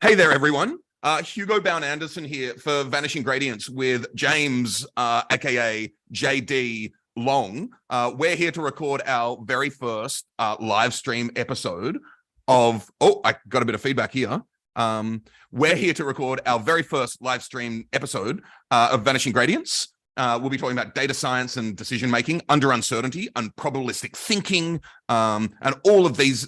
Hey there, everyone. Hugo Bowne-Anderson here for Vanishing Gradients with James, aka JD Long. We're here to record our very first live stream episode of. Oh, I got a bit of feedback here. We're here to record our very first live stream episode of Vanishing Gradients. We'll be talking about data science and decision making under uncertainty and probabilistic thinking, and all of these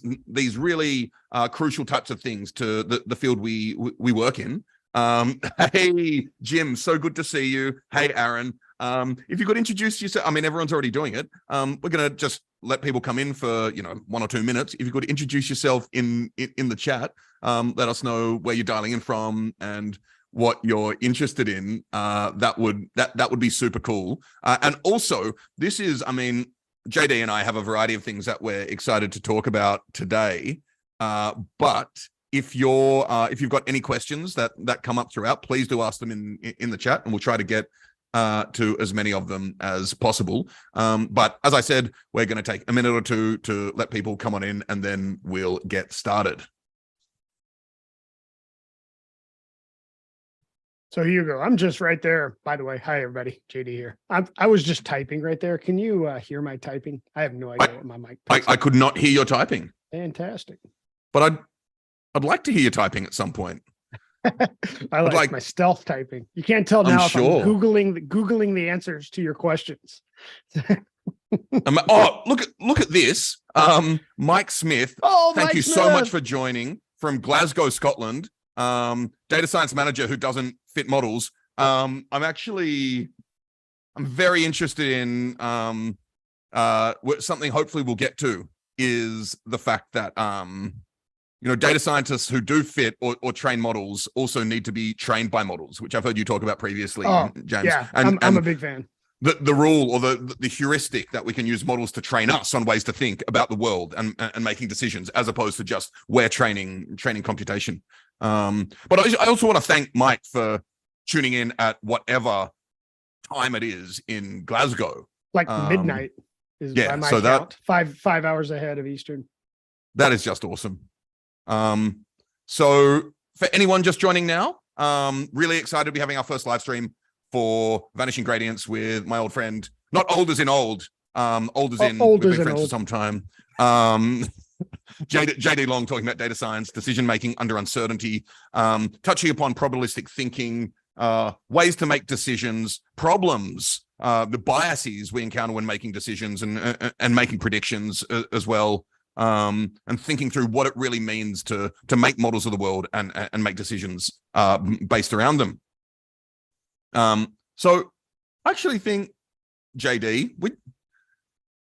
really crucial types of things to the field we work in. Hey Jim, so good to see you. Hey Aaron, if you could introduce yourself. I mean, everyone's already doing it. We're gonna just let people come in for 1 or 2 minutes. If you could introduce yourself in the chat, let us know where you're dialing in from and what you're interested in. That would be super cool. And also, this is, I mean, JD and I have a variety of things that we're excited to talk about today. But if you've got any questions that come up throughout, please do ask them in the chat, and we'll try to get to as many of them as possible. But as I said, we're going to take a minute or two to let people come on in, and then we'll get started. So Hugo, I'm just right there. By the way, hi everybody, JD here. I was just typing right there. Can you hear my typing? I have no idea what my mic. I could not hear your typing. Fantastic. But I'd like to hear you typing at some point. I like my stealth typing. You can't tell now if I'm googling the answers to your questions. Oh, look at this. Mike Smith. Oh, thank you so much for joining from Glasgow, Scotland. Data science manager who doesn't fit models. I'm very interested in something hopefully we'll get to, is the fact that data scientists who do fit or train models also need to be trained by models, which I've heard you talk about previously, James. Yeah, I'm a big fan. The rule or the heuristic that we can use models to train us on ways to think about the world and making decisions, as opposed to just we're training computation. But I also want to thank Mike for tuning in at whatever time it is in Glasgow. Like midnight is by my count. Five hours ahead of Eastern. That is just awesome. So for anyone just joining now, really excited to be having our first live stream for Vanishing Gradients with my old friend, not old as in old, old as in we've been friends for some time. JD Long talking about data science, decision making under uncertainty, touching upon probabilistic thinking, ways to make decisions, problems, the biases we encounter when making decisions and making predictions as well, and thinking through what it really means to make models of the world and make decisions based around them. So I actually think, JD,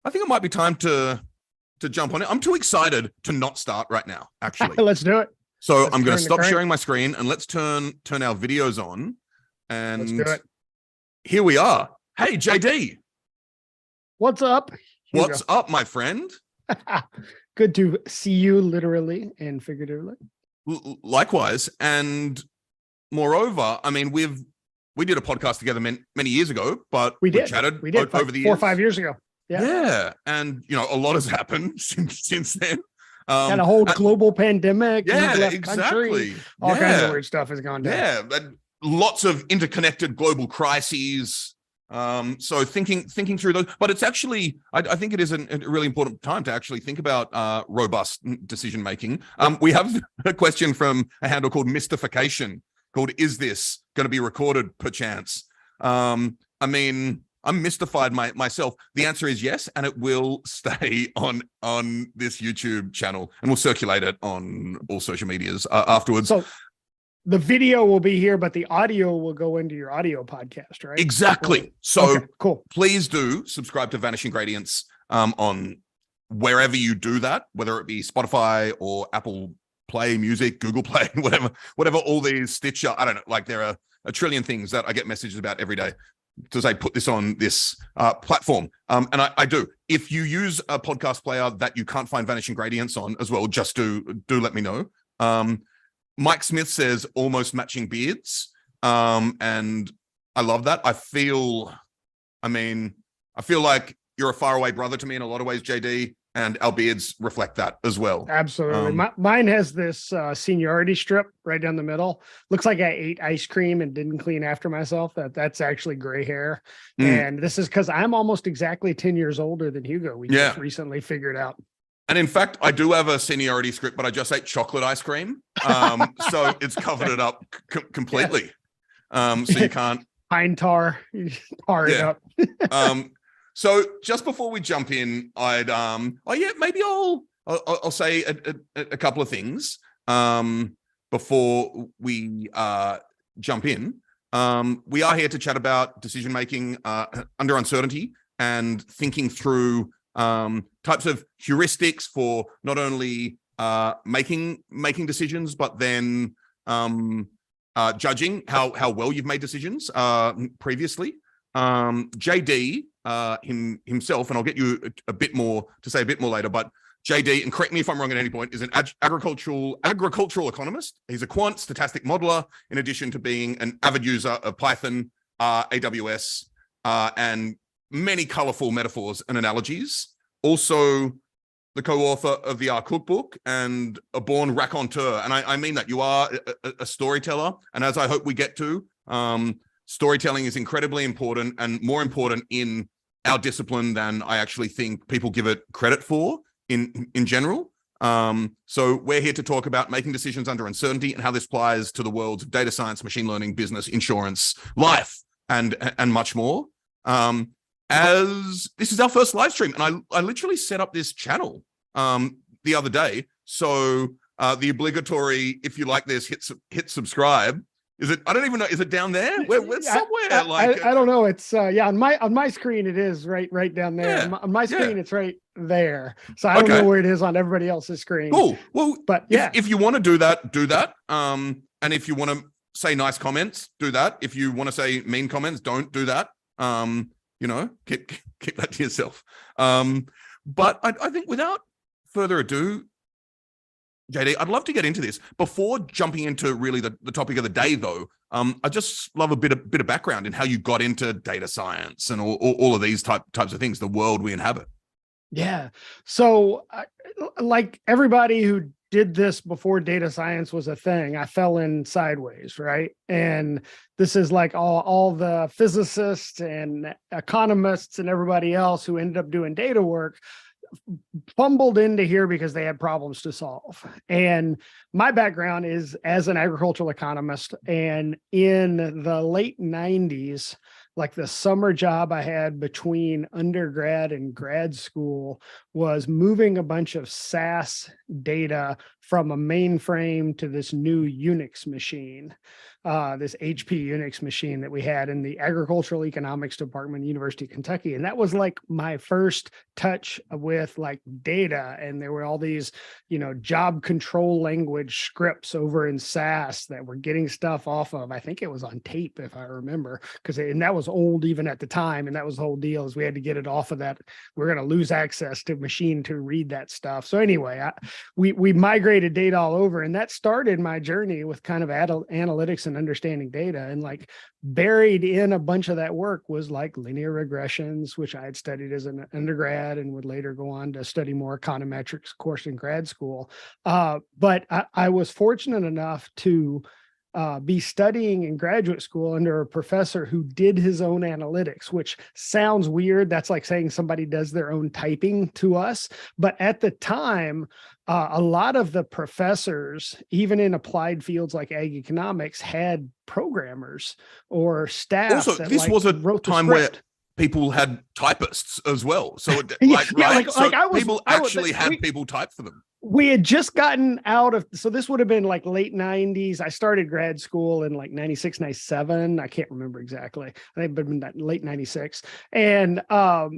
I think it might be time to jump on it. I'm too excited to not start right now, actually. Let's do it. So I'm going to stop sharing my screen and let's turn our videos on. And let's do it. Here we are. Hey, JD. What's up? What's up, my friend? Good to see you literally and figuratively. Likewise. And moreover, I mean, we did a podcast together many years ago, but we chatted over the years. 4 or 5 years ago. Yeah. And, a lot has happened since then. Had a whole global pandemic. Yeah, exactly. All kinds of weird stuff has gone down. Yeah. Lots of interconnected global crises. So thinking through those, but it's actually, I think it is a really important time to actually think about robust decision making. We have a question from a handle called Mystification, called, is this going to be recorded perchance? I mean, I'm mystified myself. The answer is yes, and it will stay on this YouTube channel, and we'll circulate it on all social medias afterwards. So the video will be here, but the audio will go into your audio podcast, right? Exactly. So okay, cool. Please do subscribe to Vanishing Gradients on wherever you do that, whether it be Spotify or Apple Play Music, Google Play, whatever all these Stitcher. I don't know. Like, there are a trillion things that I get messages about every day to say, put this on this platform. And I do. If you use a podcast player that you can't find Vanishing Gradients on as well, just do let me know. Mike Smith says almost matching beards. And I love that. I feel like you're a faraway brother to me in a lot of ways, JD. and our beards reflect that as well. Absolutely. Mine has this seniority strip right down the middle. Looks like I ate ice cream and didn't clean after myself. That's actually gray hair. And this is because I'm almost exactly 10 years older than Hugo. We just recently figured out. And in fact, I do have a seniority script, but I just ate chocolate ice cream. So it's covered it up completely. So you can't. Pine tar, tar it up. So just before we jump in, I'd maybe I'll say a couple of things before we jump in. We are here to chat about decision making under uncertainty and thinking through types of heuristics for not only making decisions, but then judging how well you've made decisions previously. JD himself, and I'll get you a bit more later, but JD, and correct me if I'm wrong at any point, is an agricultural economist. He's a quant stochastic modeler, in addition to being an avid user of Python, AWS, and many colorful metaphors and analogies. Also the co-author of the cookbook and a born raconteur. And I mean that you are a storyteller. And as I hope we get to, storytelling is incredibly important, and more important in our discipline than I actually think people give it credit for in general. So we're here to talk about making decisions under uncertainty and how this applies to the worlds of data science, machine learning, business, insurance, life, and much more. As this is our first live stream, and I literally set up this channel the other day. So the obligatory, if you like this, hit subscribe. Is it? I don't even know. Is it down there? Where somewhere? I don't know. It's on my screen. It is right down there. On my screen, it's right there. So I don't know where it is on everybody else's screen. Cool. Well, but if you want to do that, do that. And if you want to say nice comments, do that. If you want to say mean comments, don't do that. Keep that to yourself. But I think without further ado, JD, I'd love to get into this. Before jumping into really the topic of the day, though, I just love a bit of background in how you got into data science and all of these types of things, the world we inhabit. Yeah. So like everybody who did this before data science was a thing, I fell in sideways, right? And this is like all the physicists and economists and everybody else who ended up doing data work fumbled into here because they had problems to solve. And my background is as an agricultural economist, and in the late 90s, like the summer job I had between undergrad and grad school was moving a bunch of SAS data from a mainframe to this new Unix machine, this HP Unix machine that we had in the agricultural economics department, University of Kentucky. And that was like my first touch with like data. And there were all these, job control language scripts over in SAS that were getting stuff off of, I think it was on tape, if I remember, and that was old even at the time. And that was the whole deal, is we had to get it off of that. We're going to lose access to machine to read that stuff. So anyway, we migrated data all over, and that started my journey with kind of analytics and understanding data. And like buried in a bunch of that work was like linear regressions, which I had studied as an undergrad and would later go on to study more econometrics course in grad school. But I was fortunate enough to be studying in graduate school under a professor who did his own analytics, which sounds weird. That's like saying somebody does their own typing to us. But at the time, a lot of the professors, even in applied fields like ag economics, had programmers or staff. Also, this was a time where people had typists as well. So people actually had people type for them. We had just gotten out of, so this would have been like late 90s. I started grad school in like 96, 97. I can't remember exactly. I think it would have been late 96. And so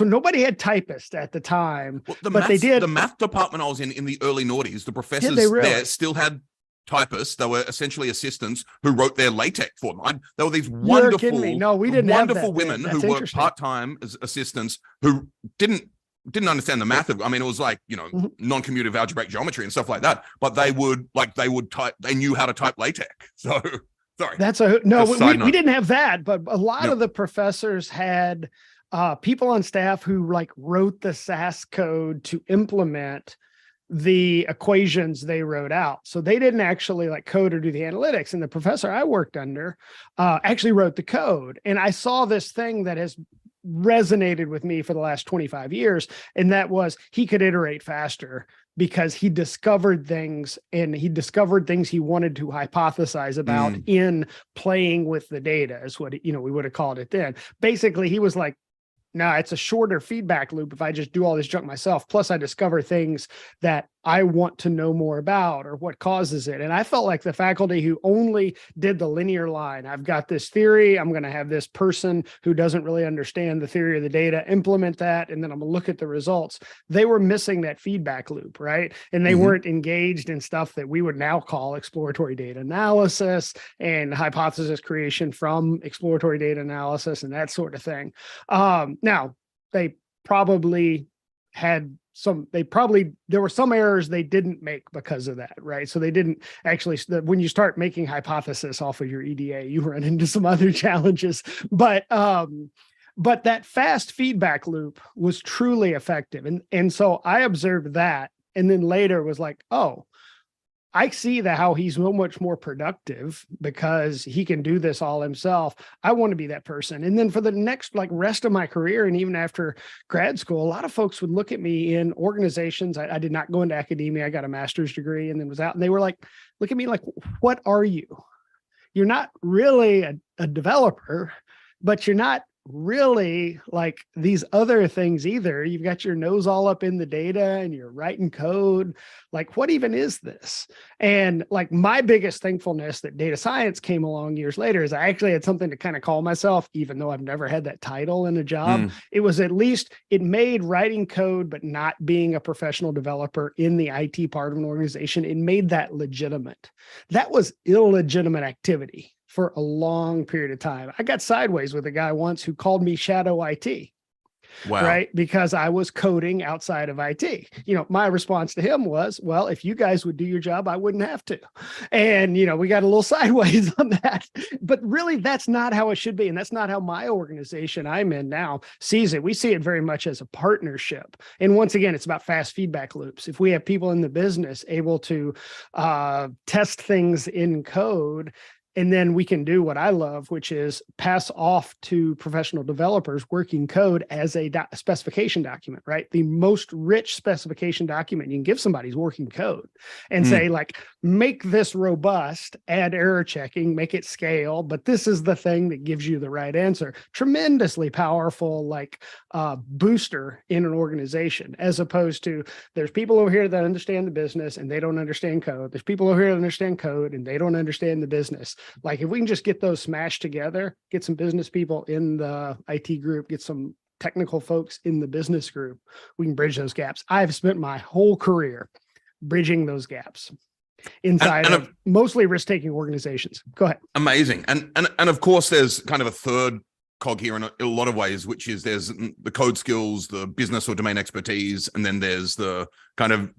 nobody had typists at the time, but they did. The math department I was in the early noughties, the professors there still had typists. They were essentially assistants who wrote their LaTeX for them. There were these wonderful, wonderful women who worked part-time as assistants who didn't understand the math of, it was like, non-commutative algebraic geometry and stuff like that, but they would type, they knew how to type LaTeX. So sorry. We didn't have that, but a lot of the professors had people on staff who like wrote the SAS code to implement the equations they wrote out. So they didn't actually like code or do the analytics. And the professor I worked under actually wrote the code. And I saw this thing that has resonated with me for the last 25 years. And that was he could iterate faster because he discovered things he wanted to hypothesize about in playing with the data is what, we would have called it then. Basically, he was like, no, it's a shorter feedback loop if I just do all this junk myself. Plus, I discover things that I want to know more about or what causes it. And I felt like the faculty who only did the linear line, I've got this theory, I'm going to have this person who doesn't really understand the theory of the data, implement that, and then I'm going to look at the results. They were missing that feedback loop, right? And they weren't engaged in stuff that we would now call exploratory data analysis and hypothesis creation from exploratory data analysis and that sort of thing. Now, they probably there were some errors they didn't make because of that, right? So they didn't actually, when you start making hypothesis off of your EDA, you run into some other challenges, but that fast feedback loop was truly effective. And so I observed that, and then later was like, oh, I see how he's so much more productive because he can do this all himself. I want to be that person. And then for the next rest of my career, and even after grad school, a lot of folks would look at me in organizations. I did not go into academia. I got a master's degree and then was out, and they were like, look at me like, what are you? You're not really a developer, but you're not really like these other things either. You've got your nose all up in the data and you're writing code. Like, what even is this? And like my biggest thankfulness that data science came along years later is I actually had something to kind of call myself, even though I've never had that title in a job. It was at least, it made writing code, but not being a professional developer in the IT part of an organization, it made that legitimate. That was illegitimate activity for a long period of time. I got sideways with a guy once who called me shadow IT. Wow. Right? Because I was coding outside of IT. My response to him was, well, if you guys would do your job, I wouldn't have to. And, we got a little sideways on that. But really, that's not how it should be. And that's not how my organization I'm in now sees it. We see it very much as a partnership. And once again, it's about fast feedback loops. If we have people in the business able to test things in code, and then we can do what I love, which is pass off to professional developers working code as a specification document, right? The most rich specification document you can give somebody is working code and say like, make this robust, add error checking, make it scale, but this is the thing that gives you the right answer. Tremendously powerful, booster in an organization, as opposed to there's people over here that understand the business and they don't understand code. There's people over here that understand code and they don't understand the business. Like if we can just get those smashed together, get some business people in the IT group, get some technical folks in the business group, we can bridge those gaps. I've spent my whole career bridging those gaps inside of mostly risk-taking organizations. Go ahead. Amazing. And of course, there's kind of a third cog here in a lot of ways, which is there's the code skills, the business or domain expertise, and then there's the kind of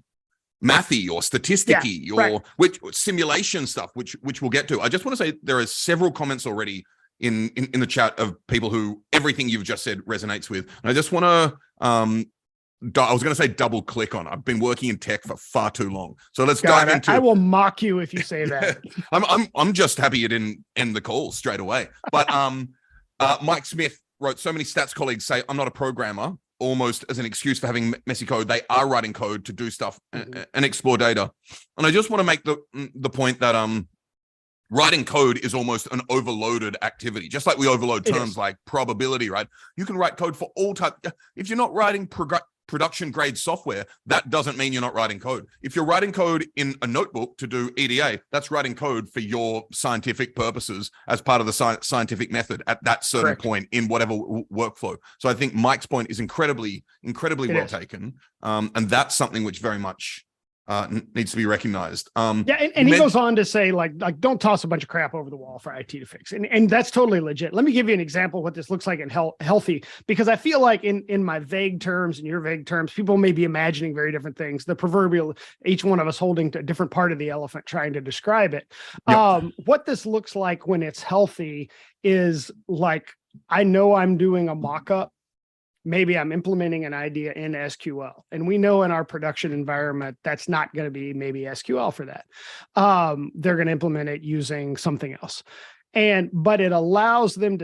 mathy or statisticy or which simulation stuff, which we'll get to. I just want to say there are several comments already in the chat of people who everything you've just said resonates with. And I just want to I was going to say double click on. I've been working in tech for far too long, so let's dive into. I will mock you if you say that. I'm just happy you didn't end the call straight away. But Mike Smith wrote, so many stats colleagues say I'm not a programmer, almost as an excuse for having messy code. They are writing code to do stuff and explore data. And I just want to make the point that writing code is almost an overloaded activity, just like we overload terms like probability, right? You can write code for all type. If you're not writing production grade software, that doesn't mean you're not writing code. If you're writing code in a notebook to do EDA, that's writing code for your scientific purposes as part of the scientific method at that certain point in whatever workflow. So I think Mike's point is incredibly well taken. And that's something which very much needs to be recognized. And he goes on to say, like, don't toss a bunch of crap over the wall for IT to fix. And that's totally legit. Let me give you an example of what this looks like in healthy, because I feel like in my vague terms and your vague terms, people may be imagining very different things. The proverbial, each one of us holding a different part of the elephant, trying to describe it. What this looks like when it's healthy is like, I know I'm doing a mock-up maybe I'm implementing an idea in SQL, and we know in our production environment, that's not going to be maybe SQL for that. They're going to implement it using something else. But it allows them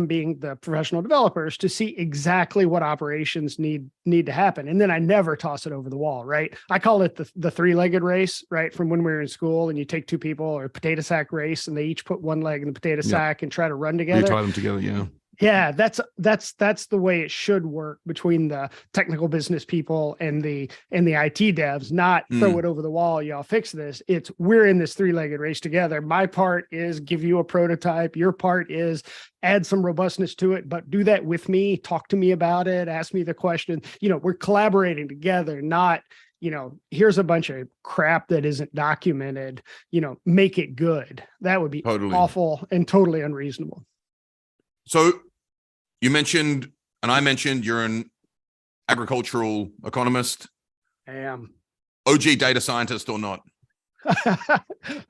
being the professional developers to see exactly what operations need to happen. And then I never toss it over the wall, right? I call it the three-legged race, right? From when we were in school, and you take two people, or a potato sack race, and they each put one leg in the potato sack and try to run together. You tie them together, yeah. Yeah, that's the way it should work between the technical business people and the IT devs, not throw it over the wall, y'all fix this. It's we're in this three-legged race together. My part is give you a prototype. Your part is add some robustness to it, but do that with me, talk to me about it, ask me the question. We're collaborating together, not, here's a bunch of crap that isn't documented, make it good. That would be awful and totally unreasonable. So you mentioned, and I mentioned, you're an agricultural economist. I am. OG data scientist or not?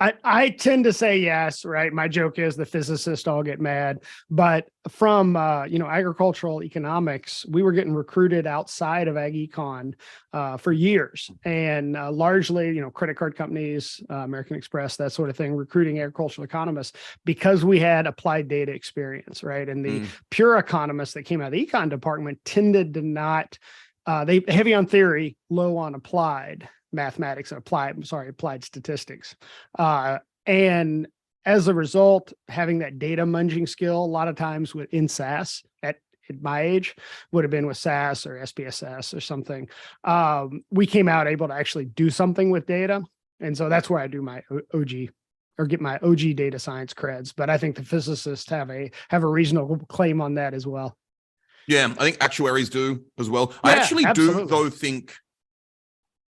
I tend to say yes, right? My joke is the physicists all get mad, but from agricultural economics, we were getting recruited outside of ag econ for years, and largely credit card companies, American Express, that sort of thing, recruiting agricultural economists because we had applied data experience, right? And the pure economists that came out of the econ department tended to not they heavy on theory, low on applied mathematics, applied statistics. And as a result, having that data munging skill, a lot of times in SAS at my age would have been with SAS or SPSS or something. We came out able to actually do something with data. And so that's where I do my OG or get my OG data science creds. But I think the physicists have a reasonable claim on that as well. Yeah, I think actuaries do as well. Yeah, I actually absolutely. do, though, think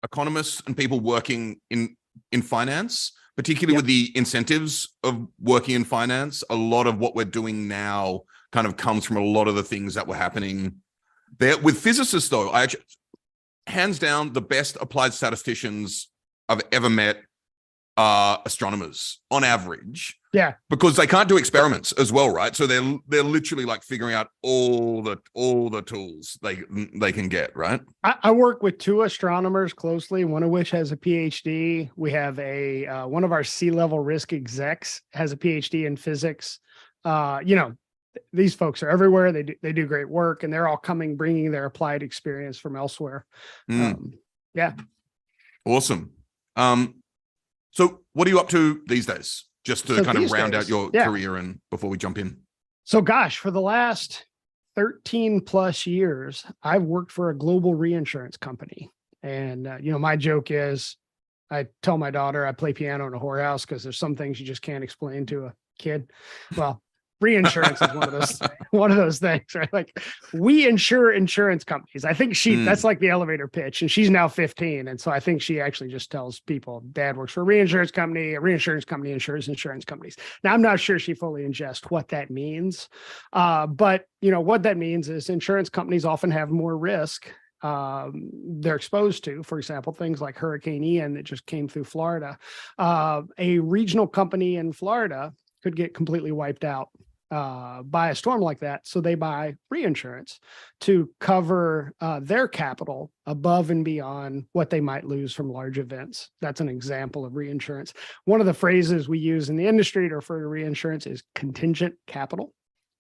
economists and people working in finance, particularly with the incentives of working in finance, a lot of what we're doing now kind of comes from a lot of the things that were happening there. With physicists, though, I actually, hands down, the best applied statisticians I've ever met are astronomers on average. Yeah, because they can't do experiments as well, right? So they're literally like figuring out all the tools they can get, right? I work with two astronomers closely, one of which has a PhD. We have one of our C-level risk execs has a PhD in physics. These folks are everywhere. They do great work, and they're all bringing their applied experience from elsewhere. Yeah, awesome. So what are you up to these days? Just to kind of round out your career and before we jump in. So gosh, for the last 13 plus years, I've worked for a global reinsurance company. And, my joke is I tell my daughter I play piano in a whorehouse because there's some things you just can't explain to a kid. Well, reinsurance is one of those things, right? Like we insure insurance companies. I think that's like the elevator pitch, and she's now 15. And so I think she actually just tells people dad works for a reinsurance company insures insurance companies. Now I'm not sure she fully ingests what that means. But what that means is insurance companies often have more risk they're exposed to, for example, things like Hurricane Ian that just came through Florida. A regional company in Florida could get completely wiped out by a storm like that. So they buy reinsurance to cover their capital above and beyond what they might lose from large events. That's an example of reinsurance. One of the phrases we use in the industry to refer to reinsurance is contingent capital.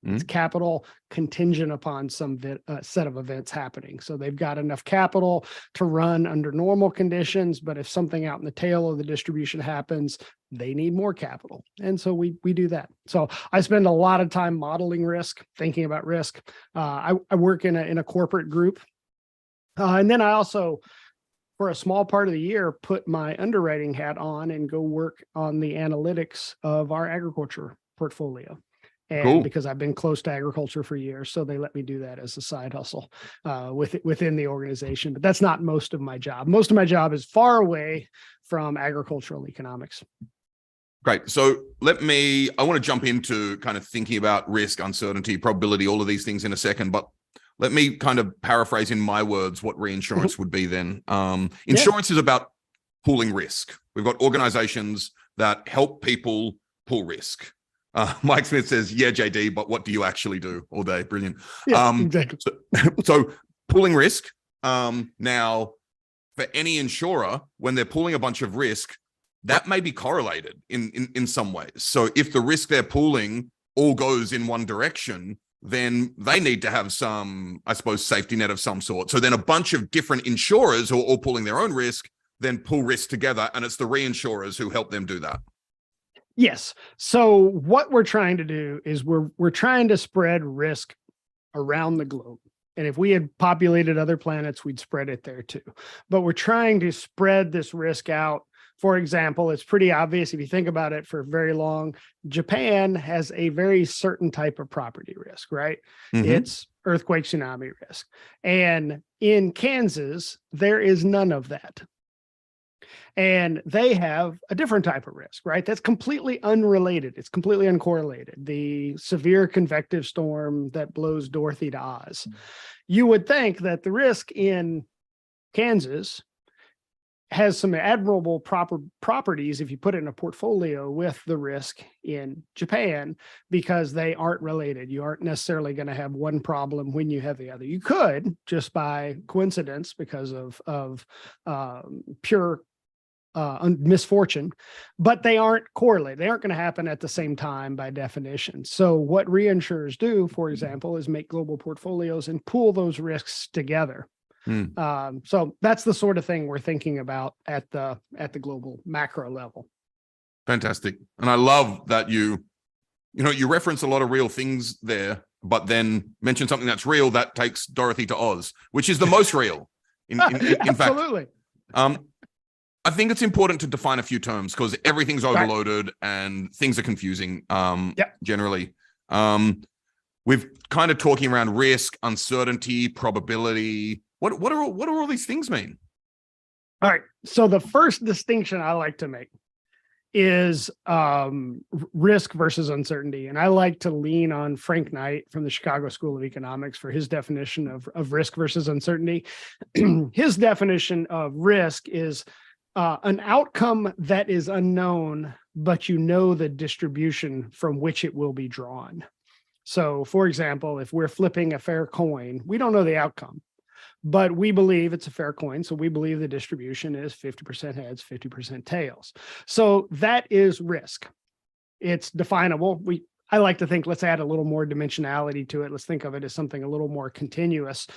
It's capital contingent upon some set of events happening. So they've got enough capital to run under normal conditions, but if something out in the tail of the distribution happens, they need more capital. And so we do that. So I spend a lot of time modeling risk, thinking about risk. I work in a corporate group. And then I also, for a small part of the year, put my underwriting hat on and go work on the analytics of our agriculture portfolio. And because I've been close to agriculture for years, so they let me do that as a side hustle within the organization. But that's not most of my job. Most of my job is far away from agricultural economics. Great. So I want to jump into kind of thinking about risk, uncertainty, probability, all of these things in a second. But let me kind of paraphrase in my words what reinsurance would be then. Insurance is about pooling risk. We've got organizations that help people pool risk. Mike Smith says, yeah, JD, but what do you actually do all day? Brilliant. Yeah, exactly. So pooling risk. Now, for any insurer, when they're pooling a bunch of risk, that may be correlated in some ways. So if the risk they're pooling all goes in one direction, then they need to have some, I suppose, safety net of some sort. So then a bunch of different insurers who are all pooling their own risk then pull risk together, and it's the reinsurers who help them do that. Yes. So what we're trying to do is we're trying to spread risk around the globe. And if we had populated other planets, we'd spread it there too. But we're trying to spread this risk out. For example, it's pretty obvious if you think about it for very long, Japan has a very certain type of property risk, right? Mm-hmm. It's earthquake, tsunami risk. And in Kansas, there is none of that. And they have a different type of risk, right? That's completely unrelated. It's completely uncorrelated. The severe convective storm that blows Dorothy to Oz. You would think that the risk in Kansas has some admirable properties if you put it in a portfolio with the risk in Japan, because they aren't related. You aren't necessarily going to have one problem when you have the other. You could, just by coincidence, because of pure misfortune, but they aren't correlated. They aren't going to happen at the same time by definition. So what reinsurers do, for example, is make global portfolios and pool those risks together. So that's the sort of thing we're thinking about at the global macro level. Fantastic. And I love that you reference a lot of real things there, but then mention something that's real that takes Dorothy to Oz, which is the most real. In Absolutely. Fact, I think it's important to define a few terms because everything's overloaded and things are confusing. Generally, we've kind of talking around risk, uncertainty, probability. What do all these things mean? All right. So the first distinction I like to make is risk versus uncertainty. And I like to lean on Frank Knight from the Chicago School of Economics for his definition of risk versus uncertainty. His definition of risk is an outcome that is unknown, but you know the distribution from which it will be drawn. So, for example, if we're flipping a fair coin, we don't know the outcome, but we believe it's a fair coin. So we believe the distribution is 50% heads, 50% tails. So that is risk. It's definable. I like to think, let's add a little more dimensionality to it. Let's think of it as something a little more continuous.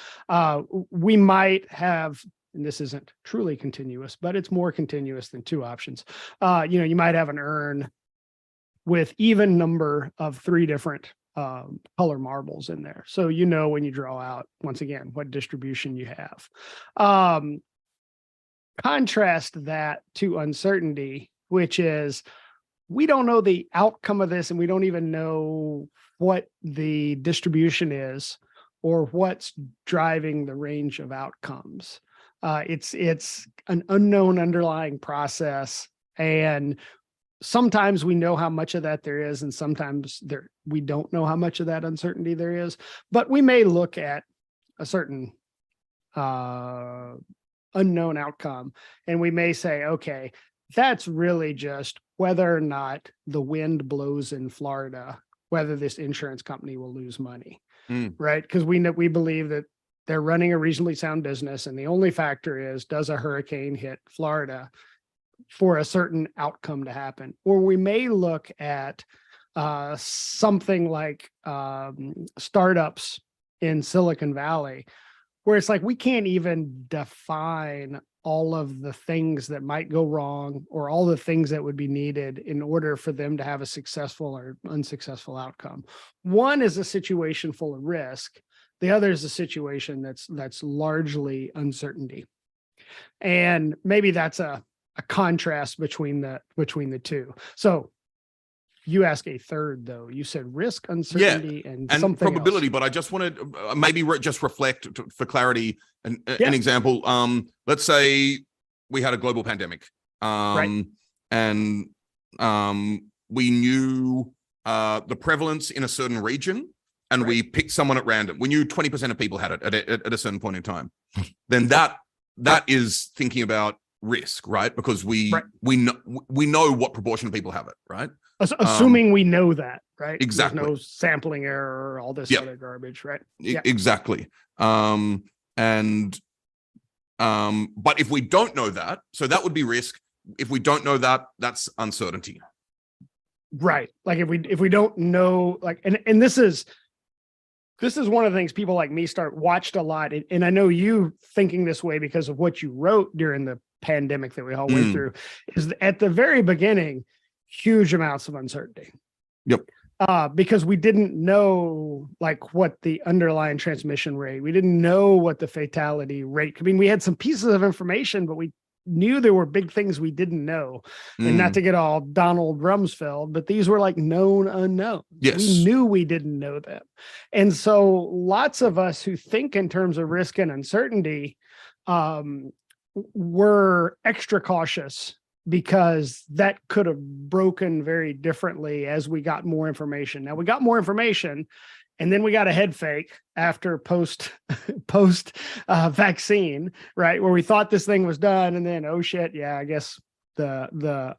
We might have, and this isn't truly continuous, but it's more continuous than two options. You might have an urn with even number of three different color marbles in there. So when you draw out, once again, what distribution you have. Contrast that to uncertainty, which is we don't know the outcome of this, and we don't even know what the distribution is or what's driving the range of outcomes. It's an unknown underlying process, and sometimes we know how much of that there is, and sometimes we don't know how much of that uncertainty there is. But we may look at a certain unknown outcome, and we may say, okay, that's really just whether or not the wind blows in Florida, whether this insurance company will lose money, right? Because we believe that they're running a reasonably sound business, and the only factor is, does a hurricane hit Florida for a certain outcome to happen? Or we may look at something like startups in Silicon Valley, where it's like we can't even define all of the things that might go wrong or all the things that would be needed in order for them to have a successful or unsuccessful outcome. One is a situation full of risk. The other is a situation that's largely uncertainty. And maybe that's a contrast between the two. So you ask a third, though. You said risk, uncertainty, and something probability. else. But I just wanted maybe just reflect for clarity an example. Let's say we had a global pandemic, and we knew the prevalence in a certain region, and we picked someone at random. We knew 20% of people had it at a certain point in time. Then that is thinking about risk, right? Because we Right. we know what proportion of people have it, right? Assuming we know that, right? Exactly. There's no sampling error, all this other garbage, right? Exactly. And but if we don't know that, so that would be risk. If we don't know that, that's uncertainty. Right. Like if we don't know, like, and this is one of the things people like me watched a lot. And I know you thinking this way because of what you wrote during the pandemic that we all went through, is at the very beginning, huge amounts of uncertainty. Yep. Because we didn't know like what the underlying transmission rate, we didn't know what the fatality rate. I mean, we had some pieces of information, but we knew there were big things we didn't know. And not to get all Donald Rumsfeld, but these were like known unknowns. Yes. We knew we didn't know them. And so lots of us who think in terms of risk and uncertainty were extra cautious, because that could have broken very differently as we got more information. Now we got more information, and then we got a head fake after post vaccine, right? Where we thought this thing was done, and then, oh shit, yeah, I guess the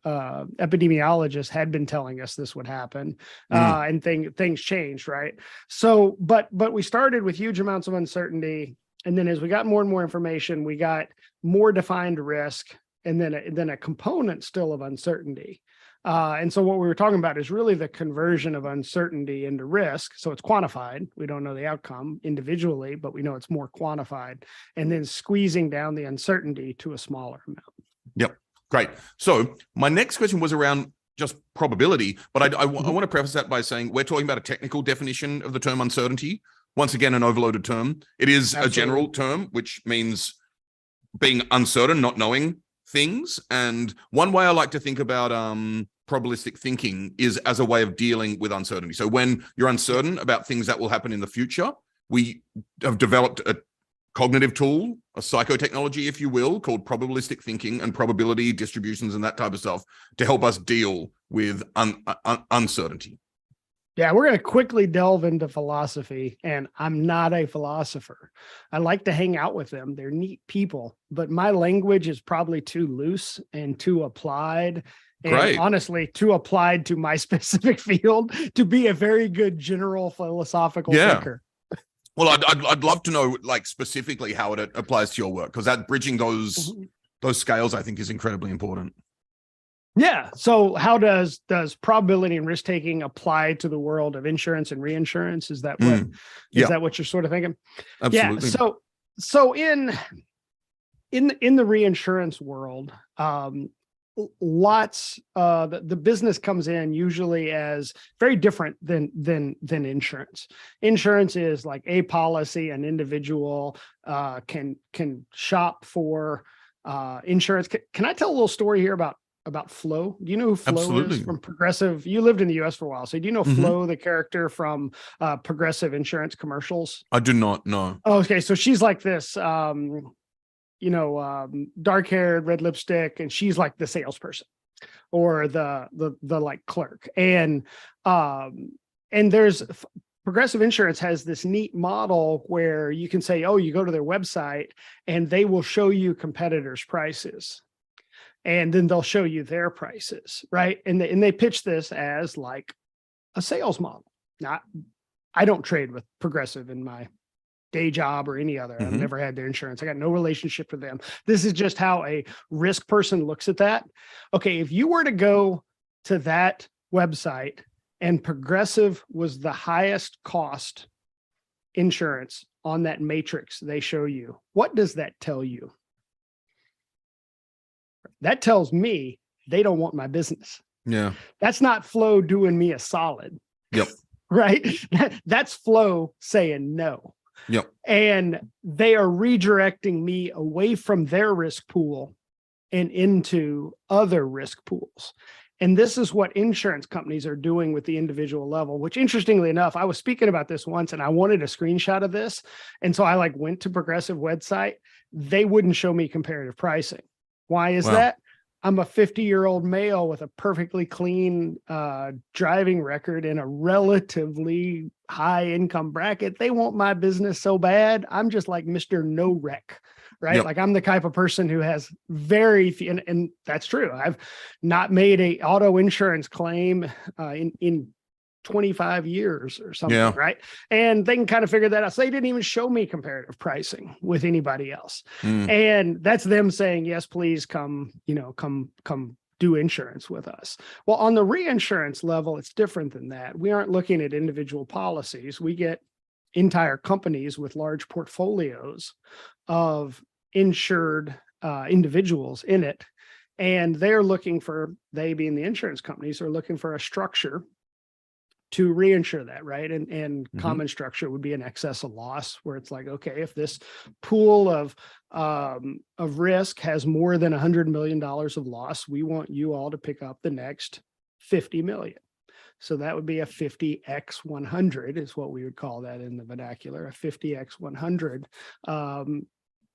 epidemiologist had been telling us this would happen, and things changed, right? So, but we started with huge amounts of uncertainty, and then as we got more and more information, we got more defined risk, and then a component still of uncertainty. And so what we were talking about is really the conversion of uncertainty into risk. So it's quantified. We don't know the outcome individually, but we know it's more quantified, and then squeezing down the uncertainty to a smaller amount. Yep. Great. So my next question was around just probability, but I want to preface that by saying we're talking about a technical definition of the term uncertainty. Once again, an overloaded term. It is a general term, which means being uncertain, not knowing things. And one way I like to think about probabilistic thinking is as a way of dealing with uncertainty. So when you're uncertain about things that will happen in the future, we have developed a cognitive tool, a psychotechnology, if you will, called probabilistic thinking and probability distributions and that type of stuff to help us deal with uncertainty. Yeah, we're going to quickly delve into philosophy, and I'm not a philosopher. I like to hang out with them. They're neat people, but my language is probably too loose and too applied. And honestly, too applied to my specific field to be a very good general philosophical thinker. Well, I'd love to know, like, specifically how it applies to your work, because that bridging those scales, I think, is incredibly important. Yeah. So how does probability and risk taking apply to the world of insurance and reinsurance? Is that what that what you're sort of thinking? Absolutely. Yeah. So in the reinsurance world, lots the business comes in usually as very different than insurance. Insurance is like a policy. An individual can shop for insurance. Can I tell a little story here about Flo? Do you know who Flo is from Progressive? You lived in the US for a while. So do you know Flo, the character from Progressive insurance commercials? I do not know. Oh, okay. So she's like this, dark haired, red lipstick, and she's like the salesperson or the like clerk. And there's Progressive Insurance has this neat model where you can say, oh, you go to their website and they will show you competitors' prices. And then they'll show you their prices, right? And they pitch this as like a sales model. Now, I don't trade with Progressive in my day job or any other. I've never had their insurance. I got no relationship with them. This is just how a risk person looks at that. Okay, if you were to go to that website and Progressive was the highest cost insurance on that matrix they show you, what does that tell you? That tells me they don't want my business. Yeah. That's not Flo doing me a solid. Yep. Right? That's Flo saying no. Yep. And they are redirecting me away from their risk pool and into other risk pools. And this is what insurance companies are doing with the individual level, which interestingly enough, I was speaking about this once and I wanted a screenshot of this. And so I went to Progressive website. They wouldn't show me comparative pricing. Why is that? I'm a 50-year-old male with a perfectly clean driving record in a relatively high income bracket. They want my business so bad. I'm just like Mr. No Wreck, right? Yep. Like I'm the type of person who has very few, and that's true. I've not made a auto insurance claim in 25 years or something, Yeah. right? And they can kind of figure that out. So they didn't even show me comparative pricing with anybody else. And that's them saying, yes, please come do insurance with us. Well, on the reinsurance level, it's different than that. We aren't looking at individual policies. We get entire companies with large portfolios of insured individuals in it. And they being the insurance companies, are looking for a structure to reinsure that, right? And common structure would be an excess of loss, where it's like, okay, if this pool of risk has more than $100 million of loss, we want you all to pick up the next 50 million. So that would be a 50x100 is what we would call that in the vernacular, a 50x100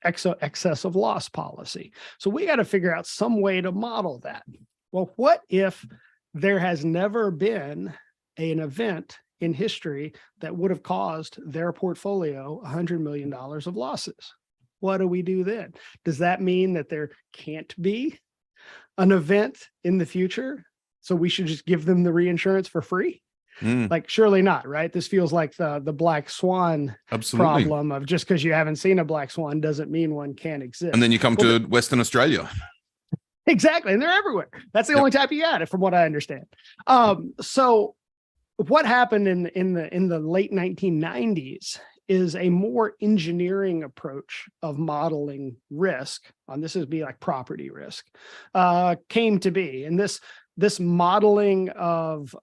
excess of loss policy. So we got to figure out some way to model that. Well, what if there has never been an event in history that would have caused their portfolio $100 million of losses? What do we do then? Does that mean that there can't be an event in the future, so we should just give them the reinsurance for free? Like, surely not, right? This feels like the black swan problem of just because you haven't seen a black swan doesn't mean one can't exist. And then you come to Western Australia. Exactly. And they're everywhere. That's the only type you got, from what I understand. So what happened in the late 1990s is a more engineering approach of modeling risk, this would be like property risk, came to be. And this modeling of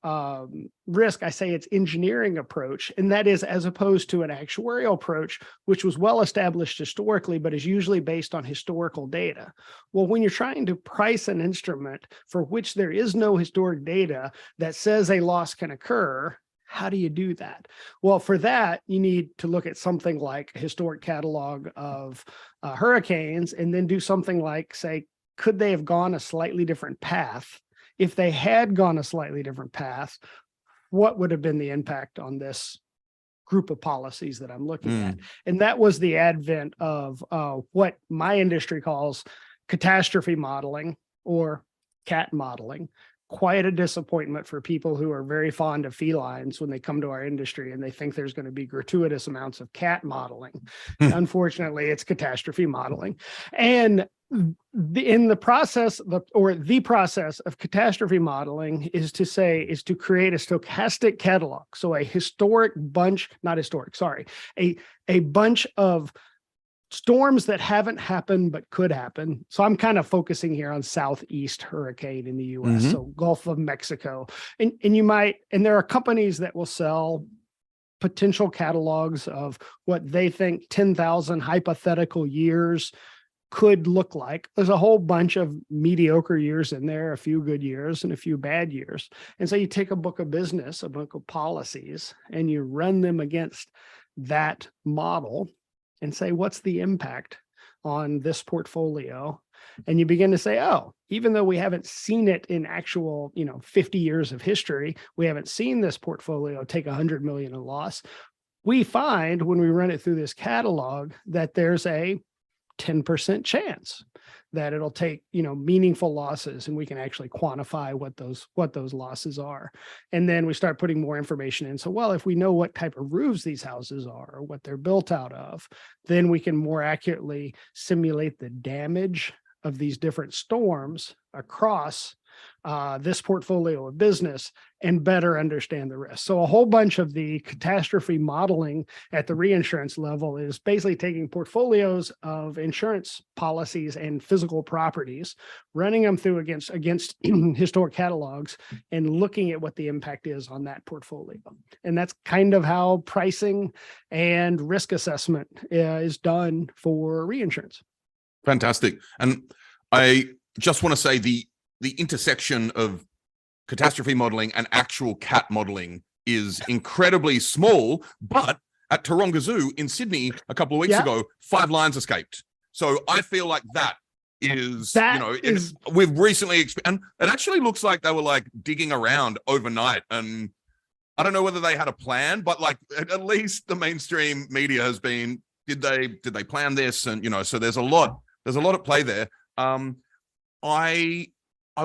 risk, I say it's engineering approach, and that is as opposed to an actuarial approach, which was well established historically, but is usually based on historical data. Well, when you're trying to price an instrument for which there is no historic data that says a loss can occur, how do you do that? Well, for that, you need to look at something like a historic catalog of hurricanes, and then do something like, say, could they have gone a slightly different path? If they had gone a slightly different path, what would have been the impact on this group of policies that I'm looking at? And that was the advent of what my industry calls catastrophe modeling, or cat modeling. Quite a disappointment for people who are very fond of felines when they come to our industry and they think there's going to be gratuitous amounts of cat modeling. Unfortunately, it's catastrophe modeling. And the process of catastrophe modeling is to create a stochastic catalog. So a bunch of storms that haven't happened but could happen. So I'm kind of focusing here on southeast hurricane in the US, so Gulf of Mexico. And there are companies that will sell potential catalogs of what they think 10,000 hypothetical years could look like. There's a whole bunch of mediocre years in there, a few good years and a few bad years. And so you take a book of business, a book of policies, and you run them against that model and say, what's the impact on this portfolio? And you begin to say, oh, even though we haven't seen it in actual, 50 years of history, we haven't seen this portfolio take 100 million in loss. We find when we run it through this catalog that there's a 10% chance that it'll take, meaningful losses, and we can actually quantify what those losses are. And then we start putting more information in. So, well, if we know what type of roofs these houses are or what they're built out of, then we can more accurately simulate the damage of these different storms across this portfolio of business and better understand the risk. So a whole bunch of the catastrophe modeling at the reinsurance level is basically taking portfolios of insurance policies and physical properties, running them through against historic catalogs, and looking at what the impact is on that portfolio. And that's kind of how pricing and risk assessment is done for reinsurance. Fantastic. And I just want to say the intersection of catastrophe modeling and actual cat modeling is incredibly small, but at Taronga Zoo in Sydney a couple of weeks ago, 5 lions escaped. So I feel like that is, we've recently, and it actually looks like they were like digging around overnight, and I don't know whether they had a plan, but like at least the mainstream media has been, did they plan this? And so there's a lot at play there. I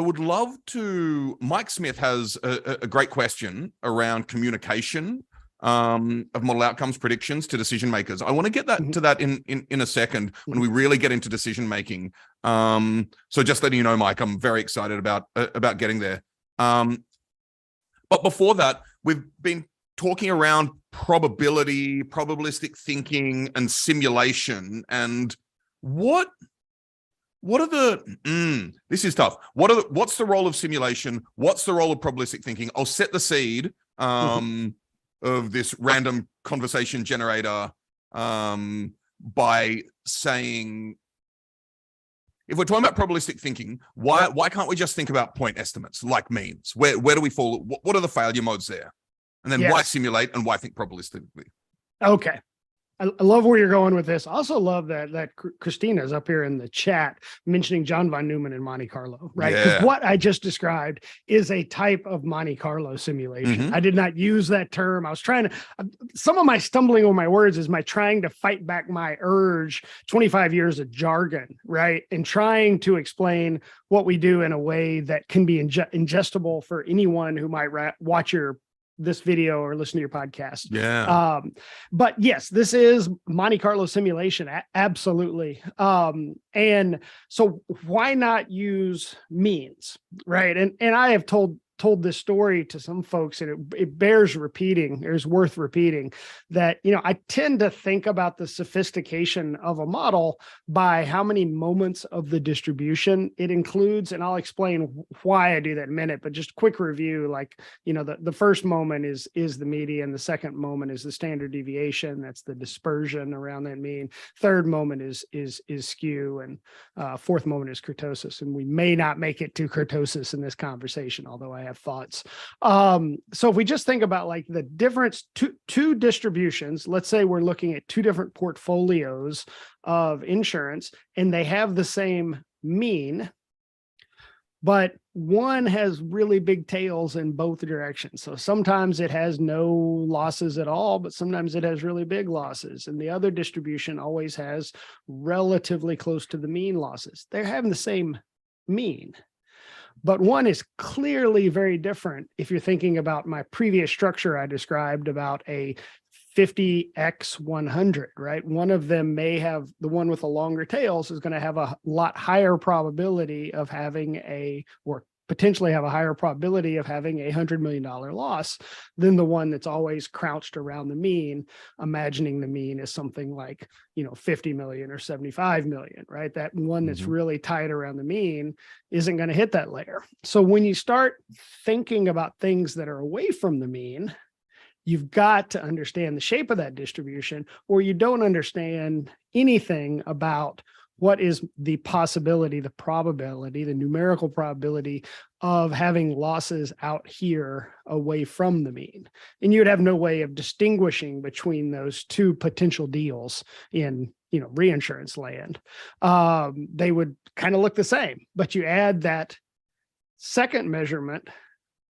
would love to. Mike Smith has a great question around communication of model outcomes predictions to decision makers. I want to get to that in a second when we really get into decision making. So just letting you know, Mike, I'm very excited about getting there. But before that, we've been talking around probability, probabilistic thinking, and simulation. And what are the this is tough. What's the role of simulation? What's the role of probabilistic thinking? I'll set the seed of this random conversation generator by saying, if we're talking about probabilistic thinking, why can't we just think about point estimates like means? Where do we fall? What are the failure modes there? And then why simulate and why think probabilistically? Okay. I love where you're going with this. I also love that Christina's up here in the chat mentioning John von Neumann and Monte Carlo, right? Because what I just described is a type of Monte Carlo simulation. I did not use that term. I was trying to, some of my stumbling over my words is my trying to fight back my urge, 25 years of jargon, right? And trying to explain what we do in a way that can be ingestible for anyone who might watch this video or listen to your podcast. But yes, this is Monte Carlo simulation. Absolutely. And so why not use means, right? And I have told this story to some folks, and it bears repeating. It's worth repeating that, I tend to think about the sophistication of a model by how many moments of the distribution it includes. And I'll explain why I do that in a minute, but just quick review, like, the first moment is the median. The second moment is the standard deviation. That's the dispersion around that mean. Third moment is skew, and fourth moment is kurtosis. And we may not make it to kurtosis in this conversation, although I have thoughts. So if we just think about like the difference, two distributions, let's say we're looking at two different portfolios of insurance and they have the same mean, but one has really big tails in both directions. So sometimes it has no losses at all, but sometimes it has really big losses. And the other distribution always has relatively close to the mean losses. They're having the same mean. But one is clearly very different if you're thinking about my previous structure I described about a 50x100, right? One of them may have, the one with the longer tails is going to have a lot higher probability of having or potentially have a higher probability of having $100 million loss than the one that's always crouched around the mean, imagining the mean is something like, 50 million or 75 million, right? That one that's really tight around the mean isn't going to hit that layer. So when you start thinking about things that are away from the mean, you've got to understand the shape of that distribution, or you don't understand anything about what is the possibility, the probability, the numerical probability of having losses out here away from the mean. And you'd have no way of distinguishing between those two potential deals in, reinsurance land. They would kind of look the same, but you add that second measurement,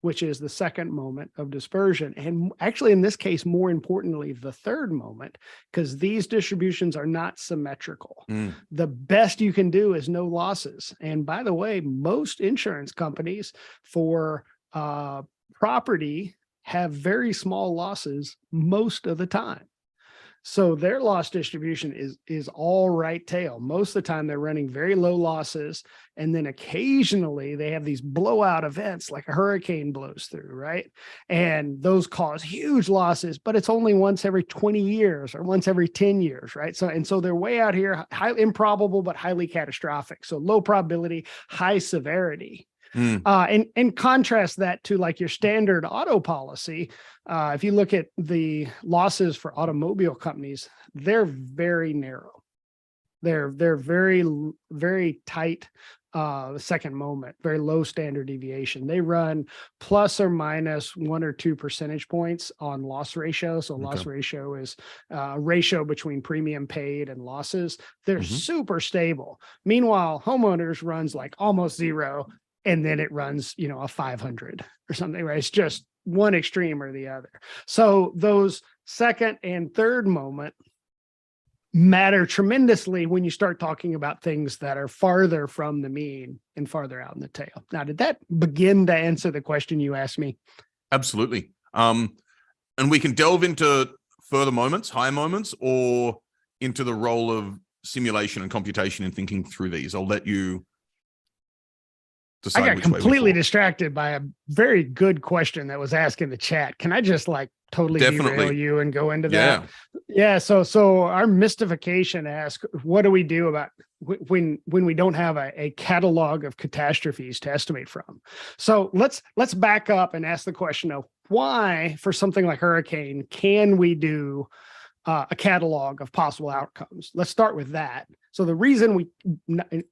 which is the second moment of dispersion. And actually, in this case, more importantly, the third moment, because these distributions are not symmetrical. The best you can do is no losses. And by the way, most insurance companies for property have very small losses most of the time. So their loss distribution is all right tail. Most of the time they're running very low losses. And then occasionally they have these blowout events like a hurricane blows through, right? And those cause huge losses, but it's only once every 20 years or once every 10 years, right? So they're way out here, highly improbable, but highly catastrophic. So low probability, high severity. And contrast that to like your standard auto policy. If you look at the losses for automobile companies, they're very narrow. They're very, very tight second moment, very low standard deviation. They run plus or minus 1 or 2 percentage points on loss ratio. So loss ratio is ratio between premium paid and losses. They're super stable. Meanwhile, homeowners runs like almost zero. And then it runs, a 500 or something, right? It's just one extreme or the other. So those second and third moment matter tremendously when you start talking about things that are farther from the mean and farther out in the tail. Now, did that begin to answer the question you asked me? Absolutely. And we can delve into further moments, high moments, or into the role of simulation and computation in thinking through these. I'll let you decide. I got completely distracted by a very good question that was asked in the chat. Can I just like totally derail you and go into that? Yeah. So our mystification asks, what do we do about when we don't have a catalog of catastrophes to estimate from? So let's back up and ask the question of why, for something like hurricane, can we do a catalog of possible outcomes? Let's start with that. So the reason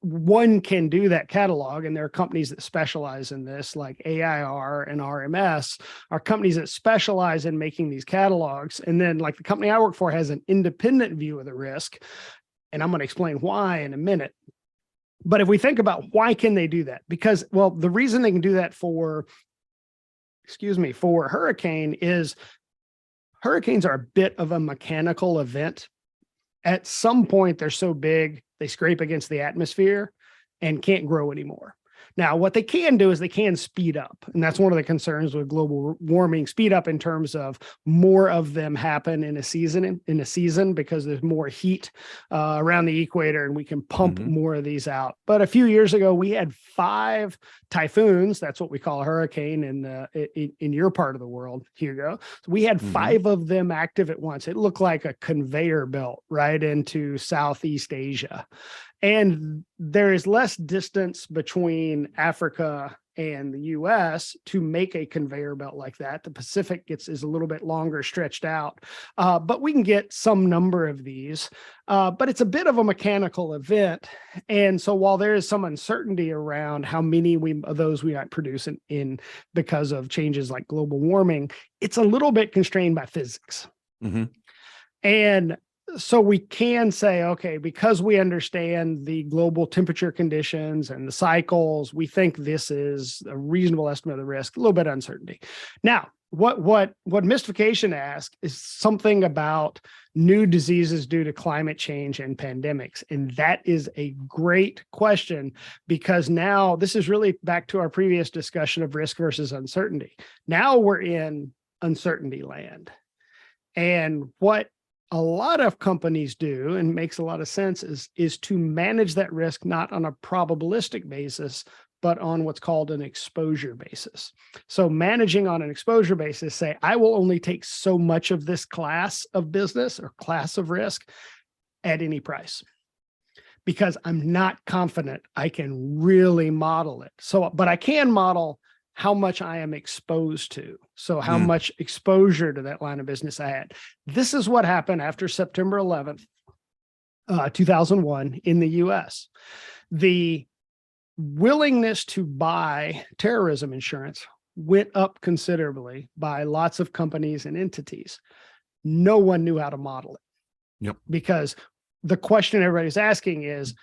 one can do that catalog, and there are companies that specialize in this, like AIR and RMS, are companies that specialize in making these catalogs. And then, like the company I work for has an independent view of the risk, and I'm going to explain why in a minute. But if we think about why can they do that? Because, well, the reason they can do that for hurricane is hurricanes are a bit of a mechanical event. At some point, they're so big, they scrape against the atmosphere and can't grow anymore. Now, what they can do is they can speed up. And that's one of the concerns with global warming, speed up in terms of more of them happen in a season because there's more heat around the equator and we can pump more of these out. But a few years ago, we had 5 typhoons. That's what we call a hurricane in your part of the world, Hugo. So we had 5 of them active at once. It looked like a conveyor belt right into Southeast Asia. And there is less distance between Africa and the US to make a conveyor belt like that. The Pacific is a little bit longer, stretched out, but we can get some number of these, but it's a bit of a mechanical event. And so while there is some uncertainty around how many of those we might produce in because of changes like global warming, it's a little bit constrained by physics. And so we can say, okay, because we understand the global temperature conditions and the cycles, we think this is a reasonable estimate of the risk, a little bit of uncertainty. Now, what mystification asks is something about new diseases due to climate change and pandemics. And that is a great question, because now this is really back to our previous discussion of risk versus uncertainty. Now we're in uncertainty land. And what a lot of companies do, and makes a lot of sense, is to manage that risk not on a probabilistic basis, but on what's called an exposure basis. So managing on an exposure basis, say, I will only take so much of this class of business or class of risk at any price, because I'm not confident I can really model it. So, but I can model how much I am exposed to. So how much exposure to that line of business I had. This is what happened after September 11th, 2001 in the US. The willingness to buy terrorism insurance went up considerably by lots of companies and entities. No one knew how to model it. Because the question everybody's asking is,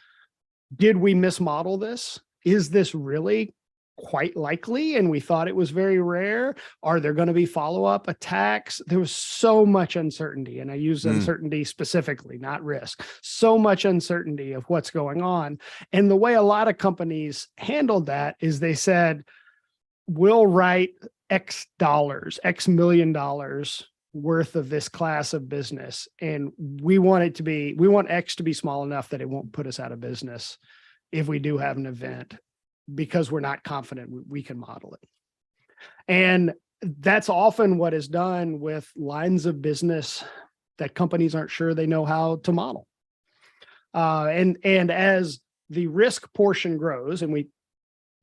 did we mismodel this? Is this really quite likely? And we thought it was very rare. Are there going to be follow-up attacks? There was so much uncertainty, and I use uncertainty specifically, not risk. So much uncertainty of what's going on. And the way a lot of companies handled that is they said, we'll write X dollars, X million dollars worth of this class of business. And we want X to be small enough that it won't put us out of business if we do have an event, because we're not confident we can model it. And that's often what is done with lines of business that companies aren't sure they know how to model. And as the risk portion grows, and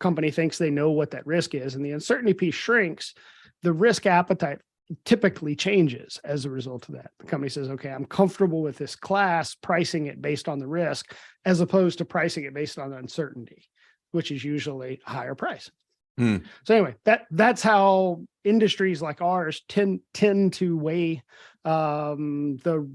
company thinks they know what that risk is, and the uncertainty piece shrinks, the risk appetite typically changes as a result of that. The company says, okay, I'm comfortable with this class, pricing it based on the risk, as opposed to pricing it based on uncertainty, which is usually a higher price. So anyway, that's how industries like ours tend to weigh the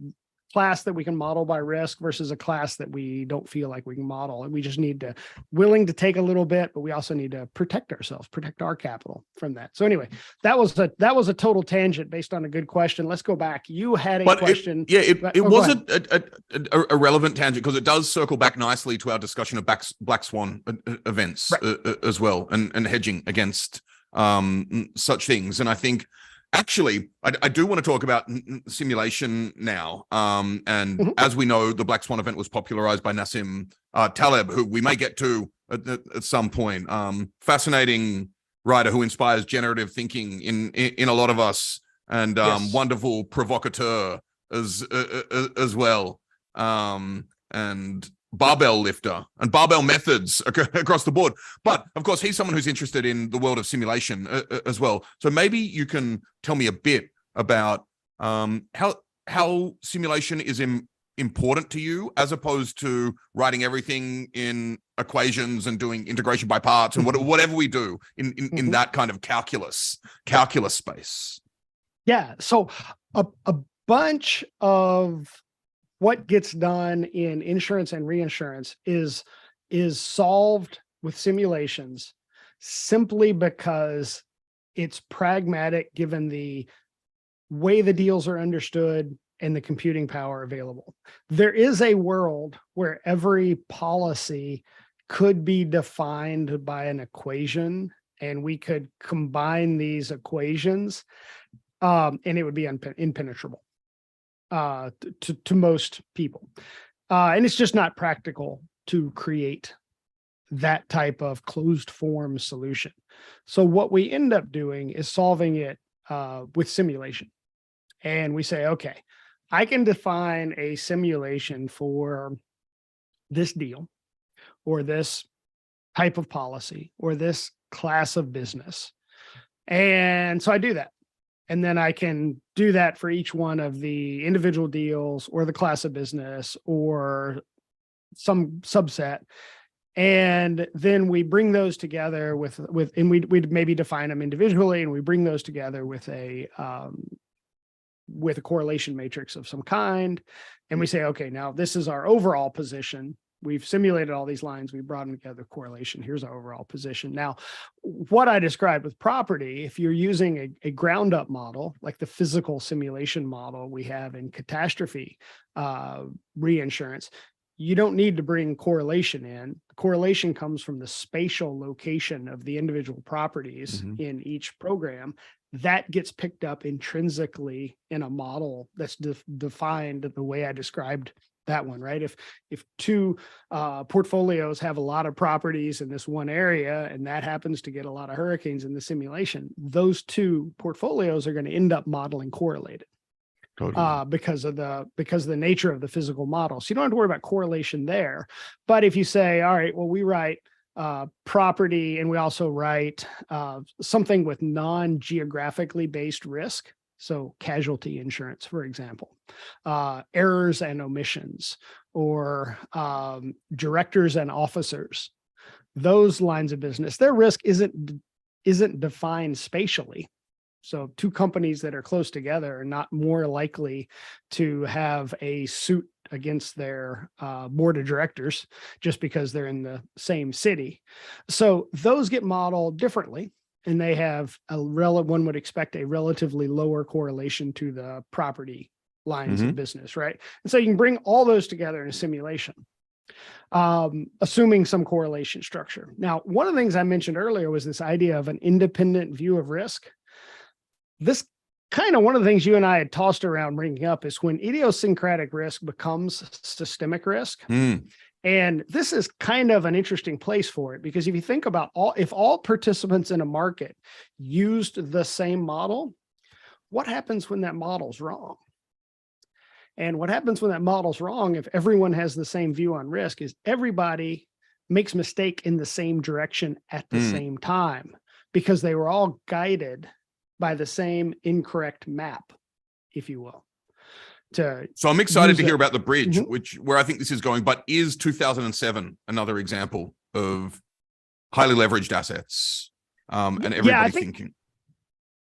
class that we can model by risk versus a class that we don't feel like we can model. And we just need to willing to take a little bit, but we also need to protect ourselves, protect our capital from that. So anyway, that was a total tangent based on a good question. Let's go back. You had a question. It was a relevant tangent because it does circle back nicely to our discussion of black swan events as well, and hedging against such things. And I think actually, I do want to talk about simulation now. And as we know, the black swan event was popularized by Nassim Taleb, who we may get to at some point. Fascinating writer who inspires generative thinking in a lot of us, and wonderful provocateur as well. And barbell lifter and barbell methods across the board. But of course, he's someone who's interested in the world of simulation as well. So maybe you can tell me a bit about how simulation is important to you, as opposed to writing everything in equations and doing integration by parts and whatever we do in that kind of calculus space. Yeah. So a bunch of what gets done in insurance and reinsurance is solved with simulations simply because it's pragmatic given the way the deals are understood and the computing power available. There is a world where every policy could be defined by an equation, and we could combine these equations, and it would be impenetrable to most people. And it's just not practical to create that type of closed form solution. So what we end up doing is solving it with simulation. And we say, okay, I can define a simulation for this deal or this type of policy or this class of business. And so I do that. And then I can do that for each one of the individual deals or the class of business or some subset. And then we bring those together and we'd maybe define them individually, and we bring those together with a correlation matrix of some kind. And we say, okay, now this is our overall position. We've simulated all these lines. We brought them together, correlation. Here's our overall position. Now, what I described with property, if you're using a ground up model, like the physical simulation model we have in catastrophe reinsurance, you don't need to bring correlation in. Correlation comes from the spatial location of the individual properties in each program. That gets picked up intrinsically in a model that's defined the way I described that one, right? If two portfolios have a lot of properties in this one area, and that happens to get a lot of hurricanes in the simulation, those two portfolios are going to end up modeling correlated. Totally. Because of the nature of the physical model. So you don't have to worry about correlation there. But if you say, all right, well, we write property, and we also write something with non-geographically based risk. So casualty insurance, for example, errors and omissions, or directors and officers. Those lines of business, their risk isn't defined spatially. So two companies that are close together are not more likely to have a suit against their board of directors just because they're in the same city. So those get modeled differently. And they have one would expect a relatively lower correlation to the property lines of business, right? And so you can bring all those together in a simulation, assuming some correlation structure. Now, one of the things I mentioned earlier was this idea of an independent view of risk. This kind of one of the things you and I had tossed around bringing up is when idiosyncratic risk becomes systemic risk. And this is kind of an interesting place for it, because if you think about if all participants in a market used the same model, what happens when that model's wrong? And what happens when that model's wrong, if everyone has the same view on risk, is everybody makes mistake in the same direction at the same time, because they were all guided by the same incorrect map, if you will. So I'm excited to hear about the bridge, where I think this is going. But is 2007 another example of highly leveraged assets and everybody thinking?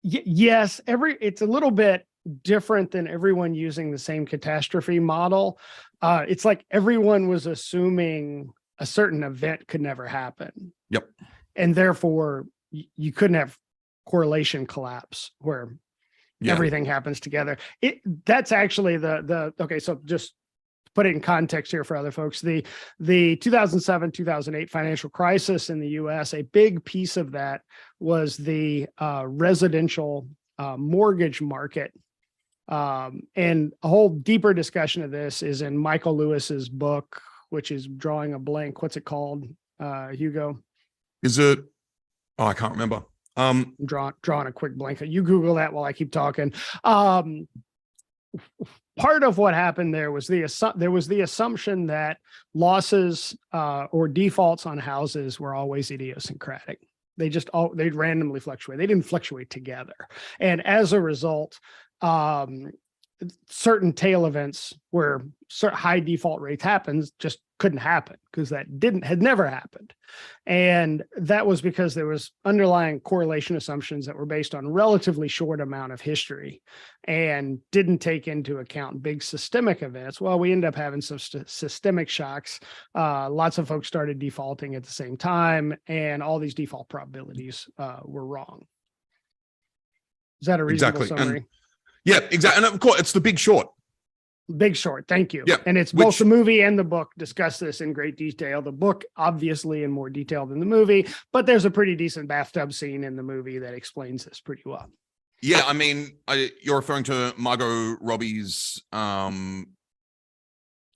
Yes, it's a little bit different than everyone using the same catastrophe model. It's like everyone was assuming a certain event could never happen. Yep. And therefore you couldn't have correlation collapse where everything happens together. That's actually okay. So just put it in context here for other folks. The 2007-2008 financial crisis in the US, a big piece of that was the residential mortgage market. And a whole deeper discussion of this is in Michael Lewis's book, which is drawing a blank. What's it called, Hugo? Is it? Oh, I can't remember. Drawing a quick blank. You Google that while I keep talking. Part of what happened there was the assumption that losses or defaults on houses were always idiosyncratic. They'd randomly fluctuate. They didn't fluctuate together. And as a result, certain tail events where high default rates happens just couldn't happen because that had never happened. And that was because there was underlying correlation assumptions that were based on relatively short amount of history and didn't take into account big systemic events. Well, we ended up having some systemic shocks. Lots of folks started defaulting at the same time, and all these default probabilities were wrong. Is that a reasonable summary? Yeah, exactly. And of course, it's The Big Short. Big Short. Thank you. Yeah, and it's both the movie and the book discuss this in great detail. The book, obviously, in more detail than the movie, but there's a pretty decent bathtub scene in the movie that explains this pretty well. Yeah, I mean, you're referring to Margot Robbie's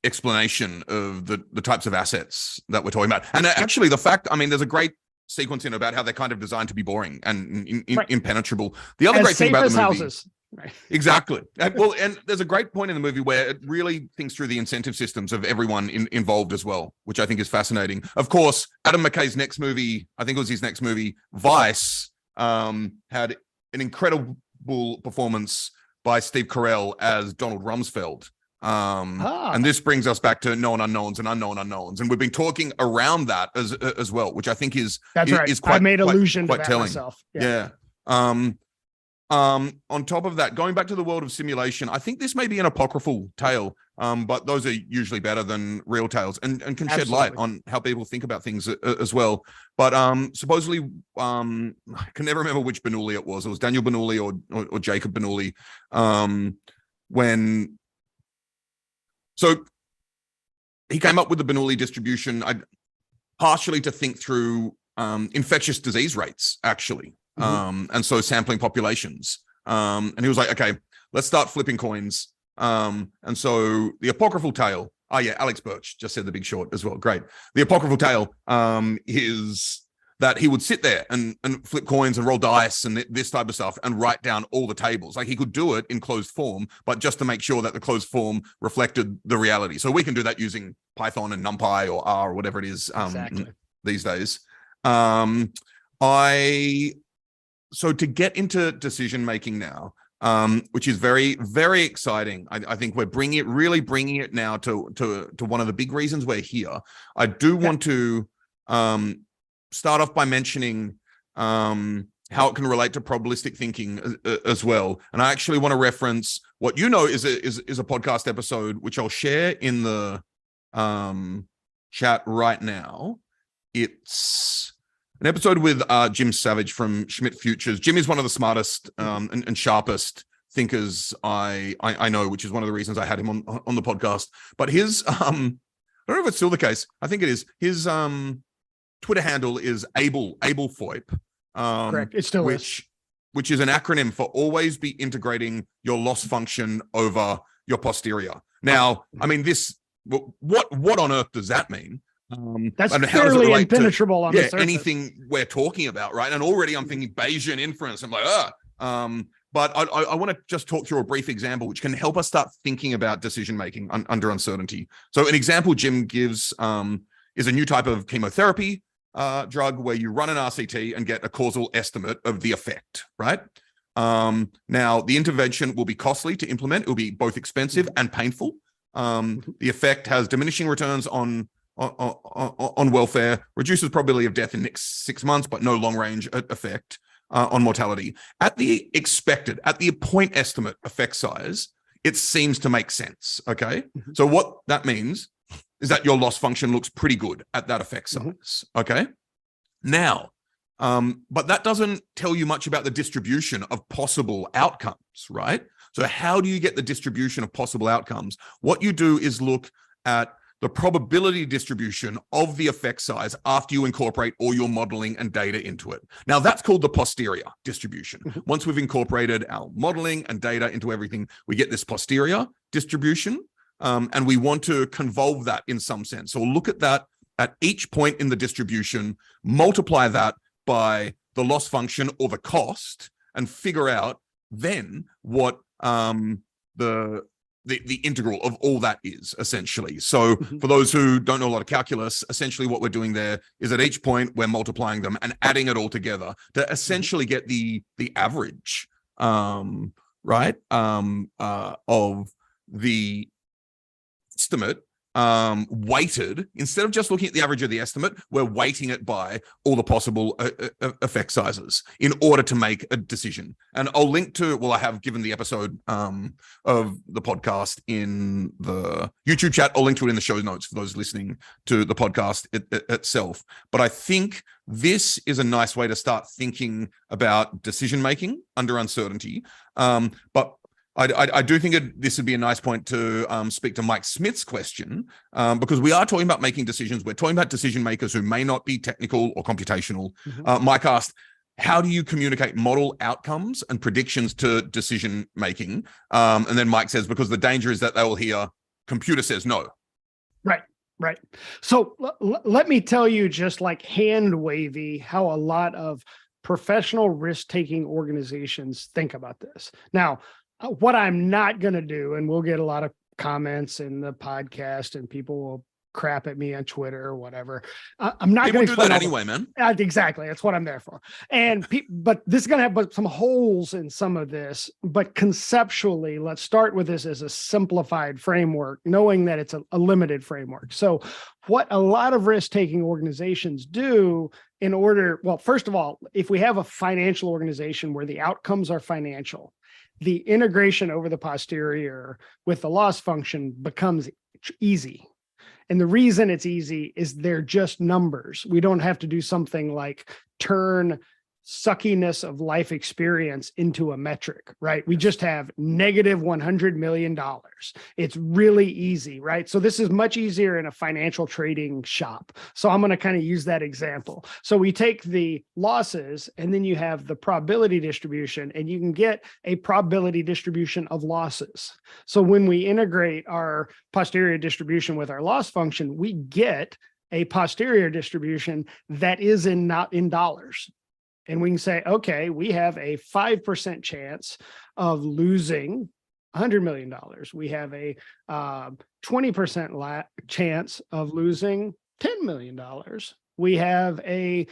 explanation of the types of assets that we're talking about. And actually, the fact, I mean, there's a great sequence in about how they're kind of designed to be boring and impenetrable. The other great thing about the movie, houses. Right. Exactly. Well, and there's a great point in the movie where it really thinks through the incentive systems of everyone involved as well, which I think is fascinating. Of course, Adam McKay's next movie, I think it was his next movie, Vice, had an incredible performance by Steve Carell as Donald Rumsfeld. And this brings us back to known unknowns and unknown unknowns, and we've been talking around that as well, which I think is quite, I made allusion to that telling. Myself. Yeah. On top of that, going back to the world of simulation, I think this may be an apocryphal tale, but those are usually better than real tales and can shed light on how people think about things as well. But supposedly, I can never remember which Bernoulli it was. It was Daniel Bernoulli or Jacob Bernoulli. So he came up with the Bernoulli distribution partially to think through infectious disease rates, actually. And so sampling populations. And he was like, okay, let's start flipping coins. And so the apocryphal tale, Alex Birch just said The Big Short as well. Great. The apocryphal tale is that he would sit there and flip coins and roll dice and this type of stuff and write down all the tables. Like he could do it in closed form, but just to make sure that the closed form reflected the reality. So we can do that using Python and NumPy or R or whatever it is these days. So to get into decision making now, which is very, very exciting. I think we're really bringing it now to one of the big reasons we're here. I do want to start off by mentioning how it can relate to probabilistic thinking as well. And I actually want to reference what is a podcast episode, which I'll share in the chat right now. It's an episode with Jim Savage from Schmidt Futures. Jim is one of the smartest and sharpest thinkers I know, which is one of the reasons I had him on the podcast. But his, I don't know if it's still the case. I think it is. His Twitter handle is AbleFoip. Correct. It still is. Which is an acronym for always be integrating your loss function over your posterior. Now, I mean, what on earth does that mean? That's fairly impenetrable on the surface. Anything we're talking about, right? And already I'm thinking Bayesian inference. I'm like, but I want to just talk through a brief example which can help us start thinking about decision making under uncertainty. So an example Jim gives is a new type of chemotherapy drug where you run an RCT and get a causal estimate of the effect, right? Now the intervention will be costly to implement. It will be both expensive and painful. The effect has diminishing returns on welfare, reduces probability of death in the next 6 months, but no long range effect. on mortality. At the expected, at the point estimate effect size, it seems to make sense, okay? So what that means is that your loss function looks pretty good at that effect size, okay? Now, but that doesn't tell you much about the distribution of possible outcomes, right? So how do you get the distribution of possible outcomes? What you do is look at the probability distribution of the effect size after you incorporate all your modeling and data into it. Now, that's called the posterior distribution. Once we've incorporated our modeling and data into everything, we get this posterior distribution, and we want to convolve that in some sense. So we'll look at that at each point in the distribution, multiply that by the loss function or the cost, and figure out then what the integral of all that is, essentially. So for those who don't know a lot of calculus, essentially what we're doing there is at each point we're multiplying them and adding it all together to essentially get the average, right, of the estimate, weighted. Instead of just looking at the average of the estimate, we're weighting it by all the possible effect sizes in order to make a decision. And I'll link to, well, I have given the episode of the podcast in the YouTube chat. I'll link to it in the show notes for those listening to the podcast itself. But I think this is a nice way to start thinking about decision making under uncertainty. But I do think this would be a nice point to speak to Mike Smith's question, because we are talking about making decisions. We're talking about decision makers who may not be technical or computational. Mike asked, how do you communicate model outcomes and predictions to decision making? And then Mike says, because the danger is that they will hear, computer says no. Right. So let me tell you, just like hand wavy, how a lot of professional risk-taking organizations think about this. Now, what I'm not going to do, and we'll get a lot of comments in the podcast and people will crap at me on Twitter or whatever. I'm not going to do that anyway, man. Exactly. That's what I'm there for. And but this is going to have some holes in some of this, but conceptually, let's start with this as a simplified framework, knowing that it's a limited framework. So what a lot of risk-taking organizations do in order, well, first of all, if we have a financial organization where the outcomes are financial, the integration over the posterior with the loss function becomes easy. And the reason it's easy is they're just numbers. We don't have to do something like turn suckiness of life experience into a metric, right? We just have negative $100 million. It's really easy, right? So this is much easier in a financial trading shop. So I'm going to kind of use that example. So we take the losses and then you have the probability distribution, and you can get a probability distribution of losses. So when we integrate our posterior distribution with our loss function, we get a posterior distribution that is not in dollars. And we can say, okay, we have a 5% chance of losing $100 million. We have a 20% chance of losing $10 million. We have a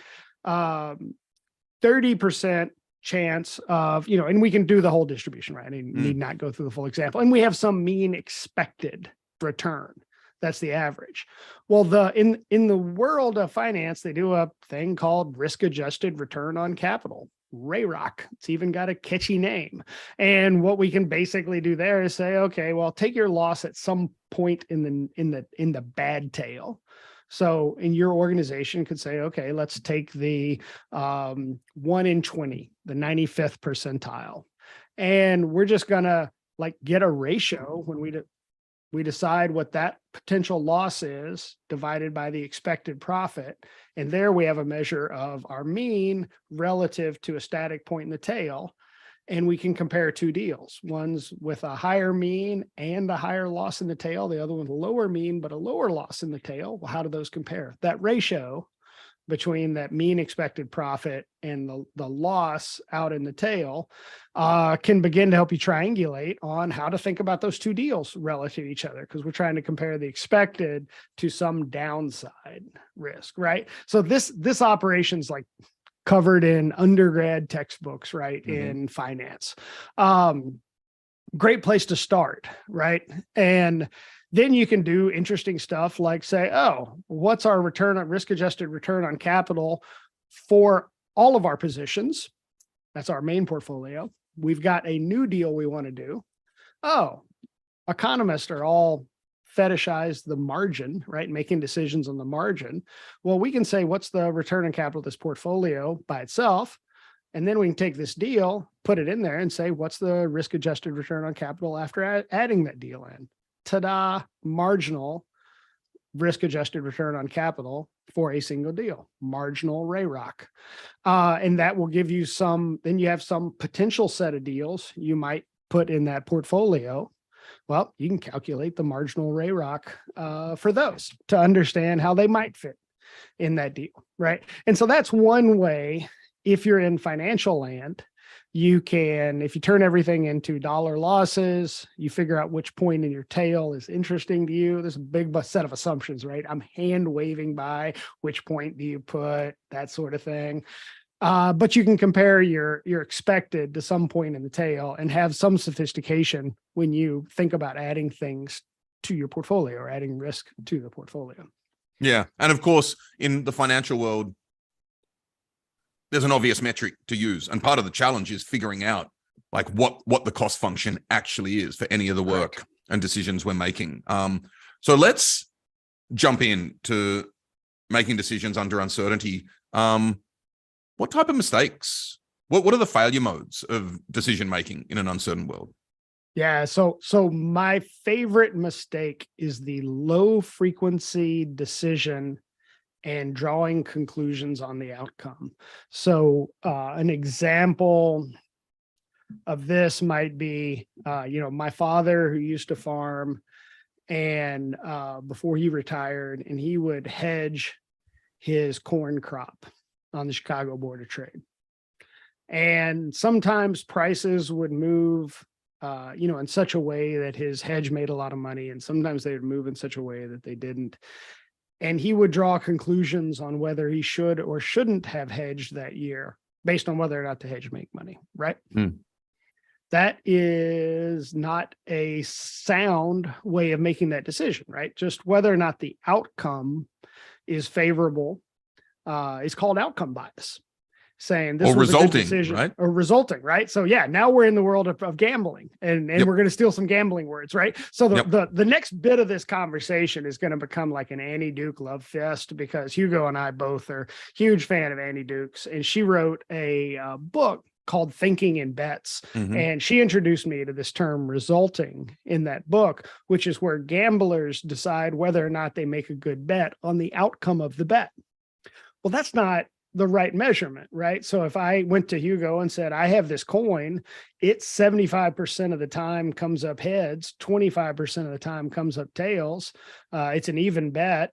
30% chance of, and we can do the whole distribution, right? I need not go through the full example. And we have some mean expected return. That's the average. Well, in the world of finance, they do a thing called risk-adjusted return on capital, RAROC. It's even got a catchy name. And what we can basically do there is say, okay, well, take your loss at some point in the bad tail. So in your organization could say, okay, let's take the 1 in 20, the 95th percentile. And we're just gonna get a ratio when we decide what that potential loss is divided by the expected profit. And there we have a measure of our mean relative to a static point in the tail. And we can compare two deals. One's with a higher mean and a higher loss in the tail. The other one with a lower mean, but a lower loss in the tail. Well, how do those compare? That ratio between that mean expected profit and the loss out in the tail can begin to help you triangulate on how to think about those two deals relative to each other, because we're trying to compare the expected to some downside risk, right? So this operation's covered in undergrad textbooks, right, in finance. Great place to start, right? And then you can do interesting stuff like say, oh, what's our risk-adjusted return on capital for all of our positions? That's our main portfolio. We've got a new deal we want to do. Oh, economists are all fetishize the margin, right? Making decisions on the margin. Well, we can say, what's the return on capital of this portfolio by itself? And then we can take this deal, put it in there and say, what's the risk adjusted return on capital after adding that deal in? Ta-da, marginal risk adjusted return on capital for a single deal, marginal RAROC. And that will give you then you have some potential set of deals you might put in that portfolio. Well, you can calculate the marginal RAROC for those to understand how they might fit in that deal, right? And so that's one way. If you're in financial land, you can, if you turn everything into dollar losses, you figure out which point in your tail is interesting to you. There's a big set of assumptions, right? I'm hand waving by, which point do you put, that sort of thing. But you can compare your expected to some point in the tail and have some sophistication when you think about adding things to your portfolio or adding risk to the portfolio. Yeah. And of course, in the financial world, there's an obvious metric to use. And part of the challenge is figuring out like what the cost function actually is for any of the work and decisions we're making. So let's jump in to making decisions under uncertainty. What type of mistakes? What are the failure modes of decision making in an uncertain world? Yeah, so my favorite mistake is the low frequency decision and drawing conclusions on the outcome. So an example of this might be, my father who used to farm, and before he retired, and he would hedge his corn crop on the Chicago Board of Trade. And sometimes prices would move, in such a way that his hedge made a lot of money, and sometimes they would move in such a way that they didn't. And he would draw conclusions on whether he should or shouldn't have hedged that year based on whether or not the hedge make money, right? That is not a sound way of making that decision, right? Just whether or not the outcome is favorable is called outcome bias. Saying this was a good decision, right? Or resulting, right? So yeah, now we're in the world of gambling, and we're going to steal some gambling words, right? So the next bit of this conversation is going to become like an Annie Duke love fest, because Hugo and I both are huge fan of Annie Duke's, and she wrote a book called Thinking in Bets. And she introduced me to this term resulting in that book, which is where gamblers decide whether or not they make a good bet on the outcome of the bet. Well, that's not the right measurement, right? So if I went to Hugo and said, I have this coin, it 75% of the time comes up heads, 25% of the time comes up tails. It's an even bet,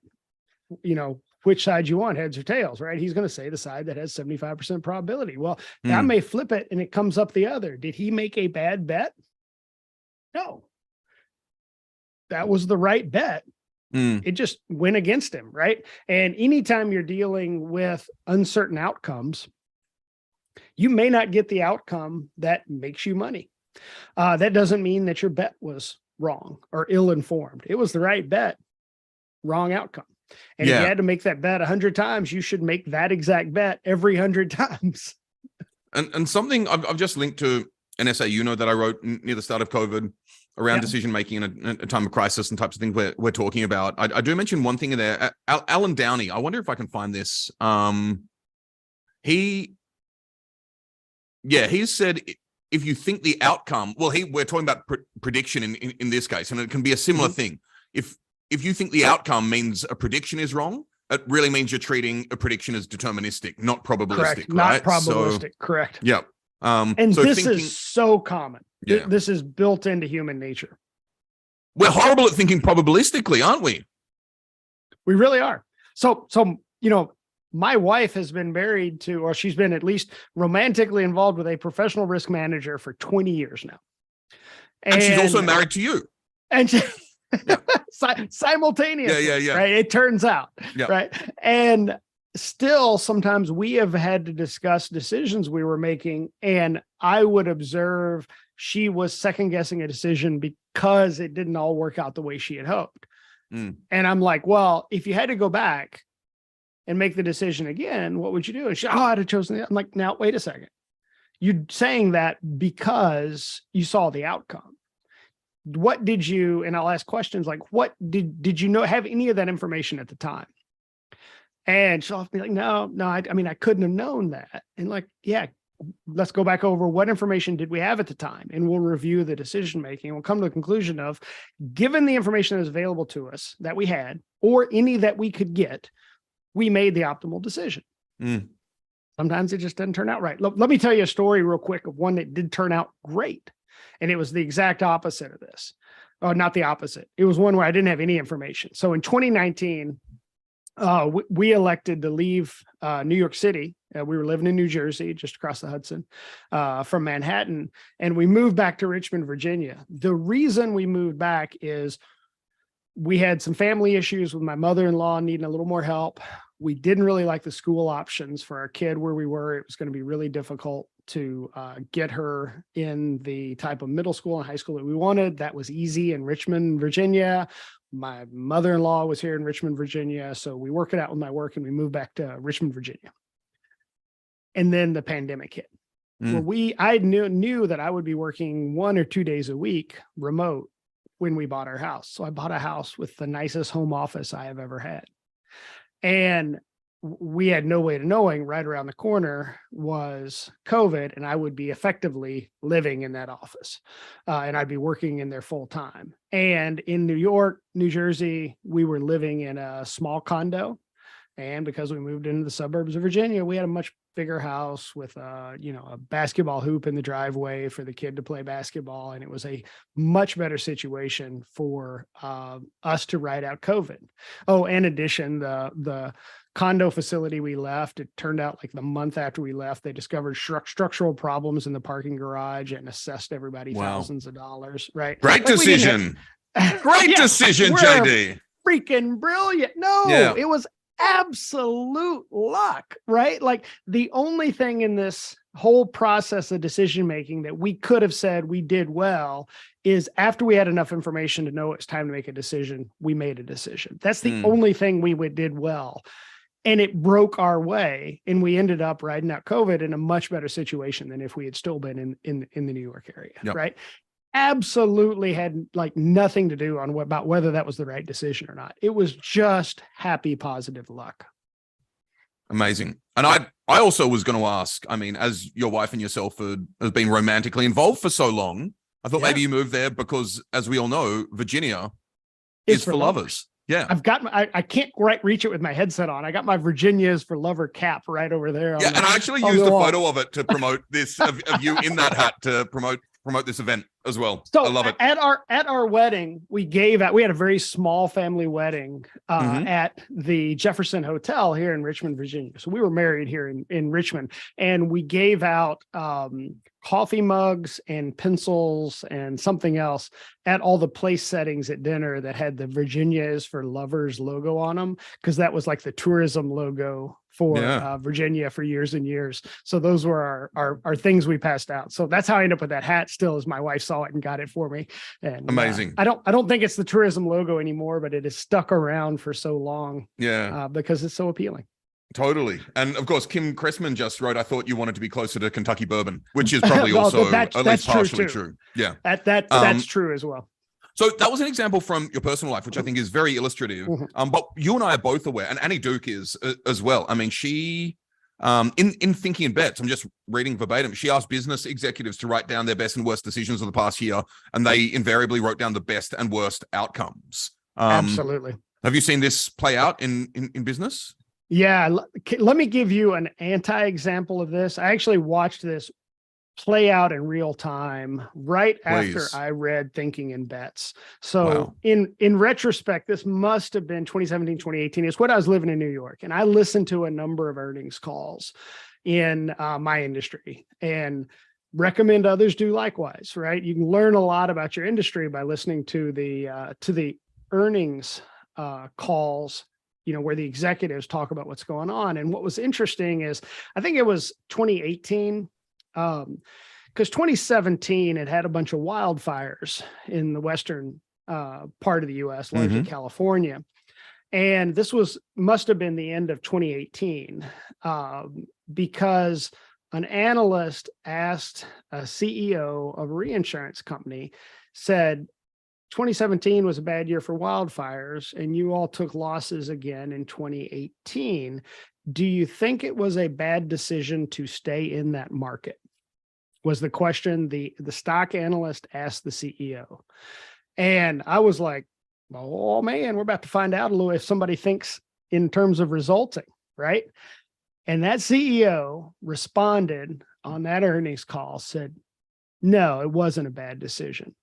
which side you want, heads or tails, right? He's going to say the side that has 75% probability. Well, I may flip it and it comes up the other. Did he make a bad bet? No. That was the right bet. It just went against him, right? And anytime you're dealing with uncertain outcomes, you may not get the outcome that makes you money. That doesn't mean that your bet was wrong or ill-informed. It was the right bet, wrong outcome. And if you had to make that bet 100 times, you should make that exact bet every 100 times. And something I've just linked to an essay, that I wrote near the start of COVID around decision-making in a time of crisis and types of things we're talking about. I do mention one thing in there. Alan Downey, I wonder if I can find this. He said, if you think the outcome, we're talking about prediction in this case, and it can be a similar thing. If you think the outcome means a prediction is wrong, it really means you're treating a prediction as deterministic, not probabilistic. Correct. Right? Not probabilistic. Correct. Yeah. And this is so common. Yeah. This is built into human nature. We're horrible at thinking probabilistically, aren't we? We really are. So, my wife has been married to, or she's been at least romantically involved with a professional risk manager for 20 years now. And she's also married to you. And she, simultaneously. Yeah. Right. It turns out. Yeah. Right. And still, sometimes we have had to discuss decisions we were making, and I would observe she was second guessing a decision because it didn't all work out the way she had hoped. And I'm like, well, if you had to go back and make the decision again, what would you do? And she, I'd have chosen it. I'm like, now, wait a second. You're saying that because you saw the outcome. What did you, and I'll ask questions like, what did you know, have any of that information at the time? And she'll be like, no, I mean, I couldn't have known that. And like, yeah, let's go back over what information did we have at the time, and we'll review the decision-making. We'll come to the conclusion of, given the information that was available to us that we had, or any that we could get, we made the optimal decision. Sometimes it just doesn't turn out right. Let me tell you a story real quick of one that did turn out great. And it was the exact opposite of this. Oh, not the opposite. It was one where I didn't have any information. So in 2019, we elected to leave New York City. We were living in New Jersey, just across the Hudson from Manhattan. And we moved back to Richmond, Virginia. The reason we moved back is we had some family issues with my mother-in-law needing a little more help. We didn't really like the school options for our kid where we were. It was going to be really difficult to get her in the type of middle school and high school that we wanted. That was easy in Richmond, Virginia. My mother-in-law was here in Richmond, Virginia. So we worked it out with my work and we moved back to Richmond, Virginia. And then the pandemic hit. Well, I knew that I would be working 1 or 2 days a week remote when we bought our house. So I bought a house with the nicest home office I have ever had. And we had no way of knowing right around the corner was COVID, and I would be effectively living in that office, and I'd be working in there full time. And in New York, New Jersey, we were living in a small condo. And because we moved into the suburbs of Virginia, we had a much bigger house with a basketball hoop in the driveway for the kid to play basketball. And it was a much better situation for us to ride out COVID. Oh, in addition, the condo facility we left, it turned out like the month after we left, they discovered structural problems in the parking garage and assessed everybody thousands of dollars. Right. Great decision. Great decision, JD. Freaking brilliant. No, it was absolute luck, right? Like the only thing in this whole process of decision making that we could have said we did well is after we had enough information to know it's time to make a decision, we made a decision. That's the only thing we did well. And it broke our way, and we ended up riding out COVID in a much better situation than if we had still been in the New York area, right? Absolutely had like nothing to do on about whether that was the right decision or not. It was just happy, positive luck. Amazing. And I also was going to ask, I mean, as your wife and yourself have been romantically involved for so long, I thought maybe you moved there because, as we all know, Virginia is for lovers. Yeah. I've got I can't quite reach it with my headset on. I got my Virginia's for lover cap right over there. Yeah. And I actually used a photo of it to promote this, of you in that hat to promote this event as well. So I love it. At our wedding, we had a very small family wedding at the Jefferson Hotel here in Richmond, Virginia. So we were married here in Richmond, and we gave out coffee mugs and pencils and something else at all the place settings at dinner that had the Virginia is for lovers logo on them, because that was like the tourism logo for Virginia for years and years. So those were our things we passed out. So that's how I ended up with that hat still, as my wife saw it and got it for me. And amazing. I don't think it's the tourism logo anymore, but it has stuck around for so long. Because it's so appealing. Totally. And of course, Kim Cressman just wrote, I thought you wanted to be closer to Kentucky bourbon, which is probably also at least partially true. Yeah. That's true as well. So that was an example from your personal life, which I think is very illustrative. But you and I are both aware, and Annie Duke is as well. I mean, she, in Thinking in Bets, I'm just reading verbatim, she asked business executives to write down their best and worst decisions of the past year, and they invariably wrote down the best and worst outcomes. Absolutely. Have you seen this play out in business? Yeah. Let me give you an anti-example of this. I actually watched this play out in real time right after I read Thinking in Bets. So in retrospect, this must have been 2017, 2018. It's when I was living in New York, and I listened to a number of earnings calls in my industry, and recommend others do likewise, right? You can learn a lot about your industry by listening to the earnings calls, where the executives talk about what's going on. And what was interesting is, I think it was 2018, because 2017 it had a bunch of wildfires in the western part of the U.S., largely California, and this must have been the end of 2018, because an analyst asked a CEO of a reinsurance company, said 2017 was a bad year for wildfires, and you all took losses again in 2018. Do you think it was a bad decision to stay in that market? Was the question the stock analyst asked the CEO. And I was like, oh man, we're about to find out a little if somebody thinks in terms of resulting, right? And that CEO responded on that earnings call, said, no, it wasn't a bad decision.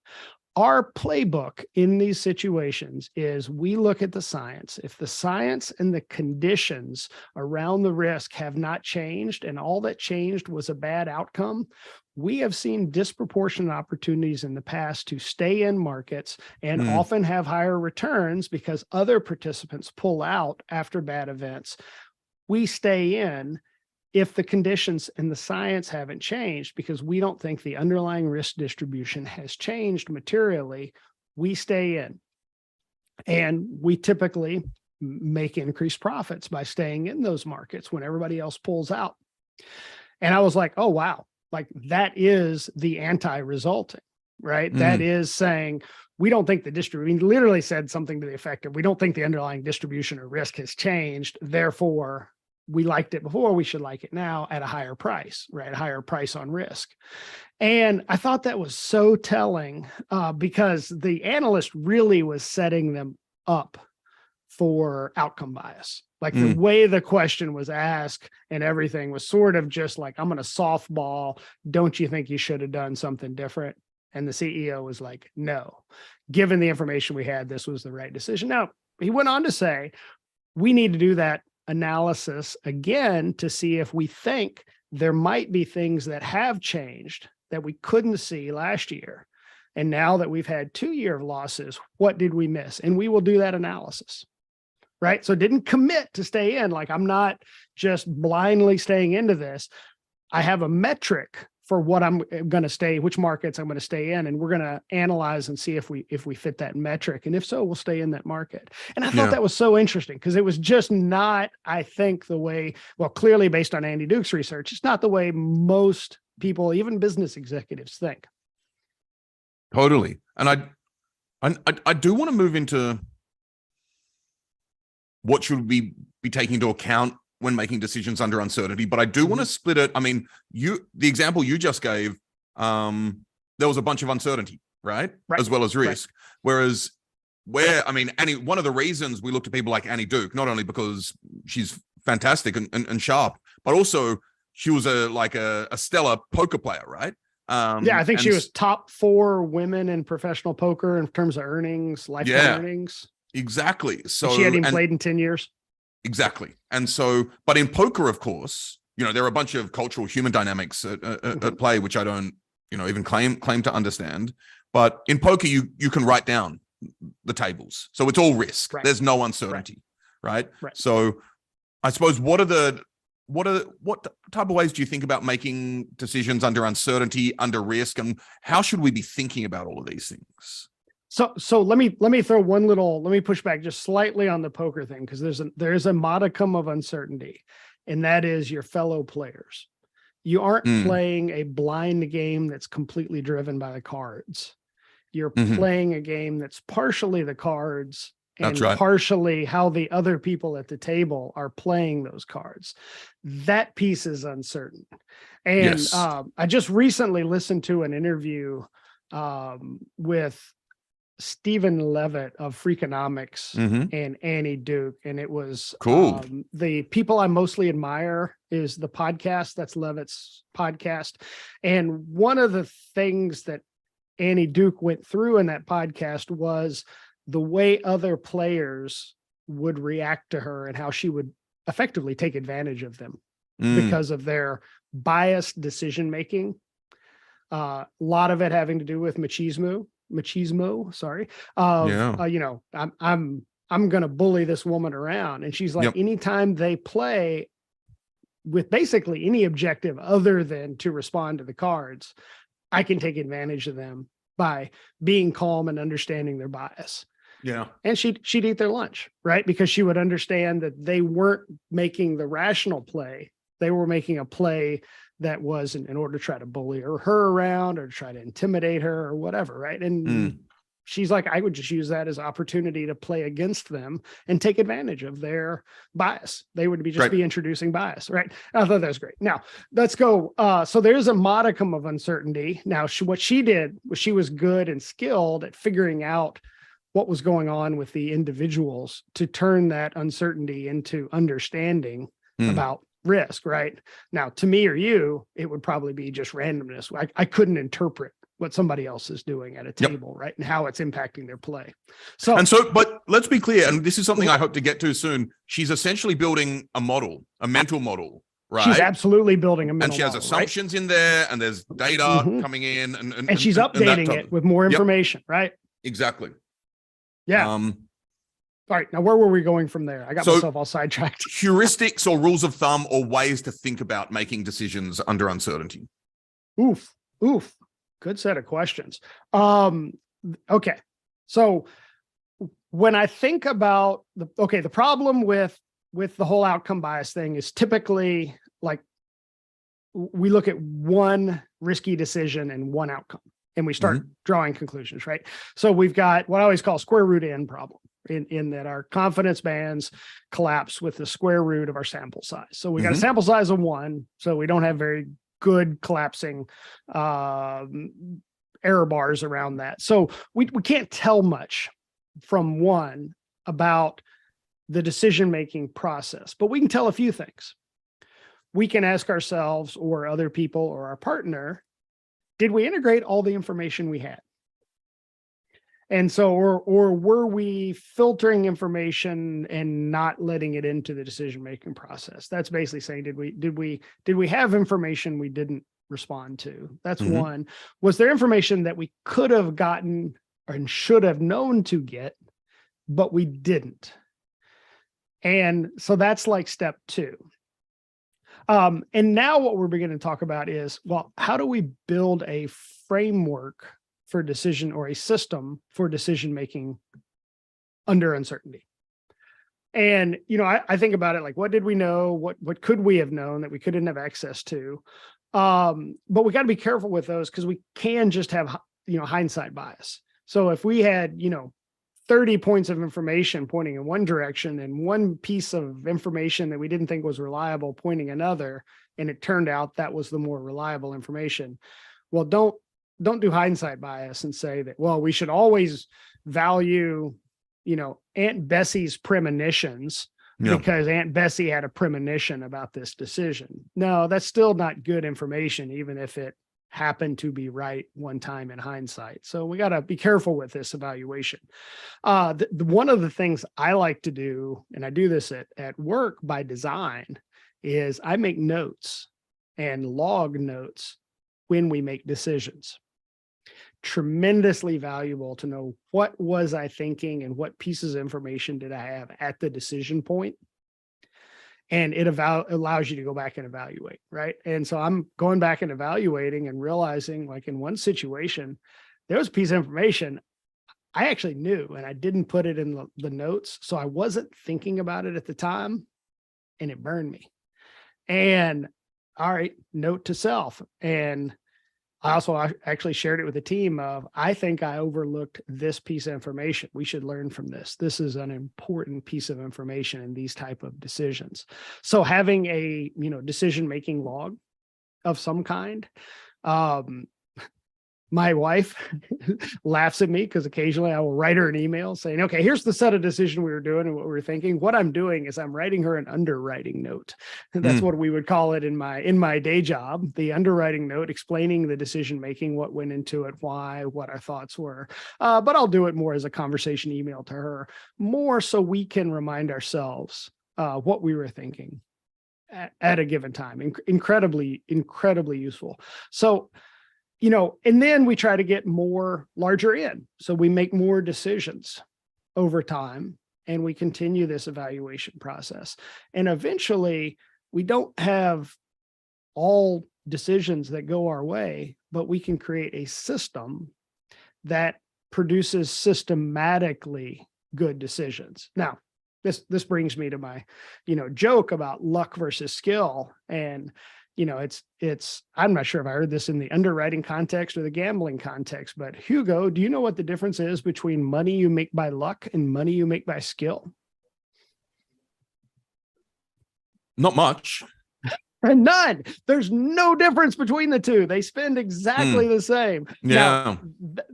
Our playbook in these situations is we look at the science. If the science and the conditions around the risk have not changed and all that changed was a bad outcome, we have seen disproportionate opportunities in the past to stay in markets and often have higher returns because other participants pull out after bad events. We stay in if the conditions and the science haven't changed because we don't think the underlying risk distribution has changed materially. We stay in. And we typically make increased profits by staying in those markets when everybody else pulls out. And I was like, oh, wow. Like that is the anti-resulting, right? That is saying, we don't think the distribution, literally said something to the effect of, we don't think the underlying distribution or risk has changed. Therefore, we liked it before, we should like it now at a higher price, right? A higher price on risk. And I thought that was so telling because the analyst really was setting them up for outcome bias. Like the way the question was asked and everything was sort of just like, I'm going to softball. Don't you think you should have done something different? And the CEO was like, no, given the information we had, this was the right decision. Now, he went on to say, we need to do that analysis again to see if we think there might be things that have changed that we couldn't see last year. And now that we've had 2 years of losses, what did we miss? And we will do that analysis. Right. So didn't commit to stay in. Like I'm not just blindly staying into this. I have a metric for what I'm going to stay, which markets I'm going to stay in. And we're going to analyze and see if we fit that metric. And if so, we'll stay in that market. And I thought that was so interesting because it was just not, I think the way, well, clearly based on Andy Duke's research, it's not the way most people, even business executives think. Totally. And I do want to move into what should we be taking into account when making decisions under uncertainty, but I do want to split it. I mean, the example you just gave, there was a bunch of uncertainty, right? As well as risk. Whereas one of the reasons we look to people like Annie Duke, not only because she's fantastic and sharp, but also she was a stellar poker player, right? I think she was top 4 women in professional poker in terms of earnings, lifetime earnings. Exactly. So and she hadn't even played in 10 years. Exactly. And so, but in poker, of course, there are a bunch of cultural human dynamics at play, which I don't, even claim to understand. But in poker, you can write down the tables. So it's all risk. Right. There's no uncertainty. Right. So I suppose what type of ways do you think about making decisions under uncertainty, under risk, and how should we be thinking about all of these things? So let me throw let me push back just slightly on the poker thing, because there's a modicum of uncertainty, and that is your fellow players. You aren't playing a blind game that's completely driven by the cards. You're playing a game that's partially the cards and partially how the other people at the table are playing those cards. That piece is uncertain. And I just recently listened to an interview with Stephen Levitt of Freakonomics and Annie Duke. And it was cool. The People I Mostly Admire is the podcast. That's Levitt's podcast. And one of the things that Annie Duke went through in that podcast was the way other players would react to her and how she would effectively take advantage of them because of their biased decision-making. A lot of it having to do with machismo, sorry. I'm going to bully this woman around. And she's like, anytime they play with basically any objective other than to respond to the cards, I can take advantage of them by being calm and understanding their bias. Yeah. And she'd eat their lunch, right? Because she would understand that they weren't making the rational play. They were making a play that was in order to try to bully her around or try to intimidate her or whatever, right? And she's like, I would just use that as opportunity to play against them and take advantage of their bias. They would be just be introducing bias, right? I thought that was great. Now let's go. So there's a modicum of uncertainty. Now, what she did was she was good and skilled at figuring out what was going on with the individuals to turn that uncertainty into understanding about risk, right? Now, to me or you, it would probably be just randomness. I couldn't interpret what somebody else is doing at a table, right? And how it's impacting their play. But let's be clear, and this is something I hope to get to soon. She's essentially building a model, a mental model, right? She's absolutely building a mental model. And she has assumptions in there, and there's data coming in. And she's updating it with more information, right? Exactly. Yeah. All right. Now, where were we going from there? I got myself all sidetracked. Heuristics or rules of thumb or ways to think about making decisions under uncertainty. Oof. Good set of questions. Okay. So when I think about the problem with the whole outcome bias thing is typically like we look at one risky decision and one outcome, and we start drawing conclusions, right? So we've got what I always call square root n problem in that our confidence bands collapse with the square root of our sample size. So we got a sample size of 1, so we don't have very good collapsing error bars around that. So we can't tell much from 1 about the decision-making process, but we can tell a few things. We can ask ourselves or other people or our partner, did we integrate all the information we had? And so, or were we filtering information and not letting it into the decision-making process? That's basically saying, did we have information we didn't respond to? That's one. Was there information that we could have gotten and should have known to get, but we didn't? And so that's like step 2. And now what we're beginning to talk about is, well, how do we build a framework for decision or a system for decision-making under uncertainty? And, I think about it like, what did we know? What could we have known that we couldn't have access to? But we got to be careful with those because we can just have, hindsight bias. So if we had, 30 points of information pointing in one direction and one piece of information that we didn't think was reliable pointing another, and it turned out that was the more reliable information. Well, don't do hindsight bias and say that, well, we should always value, Aunt Bessie's premonitions because Aunt Bessie had a premonition about this decision. No, that's still not good information, even if it happened to be right one time in hindsight. So we got to be careful with this evaluation. One of the things I like to do, and I do this at work by design, is I make notes and log notes when we make decisions. Tremendously valuable to know what was I thinking and what pieces of information did I have at the decision point. And it allows you to go back and evaluate, right? And so I'm going back and evaluating and realizing, like in one situation, there was a piece of information I actually knew and I didn't put it in the notes. So I wasn't thinking about it at the time and it burned me. And all right, note to self. And I actually shared it with the team of, I think I overlooked this piece of information. We should learn from this. This is an important piece of information in these type of decisions. So having a, decision-making log of some kind. My wife laughs at me because occasionally I will write her an email saying, okay, here's the set of decision we were doing and what we were thinking. What I'm doing is I'm writing her an underwriting note. That's what we would call it in my day job, the underwriting note, explaining the decision-making, what went into it, why, what our thoughts were. But I'll do it more as a conversation email to her, more so we can remind ourselves what we were thinking at a given time. Incredibly, incredibly useful. So, and then we try to get larger in. So we make more decisions over time and we continue this evaluation process. And eventually we don't have all decisions that go our way, but we can create a system that produces systematically good decisions. Now, this brings me to my, joke about luck versus skill. And, I'm not sure if I heard this in the underwriting context or the gambling context, but Hugo, do you know what the difference is between money you make by luck and money you make by skill? Not much. And none. There's no difference between the two. They spend exactly the same. Yeah. Now,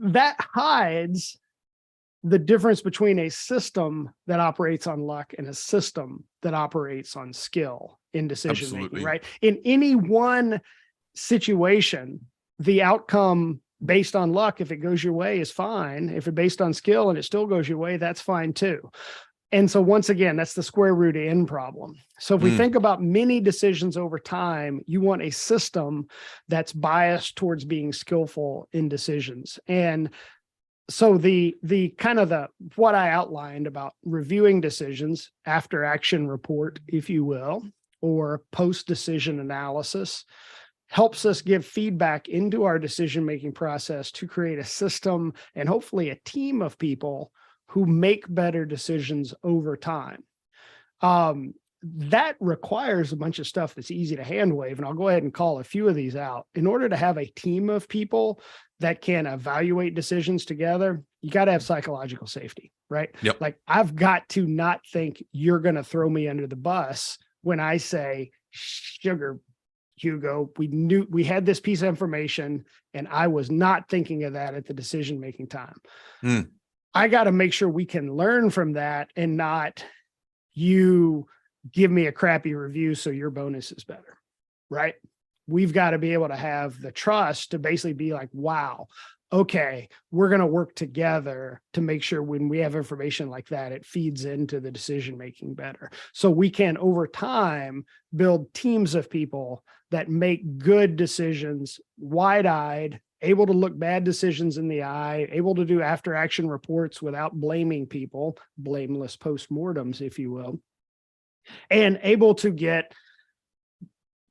that hides the difference between a system that operates on luck and a system that operates on skill in decision making, right? In any one situation, the outcome based on luck, if it goes your way, is fine. If it's based on skill and it still goes your way, that's fine too. And so once again, that's the square root n problem. So if we think about many decisions over time, you want a system that's biased towards being skillful in decisions. And so the what I outlined about reviewing decisions, after action report, if you will, or post-decision analysis, helps us give feedback into our decision-making process to create a system and hopefully a team of people who make better decisions over time. That requires a bunch of stuff that's easy to hand wave, and I'll go ahead and call a few of these out. In order to have a team of people that can evaluate decisions together, you got to have psychological safety, right? Yep. Like, I've got to not think you're going to throw me under the bus when I say, sugar, Hugo, we had this piece of information and I was not thinking of that at the decision-making time. I got to make sure we can learn from that and not you give me a crappy review so your bonus is better, right? We've got to be able to have the trust to basically be like, wow, okay, we're going to work together to make sure when we have information like that, it feeds into the decision-making better. So we can, over time, build teams of people that make good decisions, wide-eyed, able to look bad decisions in the eye, able to do after-action reports without blaming people, blameless postmortems, if you will, and able to get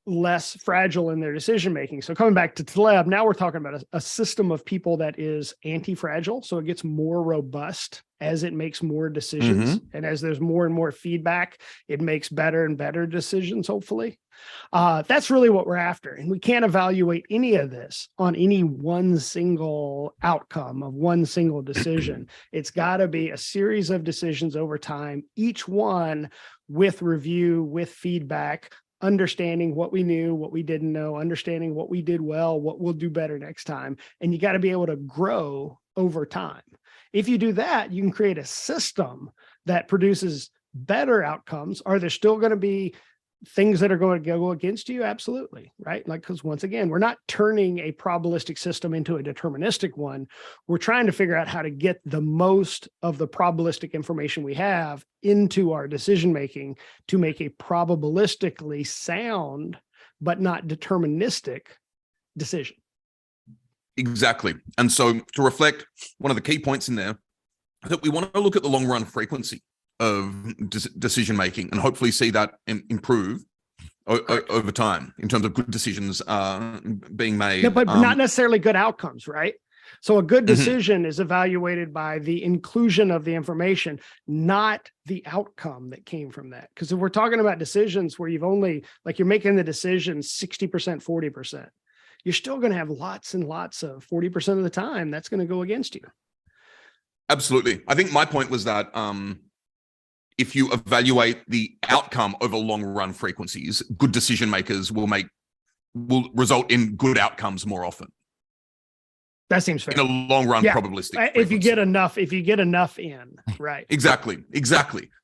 less fragile in their decision-making. So coming back to Taleb, now we're talking about a system of people that is anti-fragile. So it gets more robust as it makes more decisions. And as there's more and more feedback, it makes better and better decisions, hopefully. That's really what we're after. And we can't evaluate any of this on any one single outcome of one single decision. It's got to be a series of decisions over time, each one with review, with feedback, understanding what we knew, what we didn't know, understanding what we did well, what we'll do better next time. And you got to be able to grow over time. If you do that, you can create a system that produces better outcomes. Are there still going to be things that are going to go against you? Absolutely, right? Like, because once again, we're not turning a probabilistic system into a deterministic one. We're trying to figure out how to get the most of the probabilistic information we have into our decision-making to make a probabilistically sound, but not deterministic decision. Exactly. And so to reflect, one of the key points in there, that we want to look at the long-run frequency of decision-making and hopefully see that improve over time in terms of good decisions being made. No, but not necessarily good outcomes, right? So a good decision is evaluated by the inclusion of the information, not the outcome that came from that. Because if we're talking about decisions where you've only, like, you're making the decision 60%, 40%, you're still going to have lots and lots of 40% of the time that's going to go against you. Absolutely. I think my point was that if you evaluate the outcome over long-run frequencies, good decision makers will result in good outcomes more often. That seems fair. In a long-run probabilistic frequency. If you get enough in, right? Exactly.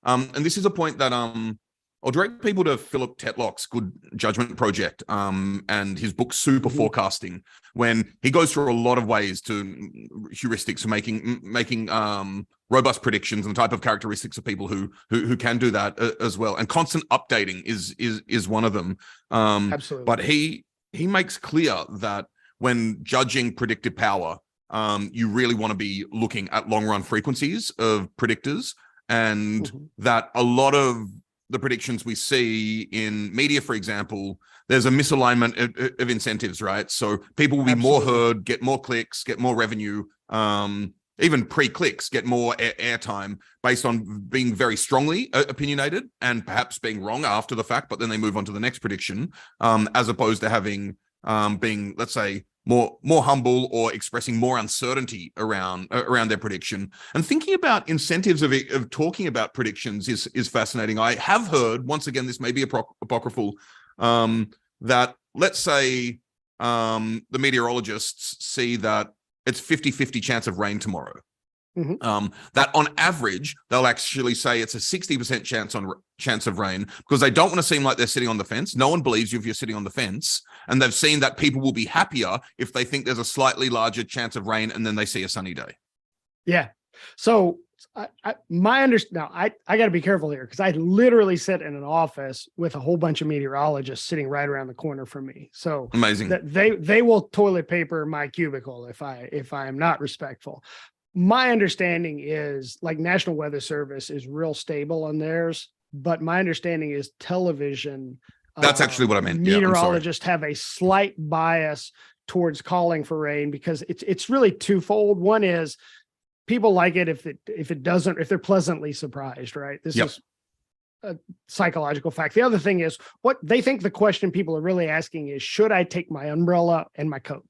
And this is a point that I'll direct people to Philip Tetlock's Good Judgment Project and his book Super Forecasting, when he goes through a lot of ways to heuristics for making robust predictions and the type of characteristics of people who can do that as well. And constant updating is one of them. Absolutely. But he makes clear that when judging predictive power, you really want to be looking at long-run frequencies of predictors, and that a lot of the predictions we see in media, for example, there's a misalignment of incentives, right? So people will be more heard, get more clicks, get more revenue even pre-clicks get more airtime based on being very strongly opinionated and perhaps being wrong after the fact, but then they move on to the next prediction, as opposed to having being, let's say, more humble or expressing more uncertainty around their prediction. And thinking about incentives of talking about predictions is fascinating. I have heard, once again, this may be apocryphal, that let's say the meteorologists see that it's 50-50 chance of rain tomorrow. That on average, they'll actually say it's a 60% chance of rain, because they don't want to seem like they're sitting on the fence. No one believes you if you're sitting on the fence. And they've seen that people will be happier if they think there's a slightly larger chance of rain and then they see a sunny day. Yeah. So my understanding, now I got to be careful here, because I literally sit in an office with a whole bunch of meteorologists sitting right around the corner from me. So amazing that they will toilet paper my cubicle if I am not respectful. My understanding is, like, National Weather Service is real stable on theirs, but my understanding is television. That's actually what I meant. Meteorologists have a slight bias towards calling for rain, because it's really twofold. One is people like it if they're pleasantly surprised, right? This is a psychological fact. The other thing is, what they think the question people are really asking is, should I take my umbrella and my coat?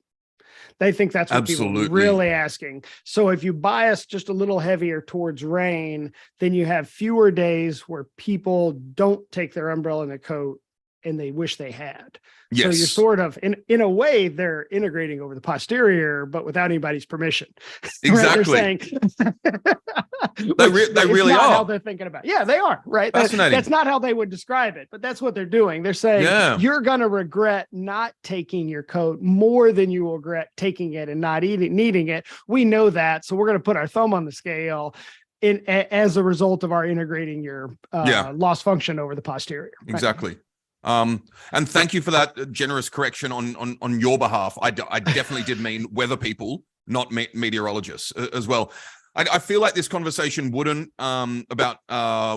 They think that's what people are really asking. So if you bias just a little heavier towards rain, then you have fewer days where people don't take their umbrella and their coat and they wish they had. Yes. So you're sort of, in a way, they're integrating over the posterior, but without anybody's permission. Exactly. Right? They really are how they're thinking about it. Yeah, they are, right? That's not how they would describe it, but that's what they're doing. They're saying, you're going to regret not taking your coat more than you will regret taking it and not needing it. We know that. So we're going to put our thumb on the scale as a result of our integrating your loss function over the posterior. Right? Exactly. And thank you for that generous correction on your behalf. I definitely did mean weather people, not meteorologists as well. I feel like this conversation wouldn't about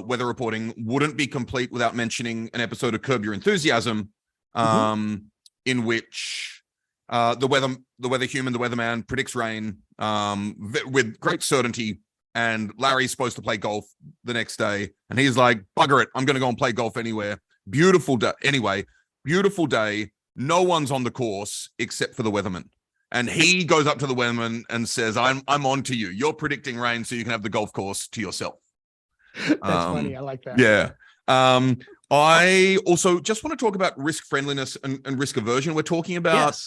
weather reporting wouldn't be complete without mentioning an episode of Curb Your Enthusiasm, in which the weather human, the weatherman, predicts rain with great certainty. And Larry's supposed to play golf the next day, and he's like, "Bugger it, I'm going to go and play golf anywhere." Beautiful day. Anyway, beautiful day. No one's on the course except for the weatherman. And he goes up to the weatherman and says, I'm on to you. You're predicting rain so you can have the golf course to yourself. That's funny. I like that. Yeah. I also just want to talk about risk friendliness and risk aversion. We're talking about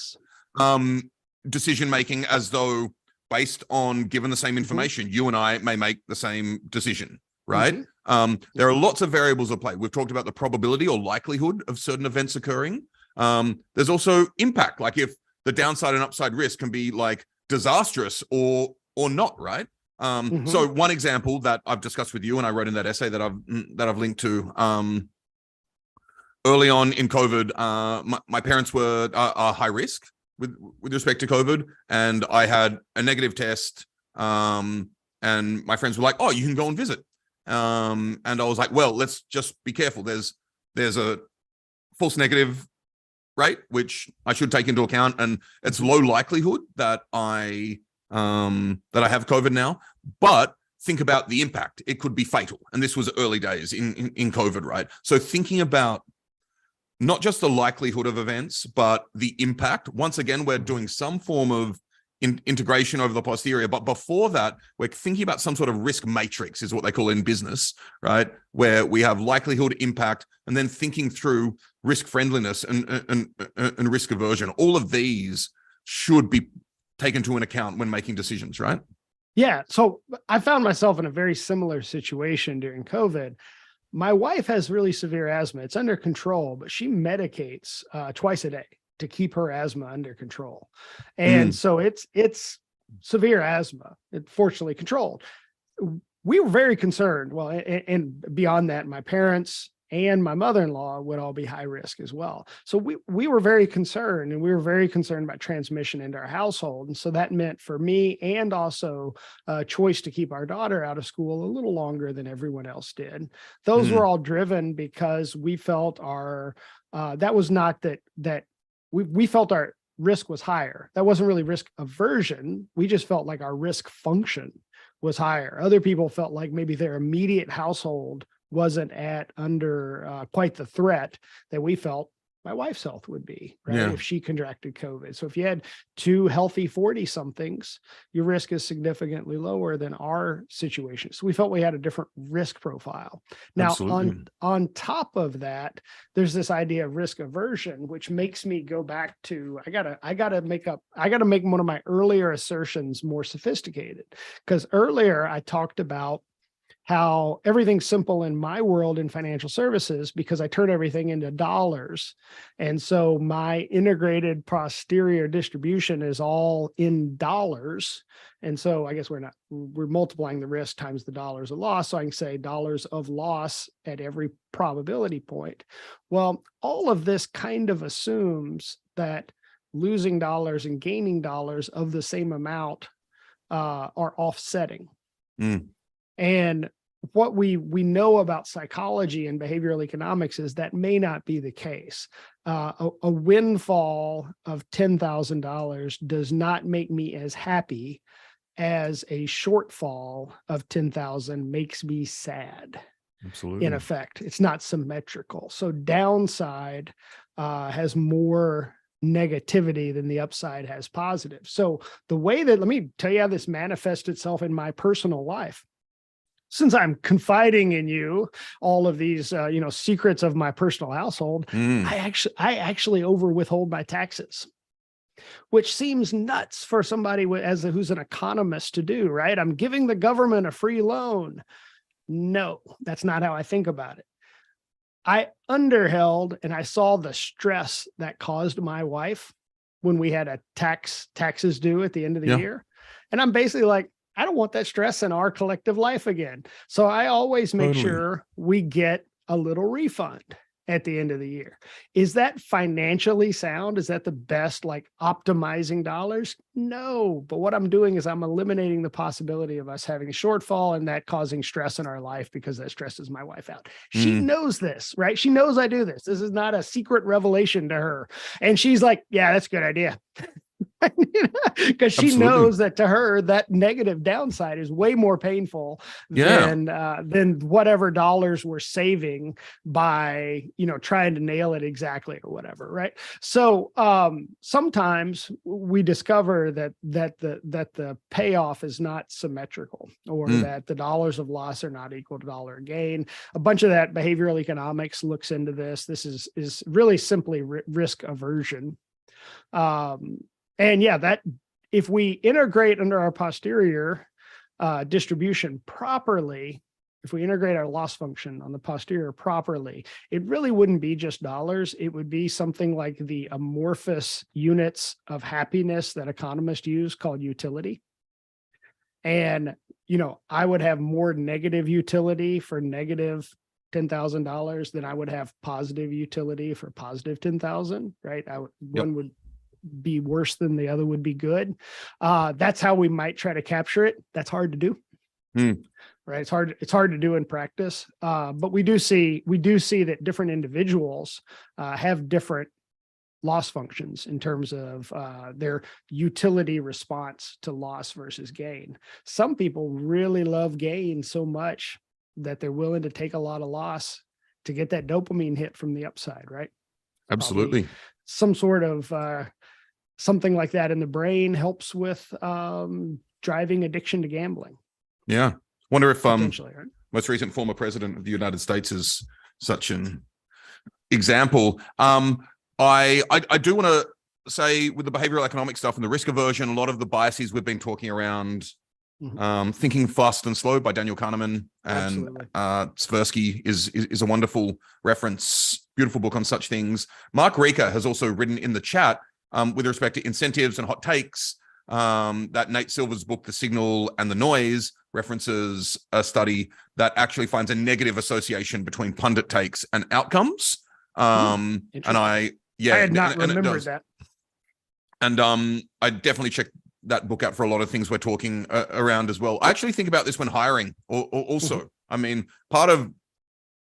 decision making as though based on given the same information, you and I may make the same decision. Right. There are lots of variables at play. We've talked about the probability or likelihood of certain events occurring. There's also impact, like if the downside and upside risk can be like disastrous or not, right? So one example that I've discussed with you, and I wrote in that essay that I've linked to, early on in COVID, my parents were high risk with respect to COVID, and I had a negative test, and my friends were like, "Oh, you can go and visit." And I was like, well, let's just be careful. There's a false negative rate, which I should take into account. And it's low likelihood that I have COVID now, but think about the impact. It could be fatal. And this was early days in COVID, right? So thinking about not just the likelihood of events, but the impact. Once again, we're doing some form of integration over the posterior, but before that, we're thinking about some sort of risk matrix, is what they call in business, right? Where we have likelihood, impact, and then thinking through risk friendliness and risk aversion. All of these should be taken into account when making decisions, right? Yeah. So I found myself in a very similar situation during COVID. My wife has really severe asthma. It's under control, but she medicates twice a day to keep her asthma under control. And so it's severe asthma, fortunately controlled. We were very concerned. Well, and beyond that, my parents and my mother-in-law would all be high risk as well. So we were very concerned, and we were very concerned about transmission into our household. And so that meant for me, and also a choice to keep our daughter out of school a little longer than everyone else did. Those were all driven because we felt we felt risk was higher. That wasn't really risk aversion. We just felt like our risk function was higher. Other people felt like maybe their immediate household wasn't under quite the threat that we felt my wife's health would be, right? Yeah. If she contracted COVID. So if you had two healthy 40 somethings, your risk is significantly lower than our situation. So we felt we had a different risk profile. Now, on top of that, there's this idea of risk aversion, which makes me go back to, I gotta make one of my earlier assertions more sophisticated. Because earlier I talked about how everything's simple in my world in financial services because I turn everything into dollars. And so my integrated posterior distribution is all in dollars. And so I guess we're multiplying the risk times the dollars of loss. So I can say dollars of loss at every probability point. Well, all of this kind of assumes that losing dollars and gaining dollars of the same amount are offsetting. And what we know about psychology and behavioral economics is that may not be the case. A windfall of $10,000 does not make me as happy as a shortfall of 10,000 makes me sad. Absolutely. In effect, it's not symmetrical. So downside has more negativity than the upside has positive. So the way that, let me tell you how this manifests itself in my personal life. Since I'm confiding in you all of these, secrets of my personal household, I actually over withhold my taxes, which seems nuts for somebody who's an economist to do, right? I'm giving the government a free loan. No, that's not how I think about it. I underheld and I saw the stress that caused my wife when we had a taxes due at the end of the year. And I'm basically like, I don't want that stress in our collective life again. So I always make sure we get a little refund at the end of the year. Is that financially sound? Is that the best, optimizing dollars? No, but what I'm doing is I'm eliminating the possibility of us having a shortfall and that causing stress in our life because that stresses my wife out. She knows this, right? She knows I do this. This is not a secret revelation to her. And she's like, yeah, that's a good idea. Because she knows that to her, that negative downside is way more painful than whatever dollars we're saving by, trying to nail it exactly or whatever. Right. So sometimes we discover that the payoff is not symmetrical or that the dollars of loss are not equal to dollar gain. A bunch of that behavioral economics looks into this. This is really simply risk aversion. And that if we integrate under our posterior distribution properly, if we integrate our loss function on the posterior properly, it really wouldn't be just dollars. It would be something like the amorphous units of happiness that economists use called utility. And, I would have more negative utility for negative $10,000 than I would have positive utility for positive 10,000, right? One would be worse than the other would be good. That's how we might try to capture it. That's hard to do. Right. It's hard to do in practice. But we do see that different individuals have different loss functions in terms of their utility response to loss versus gain. Some people really love gain so much that they're willing to take a lot of loss to get that dopamine hit from the upside, right? Absolutely. Some sort of something like that in the brain helps with driving addiction to gambling. Yeah. Wonder if most recent former president of the United States is such an example. I do want to say with the behavioral economic stuff and the risk aversion, a lot of the biases we've been talking around, Thinking Fast and Slow by Daniel Kahneman and Tversky is a wonderful reference, beautiful book on such things. Mark Rieker has also written in the chat with respect to incentives and hot takes, that Nate Silver's book, The Signal and the Noise, references a study that actually finds a negative association between pundit takes and outcomes. And I had not remembered that. And I definitely checked that book out for a lot of things we're talking around as well. I actually think about this when hiring also. I mean, part of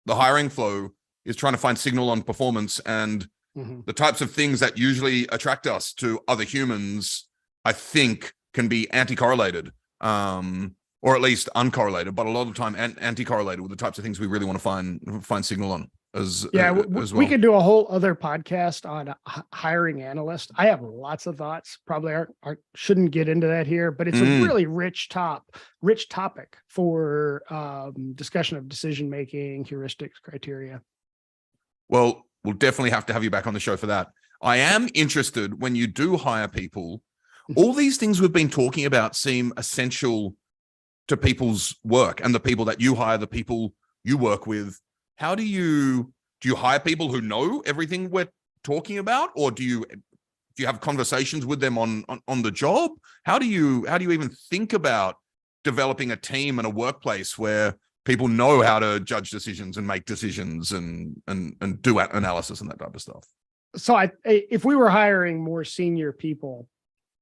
the hiring flow is trying to find signal on performance and The types of things that usually attract us to other humans, I think, can be anti-correlated, or at least uncorrelated, but a lot of the time anti-correlated with the types of things we really want to find signal on as well. We could do a whole other podcast on hiring analysts. I have lots of thoughts. Probably shouldn't get into that here, but it's a really rich topic for discussion of decision making, heuristics, criteria. Well, we'll definitely have to have you back on the show for that. I am interested when you do hire people. All these things we've been talking about seem essential to people's work and the people that you hire, the people you work with. How do you hire people who know everything we're talking about, or do you have conversations with them on the job? How do you even think about developing a team and a workplace where people know how to judge decisions and make decisions and do analysis and that type of stuff? So if we were hiring more senior people,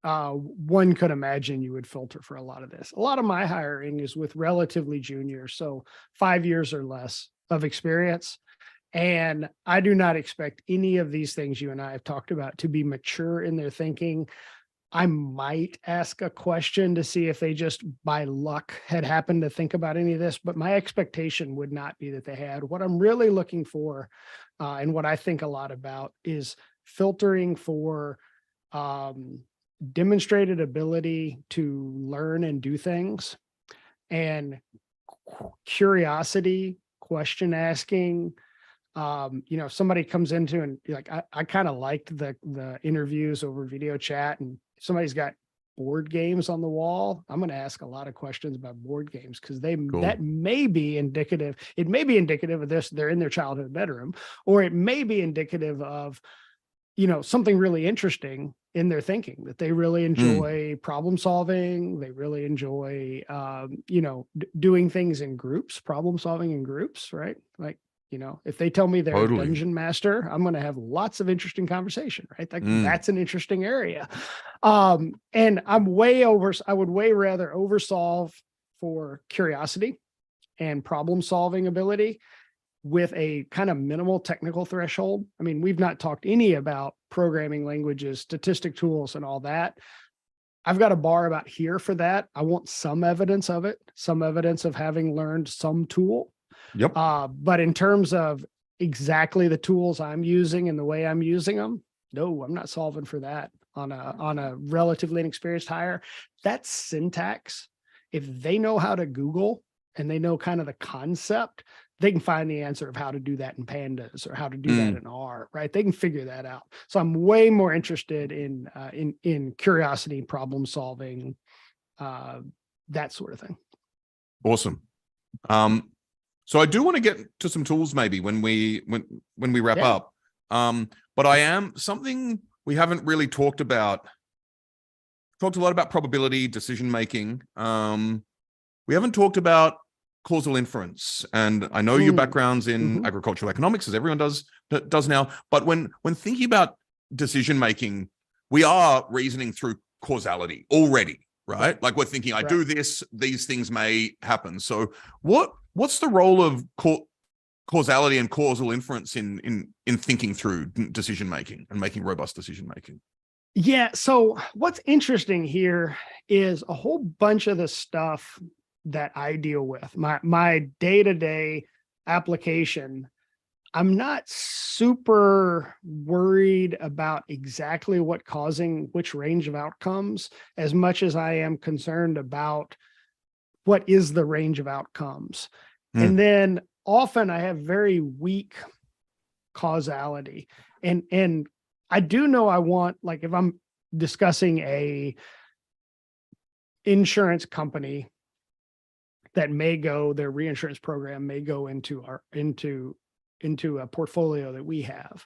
one could imagine you would filter for a lot of this. A lot of my hiring is with relatively junior, so 5 years or less of experience. And I do not expect any of these things you and I have talked about to be mature in their thinking. I might ask a question to see if they just by luck had happened to think about any of this, but my expectation would not be that they had. What I'm really looking for, and what I think a lot about, is filtering for demonstrated ability to learn and do things, and curiosity, question asking. If somebody comes into and like, I kind of liked the interviews over video chat, and if somebody's got board games on the wall, I'm going to ask a lot of questions about board games, because that may be indicative. It may be indicative of this. They're in their childhood bedroom, or it may be indicative of, something really interesting in their thinking, that they really enjoy problem solving. They really enjoy, doing things in groups, problem solving in groups, right? Like, if they tell me they're a dungeon master, I'm going to have lots of interesting conversation, right? Like that's an interesting area. And I would way rather oversolve for curiosity and problem solving ability with a kind of minimal technical threshold. I mean, we've not talked any about programming languages, statistic tools, and all that. I've got a bar about here for that. I want some evidence of it, some evidence of having learned some tool. Yep. But in terms of exactly the tools I'm using and the way I'm using them, no, I'm not solving for that on a relatively inexperienced hire. That's syntax. If they know how to Google and they know kind of the concept, they can find the answer of how to do that in pandas or how to do that in R, right? They can figure that out. So I'm way more interested in curiosity, problem solving, that sort of thing. Awesome. So I do want to get to some tools maybe when we wrap up. But something we haven't really talked a lot about probability, decision making. We haven't talked about causal inference, and I know your background's in agricultural economics, as everyone does now. But when thinking about decision making, we are reasoning through causality already, right? Like we're thinking, I do this, these things may happen. So what's the role of causality and causal inference in thinking through decision making and making robust decision making? Yeah. So what's interesting here is a whole bunch of the stuff that I deal with, my day-to-day application. I'm not super worried about exactly what causing which range of outcomes, as much as I am concerned about what is the range of outcomes. And then often I have very weak causality. And I do know I want, like if I'm discussing a insurance company that their reinsurance program may go into a portfolio that we have.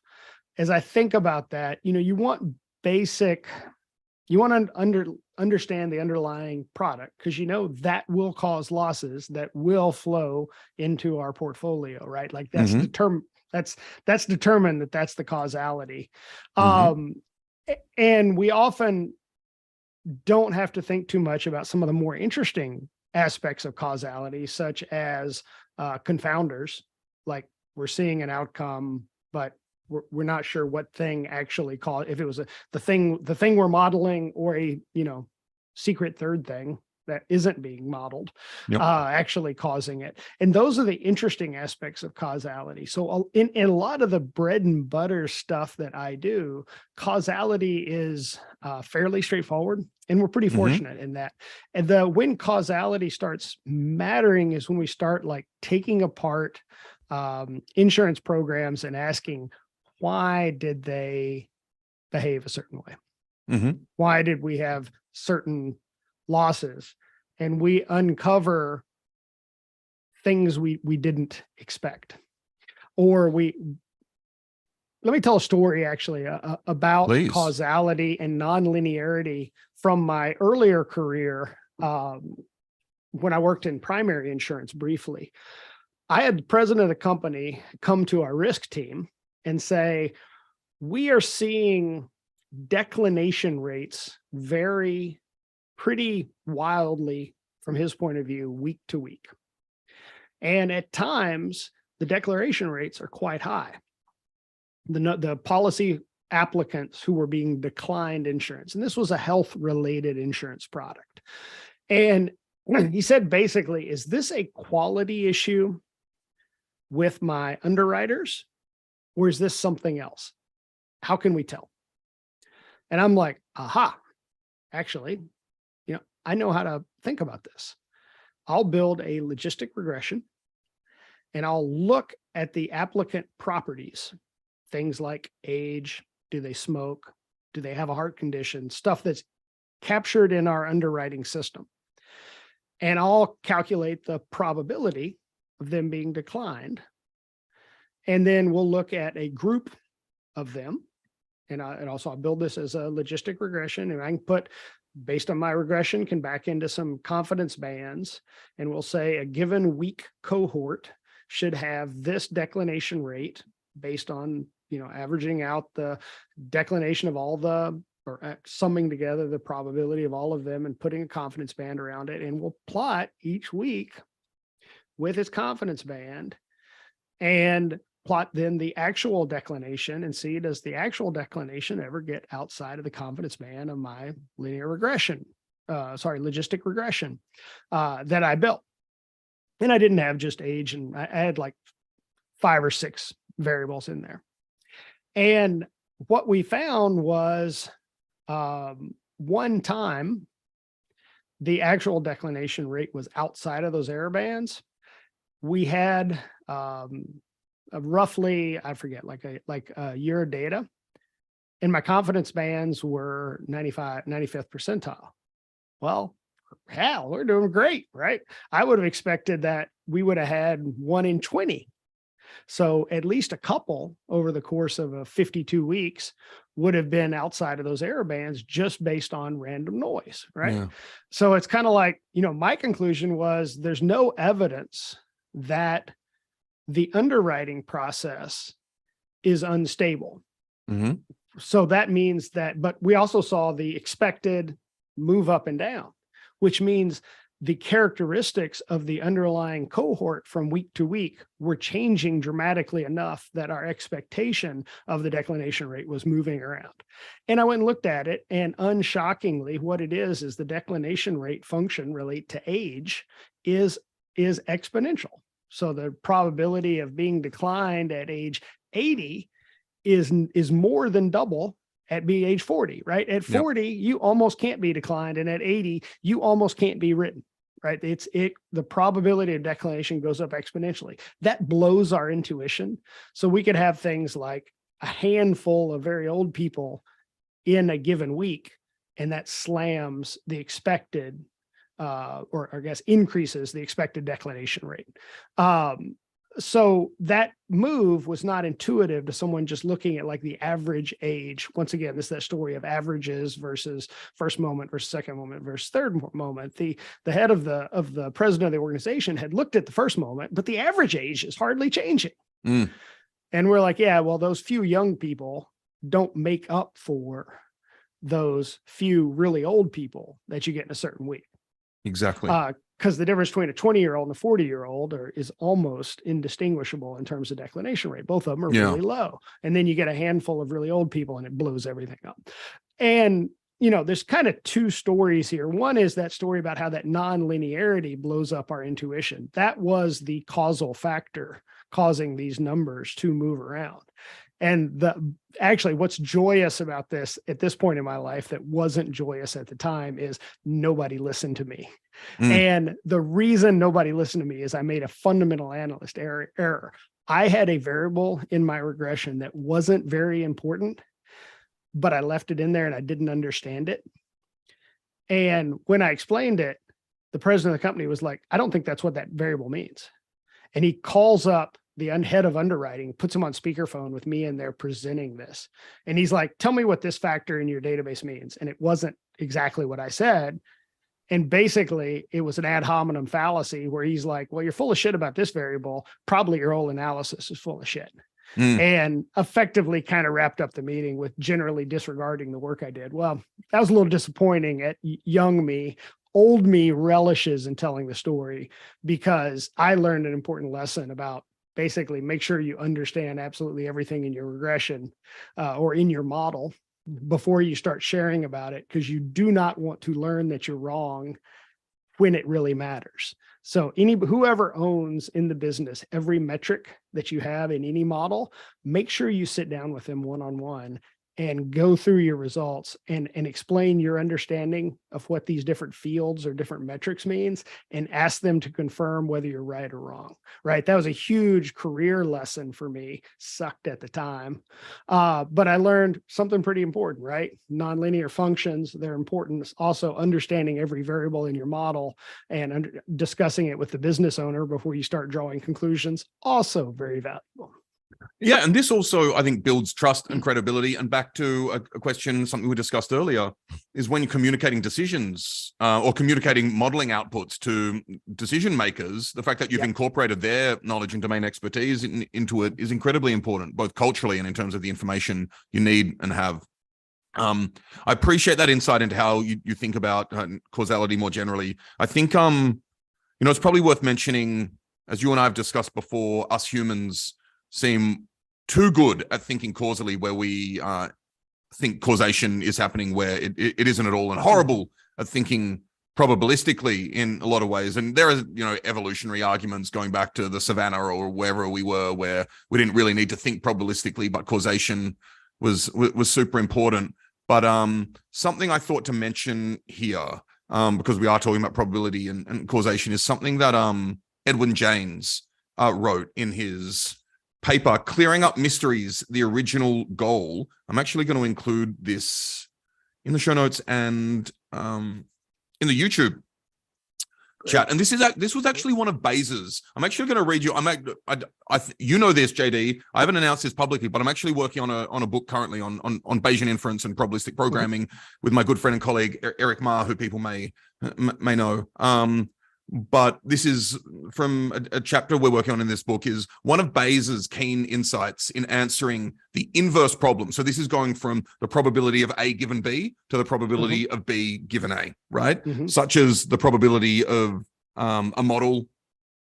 As I think about that, you want to understand the underlying product, because that will cause losses that will flow into our portfolio, right? Like that's determined that that's the causality. And we often don't have to think too much about some of the more interesting aspects of causality, such as confounders. Like we're seeing an outcome, but we're not sure what thing actually caused, if it was the thing we're modeling, or a, secret third thing that isn't being modeled, Yep. actually causing it. And those are the interesting aspects of causality. So in a lot of the bread and butter stuff that I do, causality is fairly straightforward, and we're pretty fortunate in that. And when causality starts mattering is when we start like taking apart insurance programs and asking, why did they behave a certain way? Why did we have certain losses? And we uncover things we didn't expect. Or let me tell a story actually about Please. Causality and nonlinearity from my earlier career, when I worked in primary insurance briefly. I had the president of the company come to our risk team and say, we are seeing declination rates vary pretty wildly from his point of view, week to week. And at times, the declaration rates are quite high. The policy applicants who were being declined insurance, and this was a health-related insurance product. And he said, basically, is this a quality issue with my underwriters, or is this something else? How can we tell? And I'm like, aha, actually, I know how to think about this. I'll build a logistic regression, and I'll look at the applicant properties, things like age, do they smoke, do they have a heart condition, stuff that's captured in our underwriting system. And I'll calculate the probability of them being declined. And then we'll look at a group of them. And also I'll build this as a logistic regression, and I can put, based on my regression, can back into some confidence bands, and we'll say a given week cohort should have this declination rate based on, averaging out the declination of all the, or summing together the probability of all of them and putting a confidence band around it. And we'll plot each week with its confidence band and plot then the actual declination and see, does the actual declination ever get outside of the confidence band of my linear regression, logistic regression that I built. And I didn't have just age, and I had like 5 or 6 variables in there. And what we found was one time the actual declination rate was outside of those error bands. We had roughly, I forget, like a year of data, and my confidence bands were 95th percentile. Well, hell, we're doing great, right? I would have expected that we would have had 1 in 20. So at least a couple over the course of 52 weeks would have been outside of those error bands just based on random noise, right? Yeah. So it's kind of like, my conclusion was there's no evidence that the underwriting process is unstable. So that means that, but we also saw the expected move up and down, which means the characteristics of the underlying cohort from week to week were changing dramatically enough that our expectation of the declination rate was moving around. And I went and looked at it, and unshockingly, what it is the declination rate function relate to age is exponential. So the probability of being declined at age 80 is more than double at being age 40, right? At 40, you almost can't be declined. And at 80, you almost can't be written, right? The probability of declination goes up exponentially. That blows our intuition. So we could have things like a handful of very old people in a given week, and that slams the expected, or I guess increases the expected declination rate. So that move was not intuitive to someone just looking at like the average age. Once again, this is that story of averages versus first moment versus second moment versus third moment. The head of the president of the organization had looked at the first moment, but the average age is hardly changing. And we're like, yeah, well, those few young people don't make up for those few really old people that you get in a certain week. Exactly. because the difference between a 20-year-old and a 40-year-old is almost indistinguishable in terms of declination rate. Both of them are really low. And then you get a handful of really old people and it blows everything up. And, there's kind of two stories here. One is that story about how that non-linearity blows up our intuition. That was the causal factor causing these numbers to move around. And actually what's joyous about this at this point in my life that wasn't joyous at the time is nobody listened to me. And the reason nobody listened to me is I made a fundamental analyst error. I had a variable in my regression that wasn't very important, but I left it in there and I didn't understand it. And when I explained it, the president of the company was like, I don't think that's what that variable means. And he calls up the head of underwriting, puts him on speakerphone with me and they're presenting this. And he's like, tell me what this factor in your database means. And it wasn't exactly what I said. And basically it was an ad hominem fallacy where he's like, well, you're full of shit about this variable. Probably your whole analysis is full of shit. And effectively kind of wrapped up the meeting with generally disregarding the work I did. Well, that was a little disappointing at young me. Old me relishes in telling the story because I learned an important lesson about basically make sure you understand absolutely everything in your regression or in your model before you start sharing about it, because you do not want to learn that you're wrong when it really matters. So whoever owns in the business every metric that you have in any model, make sure you sit down with them one-on-one and go through your results and explain your understanding of what these different fields or different metrics means and ask them to confirm whether you're right or wrong, right? That was a huge career lesson for me, sucked at the time. But I learned something pretty important, right? Nonlinear functions, they're important. Also understanding every variable in your model and discussing it with the business owner before you start drawing conclusions, also very valuable. Yeah, and this also, I think, builds trust and credibility. And back to a question, something we discussed earlier, is when you're communicating decisions or communicating modeling outputs to decision makers, the fact that you've incorporated their knowledge and domain expertise into it is incredibly important, both culturally and in terms of the information you need and have. I appreciate that insight into how you think about causality more generally. I think, it's probably worth mentioning, as you and I have discussed before, us humans seem too good at thinking causally, where we think causation is happening where it isn't at all, and horrible at thinking probabilistically in a lot of ways. And there are, evolutionary arguments going back to the savannah or wherever we were, where we didn't really need to think probabilistically, but causation was super important. But something I thought to mention here, because we are talking about probability and causation, is something that Edwin James wrote in his paper, Clearing Up Mysteries, the Original Goal. I'm actually going to include this in the show notes and in the YouTube chat. And this was actually one of Bayes's. I'm actually going to read you. You know this, JD. I haven't announced this publicly, but I'm actually working on a book currently on Bayesian inference and probabilistic programming with my good friend and colleague Eric Ma, who people may know. But this is from a chapter we're working on in this book, is one of Bayes's keen insights in answering the inverse problem. So this is going from the probability of A given B to the probability of B given A, right? Such as the probability of a model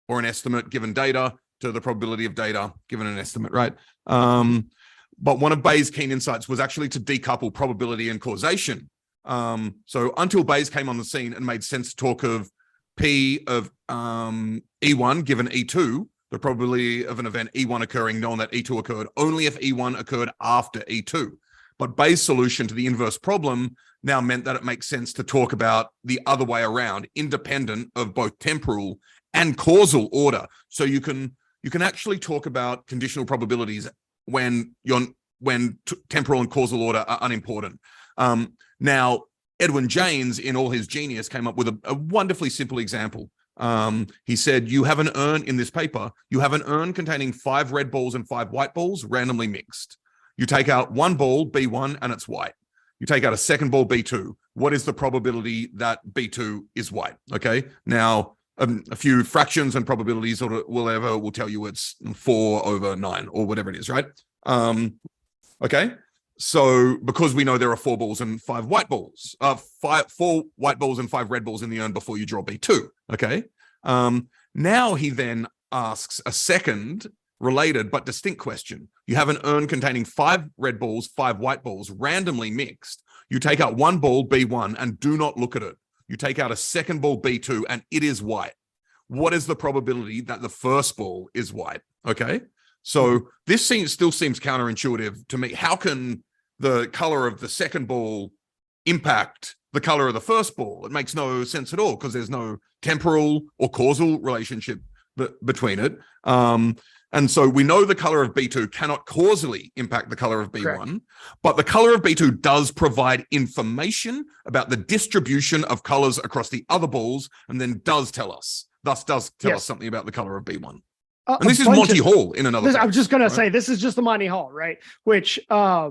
or an estimate given data to the probability of data given an estimate, right? But one of Bayes' keen insights was actually to decouple probability and causation. So until Bayes came on the scene and made sense to talk of P of E1 given E2, the probability of an event E1 occurring, knowing that E2 occurred only if E1 occurred after E2. But Bayes' solution to the inverse problem now meant that it makes sense to talk about the other way around, independent of both temporal and causal order. So you can actually talk about conditional probabilities when temporal and causal order are unimportant. Now, Edwin James, in all his genius, came up with a wonderfully simple example. He said, you have an urn in this paper. You have an urn containing 5 red balls and 5 white balls, randomly mixed. You take out one ball, B1, and it's white. You take out a second ball, B2. What is the probability that B2 is white? Okay. Now, a few fractions and probabilities or will tell you it's 4/9 or whatever it is, right? Okay. So because we know there are 4 balls and 5 white balls, 4 white balls and 5 red balls in the urn before you draw B2. Okay. Now he then asks a second related but distinct question. You have an urn containing 5 red balls, 5 white balls, randomly mixed. You take out 1 ball, B1, and do not look at it. You take out a second ball, B2, and it is white. What is the probability that the first ball is white? Okay. So this still seems counterintuitive to me. How can the color of the second ball impact the color of the first ball? It makes no sense at all because there's no temporal or causal relationship between it. And so we know the color of B2 cannot causally impact the color of B1, correct, but the color of B2 does provide information about the distribution of colors across the other balls, and then does tell us something about the color of B1. And this is Monty Hall in another place, I was just going to say, this is just the Monty Hall, right? Which I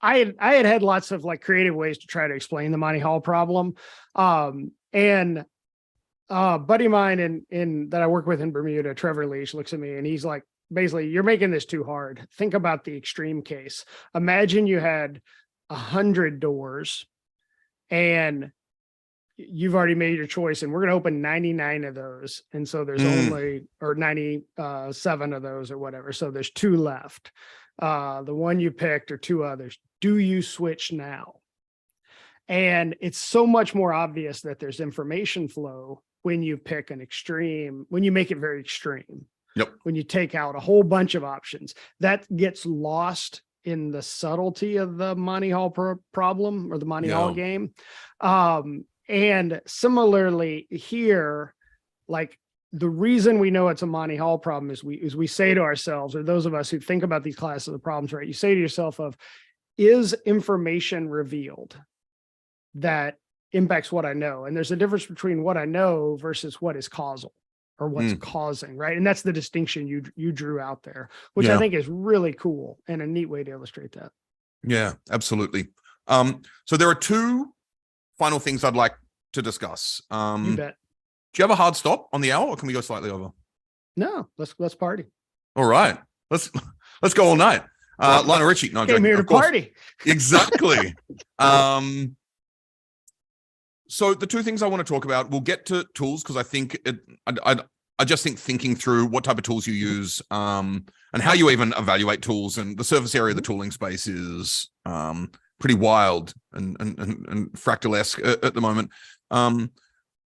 had lots of like creative ways to try to explain the Monty Hall problem. And buddy of mine that I work with in Bermuda, Trevor Leach, looks at me and he's like, basically, you're making this too hard. Think about the extreme case. Imagine you had 100 doors and you've already made your choice and we're going to open 99 of those. And so there's only, or 97 of those or whatever. So there's 2 left. The one you picked or 2 others. Do you switch now? And it's so much more obvious that there's information flow when you pick an extreme, when you make it very extreme. Yep. When you take out a whole bunch of options, that gets lost in the subtlety of the Monty Hall problem or the Monty Hall game. And similarly here, like the reason we know it's a Monty Hall problem is we say to ourselves, or those of us who think about these classes of problems, right? You say to yourself is information revealed that impacts what I know? And there's a difference between what I know versus what is causal or what's causing, right? And that's the distinction you drew out there, which I think is really cool and a neat way to illustrate that. Yeah, absolutely. So there are 2 final things I'd like to discuss. You bet. Do you have a hard stop on the hour, or can we go slightly over? No, let's party. All right, let's go all night. Lionel Richie, no, came here to party. Exactly. So the 2 things I want to talk about, we'll get to tools because I think I just think thinking through what type of tools you use and how you even evaluate tools, and the surface area of the tooling space is pretty wild and fractal-esque at the moment.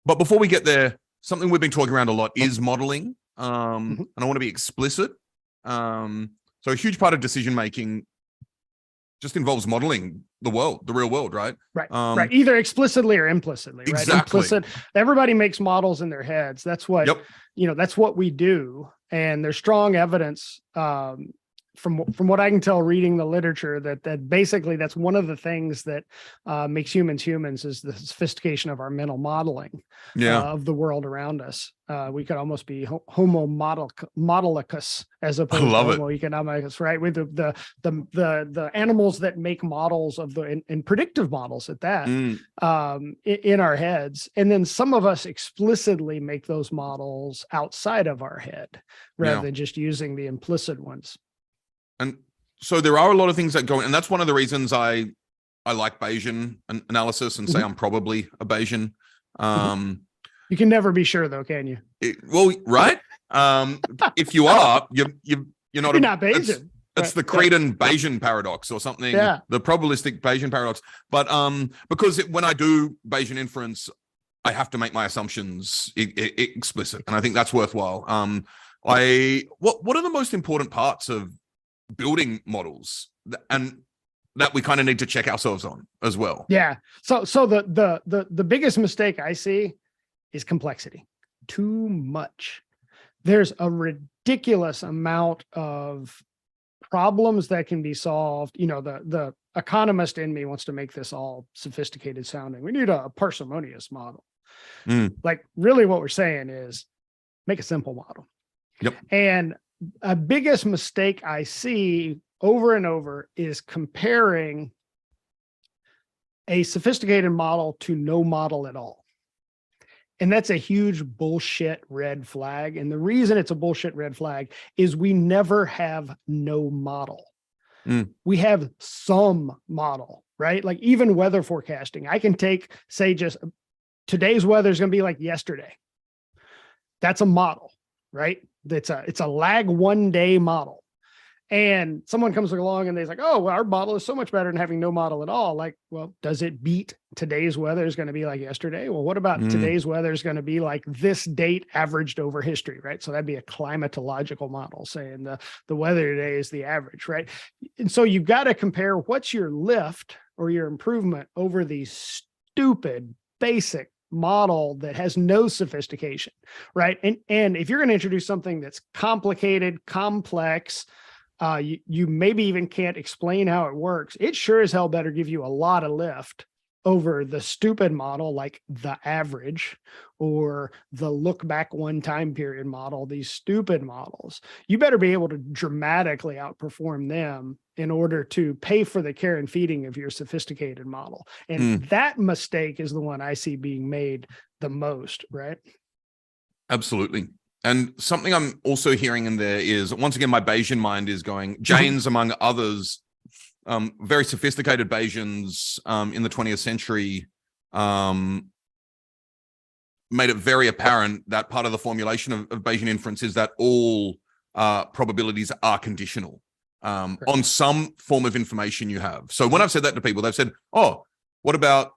But before we get there, something we've been talking around a lot is modeling, and I want to be explicit. So a huge part of decision making just involves modeling the world, the real world, right? Right, right. Either explicitly or implicitly, right? Exactly. Implicit. Everybody makes models in their heads. That's what, that's what we do. And there's strong evidence from what I can tell reading the literature that basically that's one of the things that makes humans is the sophistication of our mental modeling of the world around us. We could almost be homo modelicus as opposed to homo economicus, right? With the animals that make models of and predictive models at that in our heads. And then some of us explicitly make those models outside of our head rather than just using the implicit ones. And so there are a lot of things that go in, and that's one of the reasons I like Bayesian analysis and say I'm probably a Bayesian. You can never be sure though, can you? Right. If you are, you're not Bayesian. It's the Cretan Bayesian paradox or something, the probabilistic Bayesian paradox. But because when I do Bayesian inference, I have to make my assumptions explicit, and I think that's worthwhile. What are the most important parts of building models and that we kind of need to check ourselves on as well? Yeah. So the biggest mistake I see is complexity. Too much. There's a ridiculous amount of problems that can be solved. The economist in me wants to make this all sophisticated sounding. We need a parsimonious model. Like really what we're saying is make a simple model. Yep. And a biggest mistake I see over and over is comparing a sophisticated model to no model at all. And that's a huge bullshit red flag. And the reason it's a bullshit red flag is we never have no model. We have some model, right? Like even weather forecasting, I can take, say, just today's weather is going to be like yesterday. That's a model, right? It's a lag 1 day model. And someone comes along and they're like, oh, well, our model is so much better than having no model at all. Like, well, does it beat today's weather is going to be like yesterday? Well, what about today's weather is going to be like this date averaged over history, right? So that'd be a climatological model saying the weather today is the average, right? And so you've got to compare what's your lift or your improvement over the stupid basic model that has no sophistication, right? And if you're going to introduce something that's complicated, complex, you maybe even can't explain how it works, it sure as hell better give you a lot of lift over the stupid model like the average or the look back one time period model. These stupid models, you better be able to dramatically outperform them in order to pay for the care and feeding of your sophisticated model. And that mistake is the one I see being made the most, right? Absolutely. And something I'm also hearing in there is, once again, my Bayesian mind is going, Jaynes, among others, very sophisticated Bayesians in the 20th century made it very apparent that part of the formulation of Bayesian inference is that all probabilities are conditional on some form of information you have. So when I've said that to people, they've said, oh, what about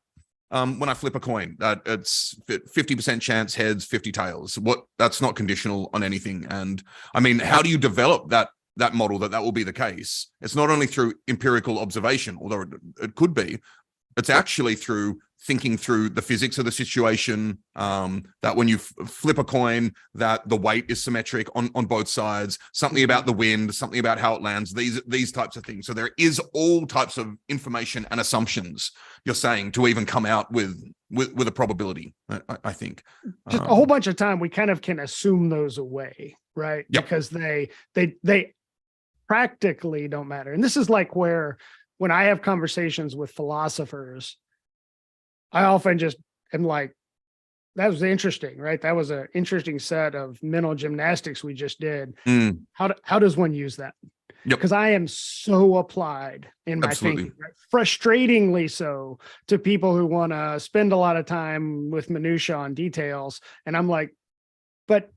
when I flip a coin, it's 50% chance heads, 50 tails. That's not conditional on anything. And I mean, how do you develop that model that will be the case? It's not only through empirical observation, although it could be. It's actually through thinking through the physics of the situation, that when you flip a coin, that the weight is symmetric on both sides, something about the wind, something about how it lands, these types of things. So there is all types of information and assumptions, you're saying, to even come out with a probability, I think. Just a whole bunch of time we kind of can assume those away, right? Yep. Because they practically don't matter. And this is like where, when I have conversations with philosophers, I often just am like, that was interesting, right? That was an interesting set of mental gymnastics we just did. How does one use that? Because I am so applied in my thinking, right? Frustratingly so, to people who want to spend a lot of time with minutia on details. And I'm like, but,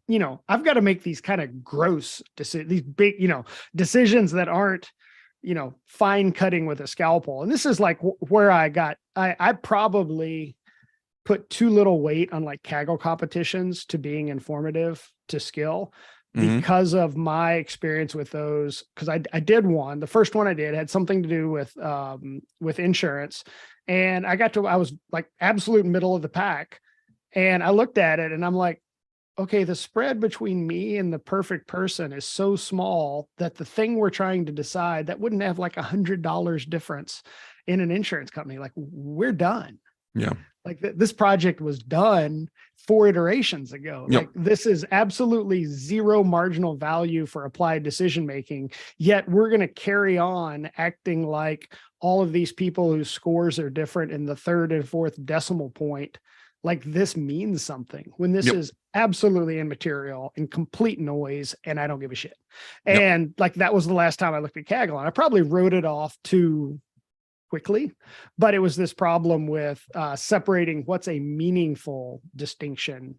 I've got to make these kind of gross decisions, these big, decisions that aren't, fine cutting with a scalpel. And this is like where I probably put too little weight on like Kaggle competitions to being informative to skill because of my experience with those. Cause I did one, the first one I did had something to do with insurance. And I was like absolute middle of the pack. And I looked at it and I'm like, okay, the spread between me and the perfect person is so small that the thing we're trying to decide, that wouldn't have like $100 difference in an insurance company. Like, we're done. Yeah. Like this project was done 4 iterations ago. Yep. Like this is absolutely zero marginal value for applied decision-making. Yet we're going to carry on acting like all of these people whose scores are different in the 3rd and 4th decimal point, like this means something, when this is absolutely immaterial and complete noise, and I don't give a shit. And like, that was the last time I looked at Kaggle, and I probably wrote it off too quickly, but it was this problem with separating what's a meaningful distinction,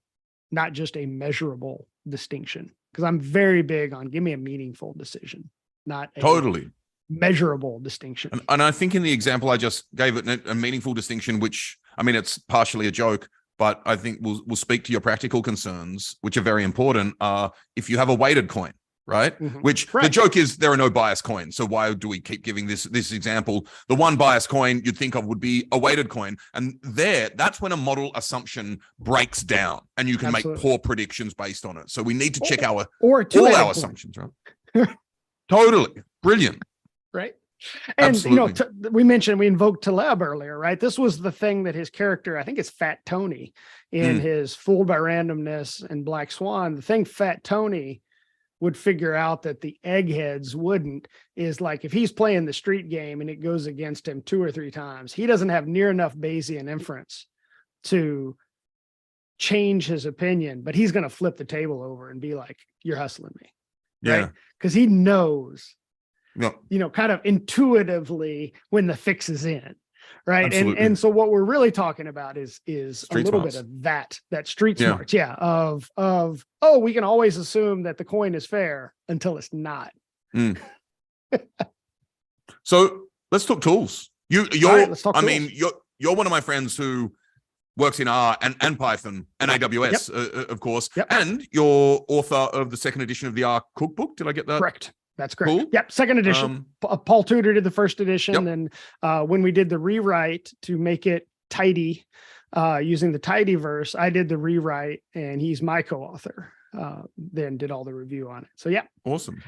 not just a measurable distinction. Because I'm very big on, give me a meaningful decision, not a measurable distinction. And I think in the example I just gave it a meaningful distinction, which, I mean, it's partially a joke, but I think we'll speak to your practical concerns, which are very important. If you have a weighted coin, right? Which the joke is, there are no biased coins. So why do we keep giving this example? The one biased coin you'd think of would be a weighted coin. And that's when a model assumption breaks down and you can make poor predictions based on it. So we need to check all our assumptions, right? Totally. Brilliant. Right. And, we invoked Taleb earlier, right? This was the thing that his character, I think it's Fat Tony in his Fooled by Randomness and Black Swan. The thing Fat Tony would figure out that the eggheads wouldn't is like, if he's playing the street game and it goes against him 2 or 3 times, he doesn't have near enough Bayesian inference to change his opinion, but he's going to flip the table over and be like, you're hustling me. Right. Because he knows kind of intuitively when the fix is in. Right. Absolutely. And so what we're really talking about is Street a little smarts. bit of that street smarts. Yeah. Of, oh, we can always assume that the coin is fair until it's not. So let's talk tools. You're one of my friends who works in R and Python and AWS, of course. Yep. And you're author of the second edition of the R cookbook. Did I get that? Correct. That's correct. Cool. Yep. Second edition. Paul Tudor did the first edition. And when we did the rewrite to make it tidy, using the tidyverse, I did the rewrite and he's my co-author, then did all the review on it. So yeah. Awesome.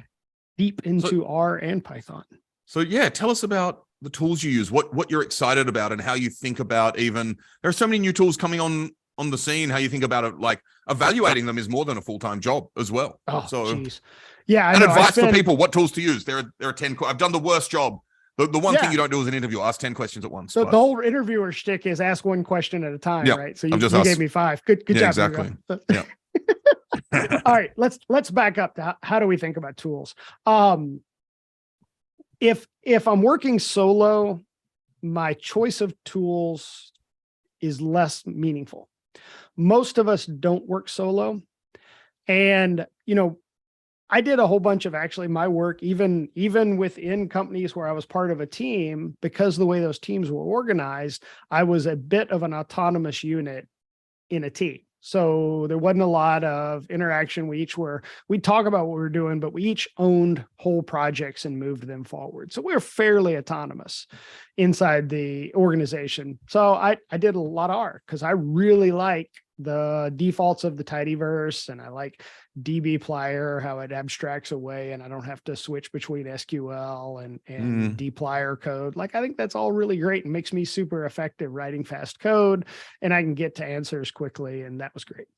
Deep into R and Python. So yeah, tell us about the tools you use, what you're excited about and how you think about there are so many new tools coming on the scene, how you think about it, like evaluating them is more than a full-time job as well. Oh, so geez. Yeah. And advice for people, what tools to use. There are 10, I've done the worst job. The one thing you don't do is an interview, ask 10 questions at once. So the whole interviewer shtick is ask one question at a time, right? So you gave me 5. Good job. Exactly. Yeah. All right, let's back up to how do we think about tools? If I'm working solo, my choice of tools is less meaningful. Most of us don't work solo. And, I did a whole bunch of actually my work, even within companies where I was part of a team, because the way those teams were organized, I was a bit of an autonomous unit in a team. So there wasn't a lot of interaction. We'd talk about what we were doing, but we each owned whole projects and moved them forward. So we were fairly autonomous inside the organization. So I did a lot of R because I really like the defaults of the tidyverse, and I like dbplier, how it abstracts away and I don't have to switch between SQL and dplyr code. Like, I think that's all really great and makes me super effective writing fast code, and I can get to answers quickly. And that was great.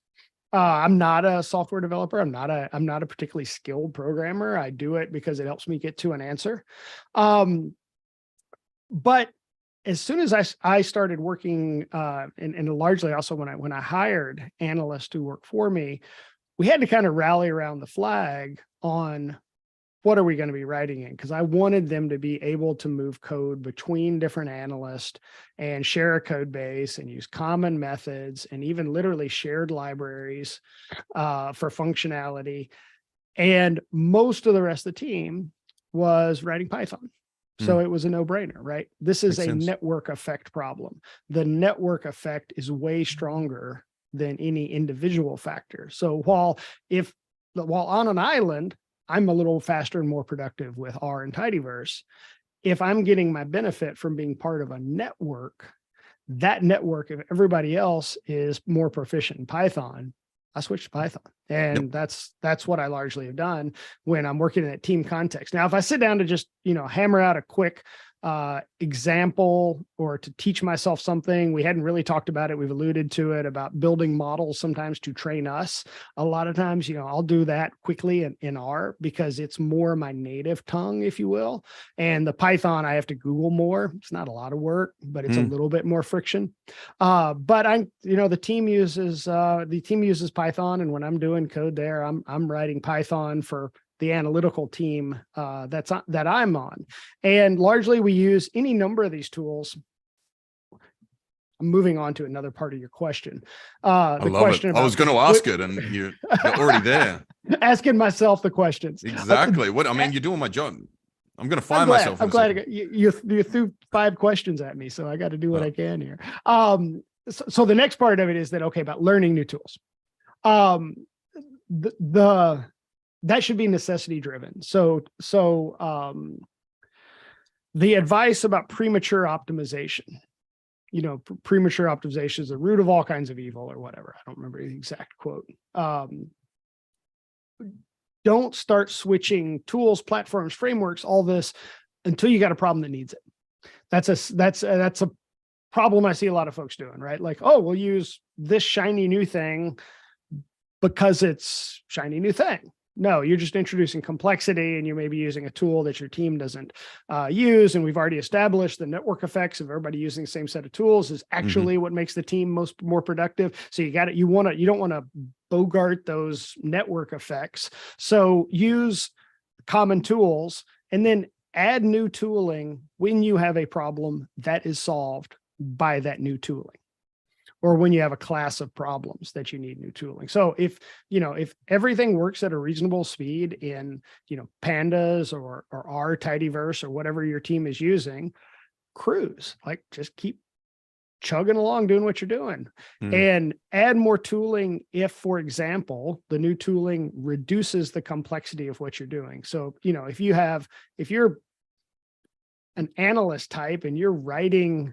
I'm not a software developer. I'm not a particularly skilled programmer. I do it because it helps me get to an answer. But as soon as I started working, and largely also when I hired analysts to work for me, we had to kind of rally around the flag on what are we going to be writing in? Because I wanted them to be able to move code between different analysts and share a code base and use common methods and even literally shared libraries for functionality. And most of the rest of the team was writing Python. So it was a no-brainer, right? This is a network effect problem. The network effect is way stronger than any individual factor. So while on an island, I'm a little faster and more productive with R and tidyverse, if I'm getting my benefit from being part of a network, that network, if everybody else is more proficient in Python, I switched to Python. And that's what I largely have done when I'm working in a team context. Now, if I sit down to just, hammer out a quick example or to teach myself something, we hadn't really talked about it. We've alluded to it about building models sometimes to train us. A lot of times, I'll do that quickly in R because it's more my native tongue, if you will. And the Python, I have to Google more. It's not a lot of work, but it's a little bit more friction. But the team uses Python. And when I'm doing code there, I'm writing Python for the analytical team that I'm on. And largely we use any number of these tools. I'm moving on to another part of your question. I was going to ask it and you're already there. Asking myself the questions. Exactly. You're doing my job. I'm going to find myself. I'm glad you threw 5 questions at me. So I got to do what I can here. So the next part of it is that, about learning new tools. That should be necessity driven. So the advice about premature optimization, premature optimization is the root of all kinds of evil or whatever. I don't remember the exact quote. Don't start switching tools, platforms, frameworks, all this until you got a problem that needs it. That's a problem I see a lot of folks doing, right? Like, we'll use this shiny new thing because it's shiny new thing. No, you're just introducing complexity and you may be using a tool that your team doesn't use. And we've already established the network effects of everybody using the same set of tools is actually what makes the team more productive. So you don't want to bogart those network effects. So use common tools. And then add new tooling when you have a problem that is solved by that new tooling, or when you have a class of problems that you need new tooling. So if everything works at a reasonable speed in, pandas or R tidyverse or whatever your team is using, cruise, like just keep chugging along, doing what you're doing, and add more tooling if, for example, the new tooling reduces the complexity of what you're doing. So, if you're an analyst type and you're writing,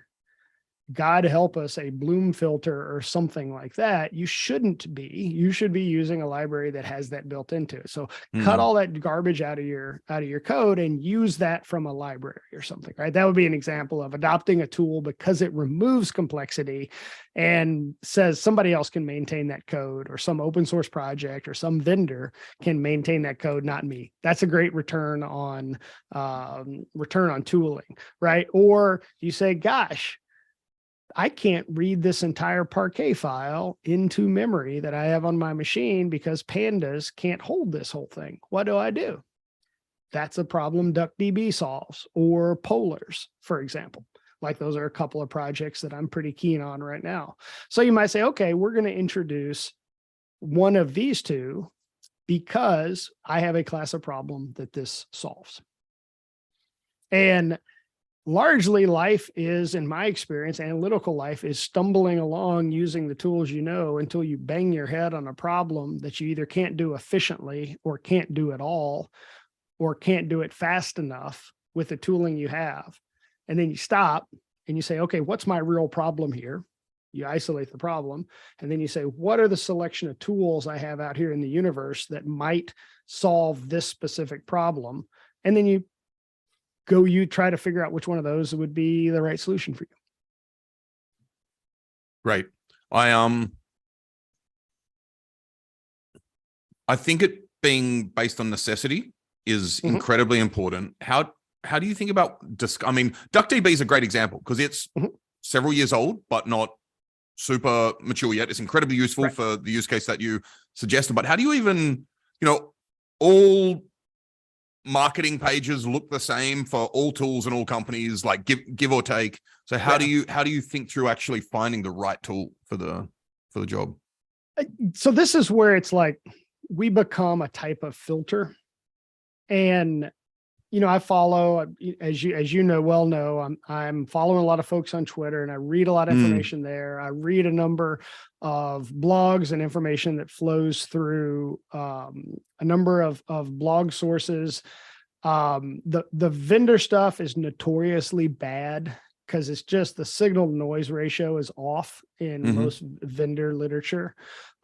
God help us, a Bloom filter or something like that, you should be using a library that has that built into it. So cut all that garbage out of your code and use that from a library or something, right? That would be an example of adopting a tool because it removes complexity and says somebody else can maintain that code, or some open source project or some vendor can maintain that code, not me. That's a great return on tooling, right? Or you say, gosh, I can't read this entire Parquet file into memory that I have on my machine because pandas can't hold this whole thing. What do? That's a problem DuckDB solves, or Polars, for example. Like, those are a couple of projects that I'm pretty keen on right now. So you might say, okay, we're going to introduce one of these two because I have a class of problem that this solves. And largely, life is, in my experience, analytical life is stumbling along using the tools until you bang your head on a problem that you either can't do efficiently, or can't do at all, or can't do it fast enough with the tooling you have. And then you stop and you say, okay, what's my real problem here? You isolate the problem, and then you say, what are the selection of tools I have out here in the universe that might solve this specific problem? And then you try to figure out which one of those would be the right solution for you. Right. I think it being based on necessity is incredibly important. How do you think about DuckDB is a great example because it's several years old, but not super mature yet. It's incredibly useful for the use case that you suggested. But how do you even, all marketing pages look the same for all tools and all companies, like give or take. So how do you think through actually finding the right tool for the job? So this is where it's like we become a type of filter. And I follow, as you know, I'm following a lot of folks on Twitter, and I read a lot of information there. I read a number of blogs and information that flows through a number of blog sources. The vendor stuff is notoriously bad because it's just the signal to noise ratio is off in most vendor literature.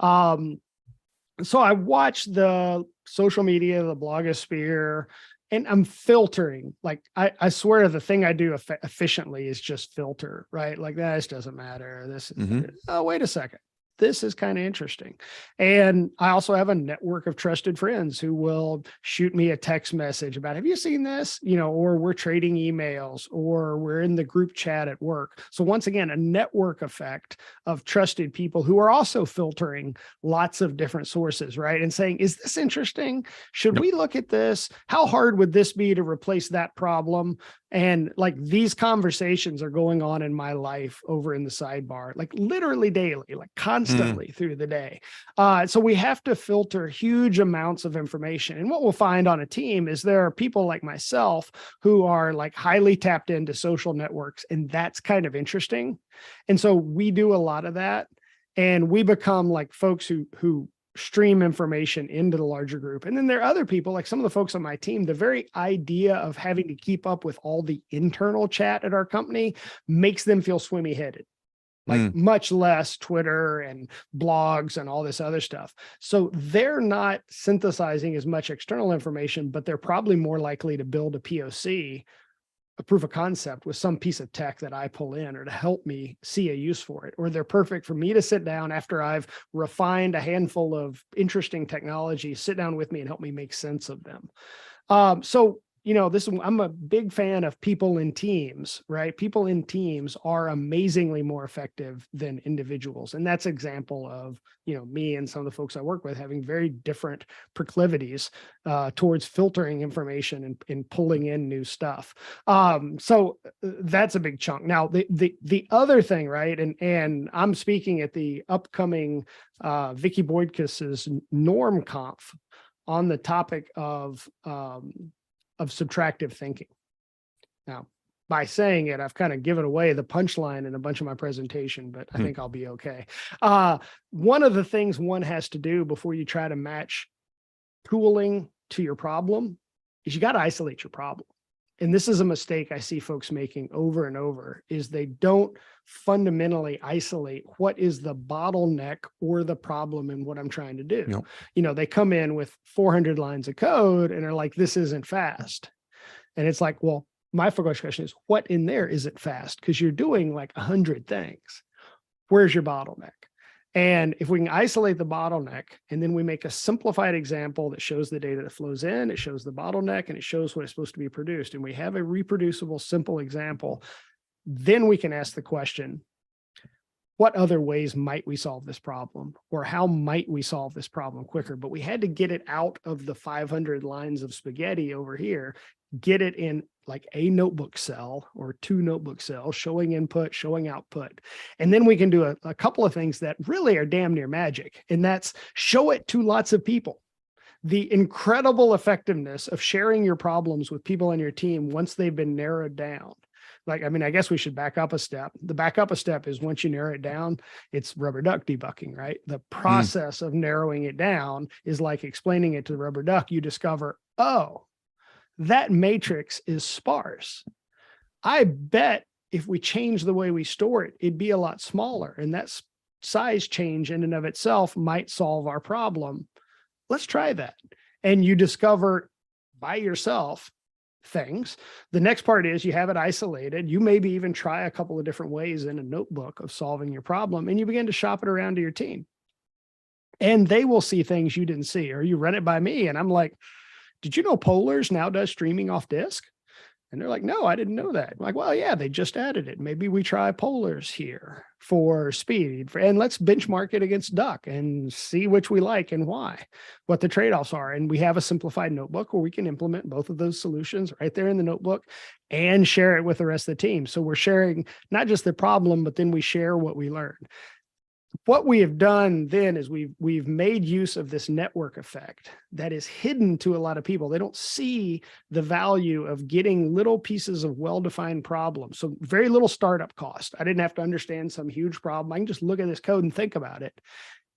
So I watch the social media, the blogosphere, and I'm filtering. Like, I swear the thing I do efficiently is just filter, right? Like, this doesn't matter. This is, oh, wait a second. This is kind of interesting. And I also have a network of trusted friends who will shoot me a text message about, have you seen this? Or we're trading emails, or we're in the group chat at work. So once again, a network effect of trusted people who are also filtering lots of different sources, right? And saying, is this interesting? Should we look at this? How hard would this be to replace that problem? And like, these conversations are going on in my life over in the sidebar, like literally daily, like constantly through the day. So we have to filter huge amounts of information. And what we'll find on a team is there are people like myself who are like highly tapped into social networks, and that's kind of interesting. And so we do a lot of that, and we become like folks who stream information into the larger group. And then there are other people, like some of the folks on my team, the very idea of having to keep up with all the internal chat at our company makes them feel swimmy headed, like much less Twitter and blogs and all this other stuff. So they're not synthesizing as much external information, but they're probably more likely to build a POC, a proof of concept, with some piece of tech that I pull in, or to help me see a use for it. Or they're perfect for me to sit down after I've refined a handful of interesting technologies, sit down with me and help me make sense of them. So, I'm a big fan of people in teams, right? People in teams are amazingly more effective than individuals. And that's example of, me and some of the folks I work with having very different proclivities towards filtering information and pulling in new stuff. So that's a big chunk. Now, the other thing, right? And I'm speaking at the upcoming Vicky Boydkis's Norm Conf on the topic of subtractive thinking. Now, by saying it, I've kind of given away the punchline in a bunch of my presentation, but I think I'll be okay. One of the things one has to do before you try to match tooling to your problem is you got to isolate your problem. And this is a mistake I see folks making over and over, is they don't fundamentally isolate what is the bottleneck or the problem in what I'm trying to do. Yep. They come in with 400 lines of code and are like, this isn't fast. And it's like, well, my first question is, what in there isn't fast? Because you're doing like 100 things. Where's your bottleneck? And if we can isolate the bottleneck, and then we make a simplified example that shows the data that flows in, it shows the bottleneck, and it shows what is supposed to be produced, and we have a reproducible, simple example, then we can ask the question, what other ways might we solve this problem? Or how might we solve this problem quicker? But we had to get it out of the 500 lines of spaghetti over here, get it in like a notebook cell or 2 notebook cells, showing input, showing output. And then we can do a couple of things that really are damn near magic. And that's show it to lots of people. The incredible effectiveness of sharing your problems with people on your team once they've been narrowed down. I guess we should back up a step. The back up a step is once you narrow it down, it's rubber duck debugging, right? The process of narrowing it down is like explaining it to the rubber duck. You discover, oh, that matrix is sparse. I bet if we change the way we store it, it'd be a lot smaller. And that size change in and of itself might solve our problem. Let's try that. And you discover by yourself things. The next part is you have it isolated. You maybe even try a couple of different ways in a notebook of solving your problem, and you begin to shop it around to your team. And they will see things you didn't see, or you run it by me. And I'm like, did you know Polars now does streaming off disk? And they're like, no, I didn't know that. I'm like, well, yeah, they just added it. Maybe we try Polars here for speed, and let's benchmark it against Duck and see which we like and why, what the trade-offs are. And we have a simplified notebook where we can implement both of those solutions right there in the notebook and share it with the rest of the team. So we're sharing not just the problem, but then we share what we learned. What we have done then is we've made use of this network effect that is hidden to a lot of people. They don't see the value of getting little pieces of well-defined problems. So very little startup cost. I didn't have to understand some huge problem. I can just look at this code and think about it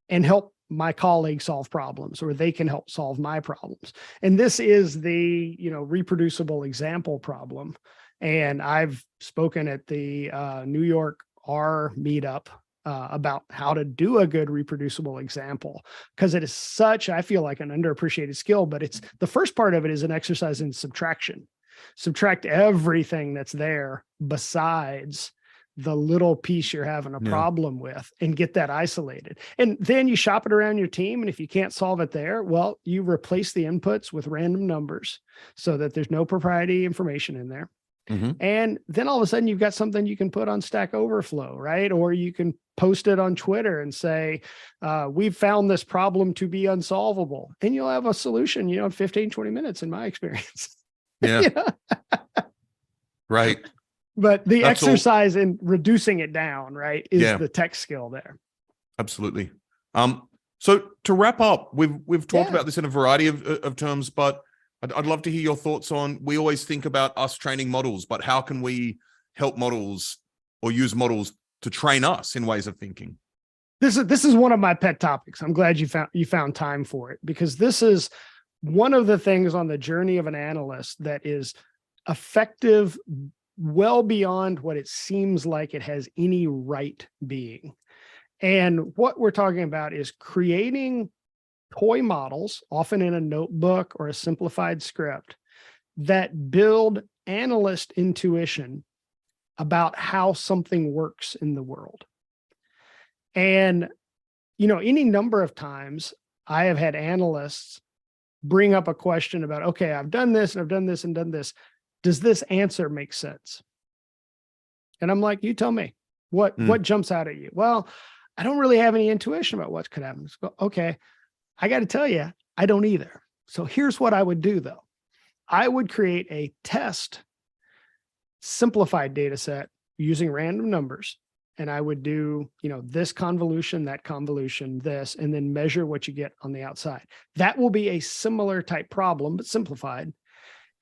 and help my colleagues solve problems, or they can help solve my problems. And this is the reproducible example problem. And I've spoken at the New York R meetup about how to do a good reproducible example, because it is such, I feel like, an underappreciated skill. But it's the first part of it is an exercise in subtraction. Subtract everything that's there besides the little piece you're having a problem with, and get that isolated. And then you shop it around your team. And if you can't solve it there, well, you replace the inputs with random numbers so that there's no proprietary information in there. Mm-hmm. And then all of a sudden you've got something you can put on Stack Overflow, right? Or you can post it on Twitter and say, we've found this problem to be unsolvable. And you'll have a solution, in 15, 20 minutes in my experience. Yeah. Right. But the exercise in reducing it down, right, is the tech skill there. Absolutely. So to wrap up, we've talked about this in a variety of terms, but I'd love to hear your thoughts on, we always think about us training models, but how can we help models or use models to train us in ways of thinking? This is one of my pet topics. I'm glad you found time for it, because this is one of the things on the journey of an analyst that is effective well beyond what it seems like it has any right being. And what we're talking about is creating toy models, often in a notebook or a simplified script, that build analyst intuition about how something works in the world. And, any number of times I have had analysts bring up a question about, okay, I've done this and I've done this and done this. Does this answer make sense? And I'm like, you tell me what jumps out at you. Well, I don't really have any intuition about what could happen. So, okay, I got to tell you, I don't either. So here's what I would do though. I would create a test simplified data set using random numbers. And I would do, this convolution, that convolution, this, and then measure what you get on the outside. That will be a similar type problem, but simplified,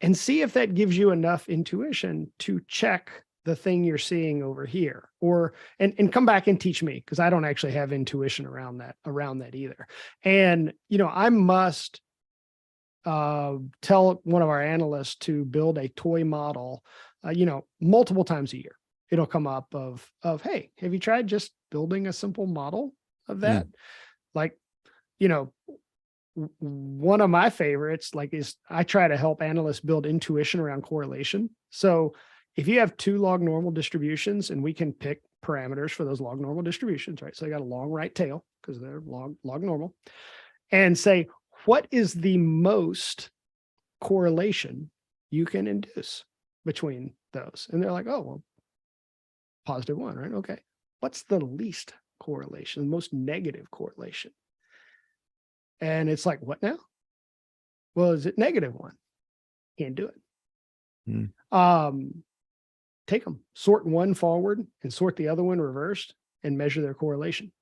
and see if that gives you enough intuition to check the thing you're seeing over here, or, and come back and teach me, because I don't actually have intuition around that either. And, I must tell one of our analysts to build a toy model, multiple times a year. It'll come up of, hey, have you tried just building a simple model of that? Like, one of my favorites, is I try to help analysts build intuition around correlation. So if you have two log normal distributions, and we can pick parameters for those log normal distributions, right? So they got a long right tail because they're log normal, and say, what is the most correlation you can induce between those? And they're like, oh, well, +1, right? Okay. What's the least correlation, the most negative correlation? And it's like, what now? Well, is it -1? Can't do it. Take them, sort one forward and sort the other one reversed, and measure their correlation.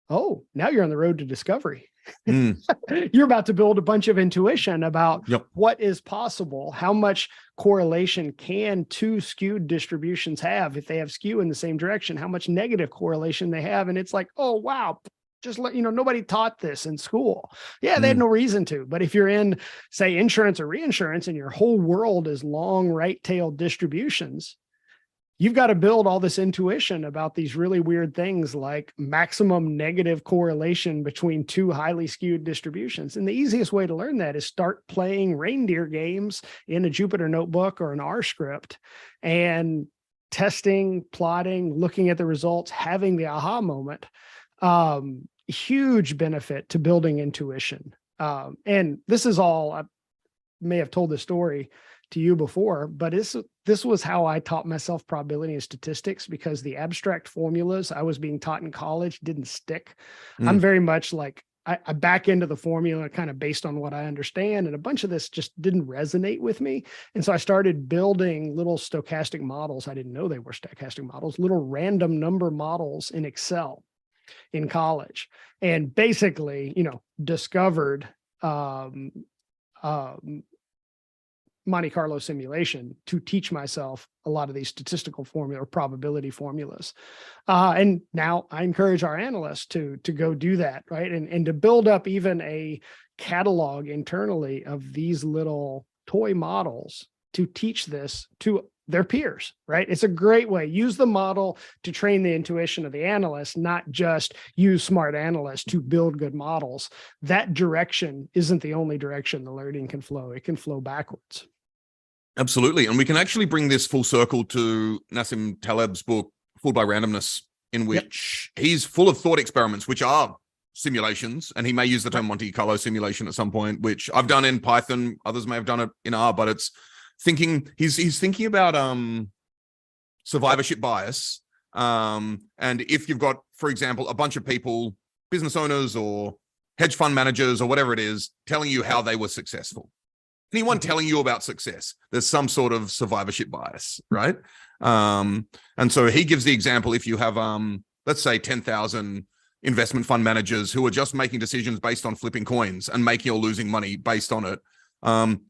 Oh, now you're on the road to discovery. You're about to build a bunch of intuition about what is possible. How much correlation can two skewed distributions have if they have skew in the same direction? How much negative correlation they have? And it's like, oh, wow, just let nobody taught this in school. Yeah, they had no reason to. But if you're in, say, insurance or reinsurance, and your whole world is long right-tailed distributions, you've got to build all this intuition about these really weird things like maximum negative correlation between two highly skewed distributions. And the easiest way to learn that is start playing reindeer games in a Jupyter notebook or an R script, and testing, plotting, looking at the results, having the aha moment. Huge benefit to building intuition. And this is all, I may have told this story to you before, but this was how I taught myself probability and statistics, because the abstract formulas I was being taught in college didn't stick. I'm very much like, I back into the formula kind of based on what I understand, and a bunch of this just didn't resonate with me. And so I started building little stochastic models. I didn't know they were stochastic models, little random number models in Excel in college, and basically, discovered Monte Carlo simulation to teach myself a lot of these statistical formula or probability formulas. And now I encourage our analysts to go do that, right? And to build up even a catalog internally of these little toy models to teach this to their peers, right? It's a great way. Use the model to train the intuition of the analyst, not just use smart analysts to build good models. That direction isn't the only direction the learning can flow. It can flow backwards. Absolutely. And we can actually bring this full circle to Nassim Taleb's book, Fooled by Randomness, in which he's full of thought experiments, which are simulations. And he may use the term Monte Carlo simulation at some point, which I've done in Python. Others may have done it in R, but it's thinking, he's thinking about survivorship bias. And if you've got, for example, a bunch of people, business owners or hedge fund managers or whatever it is, telling you how they were successful. Anyone telling you about success, there's some sort of survivorship bias, right? And so he gives the example, if you have, let's say 10,000 investment fund managers who are just making decisions based on flipping coins and making or losing money based on it,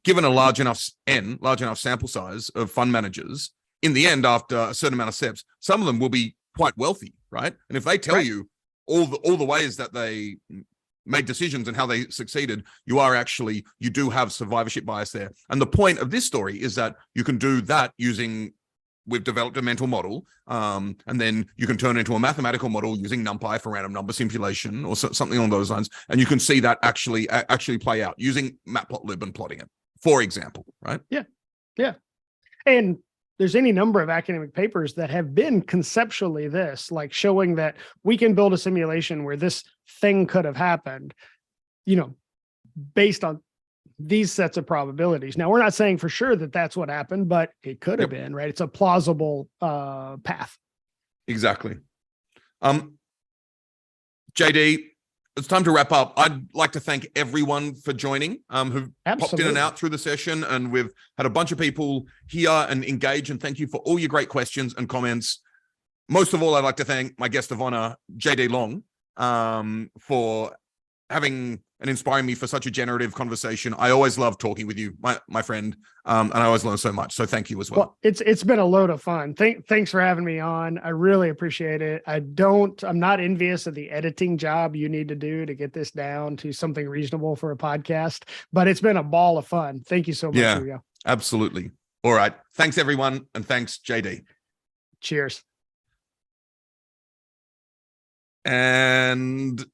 given a large enough sample size of fund managers, in the end, after a certain amount of steps, some of them will be quite wealthy, right? And if they tell you all the ways that they made decisions and how they succeeded, you do have survivorship bias there. And the point of this story is that you can do that we've developed a mental model, and then you can turn it into a mathematical model using NumPy for random number simulation or something along those lines. And you can see that actually play out using matplotlib and plotting it, for example, right? Yeah. And there's any number of academic papers that have been conceptually this, like showing that we can build a simulation where this thing could have happened, based on these sets of probabilities. Now, we're not saying for sure that that's what happened, but it could have been, right? It's a plausible path. Exactly. JD, it's time to wrap up. I'd like to thank everyone for joining, who popped in and out through the session, and we've had a bunch of people here and engage, and thank you for all your great questions and comments. Most of all, I'd like to thank my guest of honor, JD Long, for having and inspiring me for such a generative conversation. I always love talking with you, my friend, and I always learn so much. So thank you as well. It's been a load of fun. Thanks for having me on. I really appreciate it. I'm not envious of the editing job you need to do to get this down to something reasonable for a podcast, but it's been a ball of fun. Thank you so much, Hugo. Absolutely. All right. Thanks, everyone. And thanks, JD. Cheers. And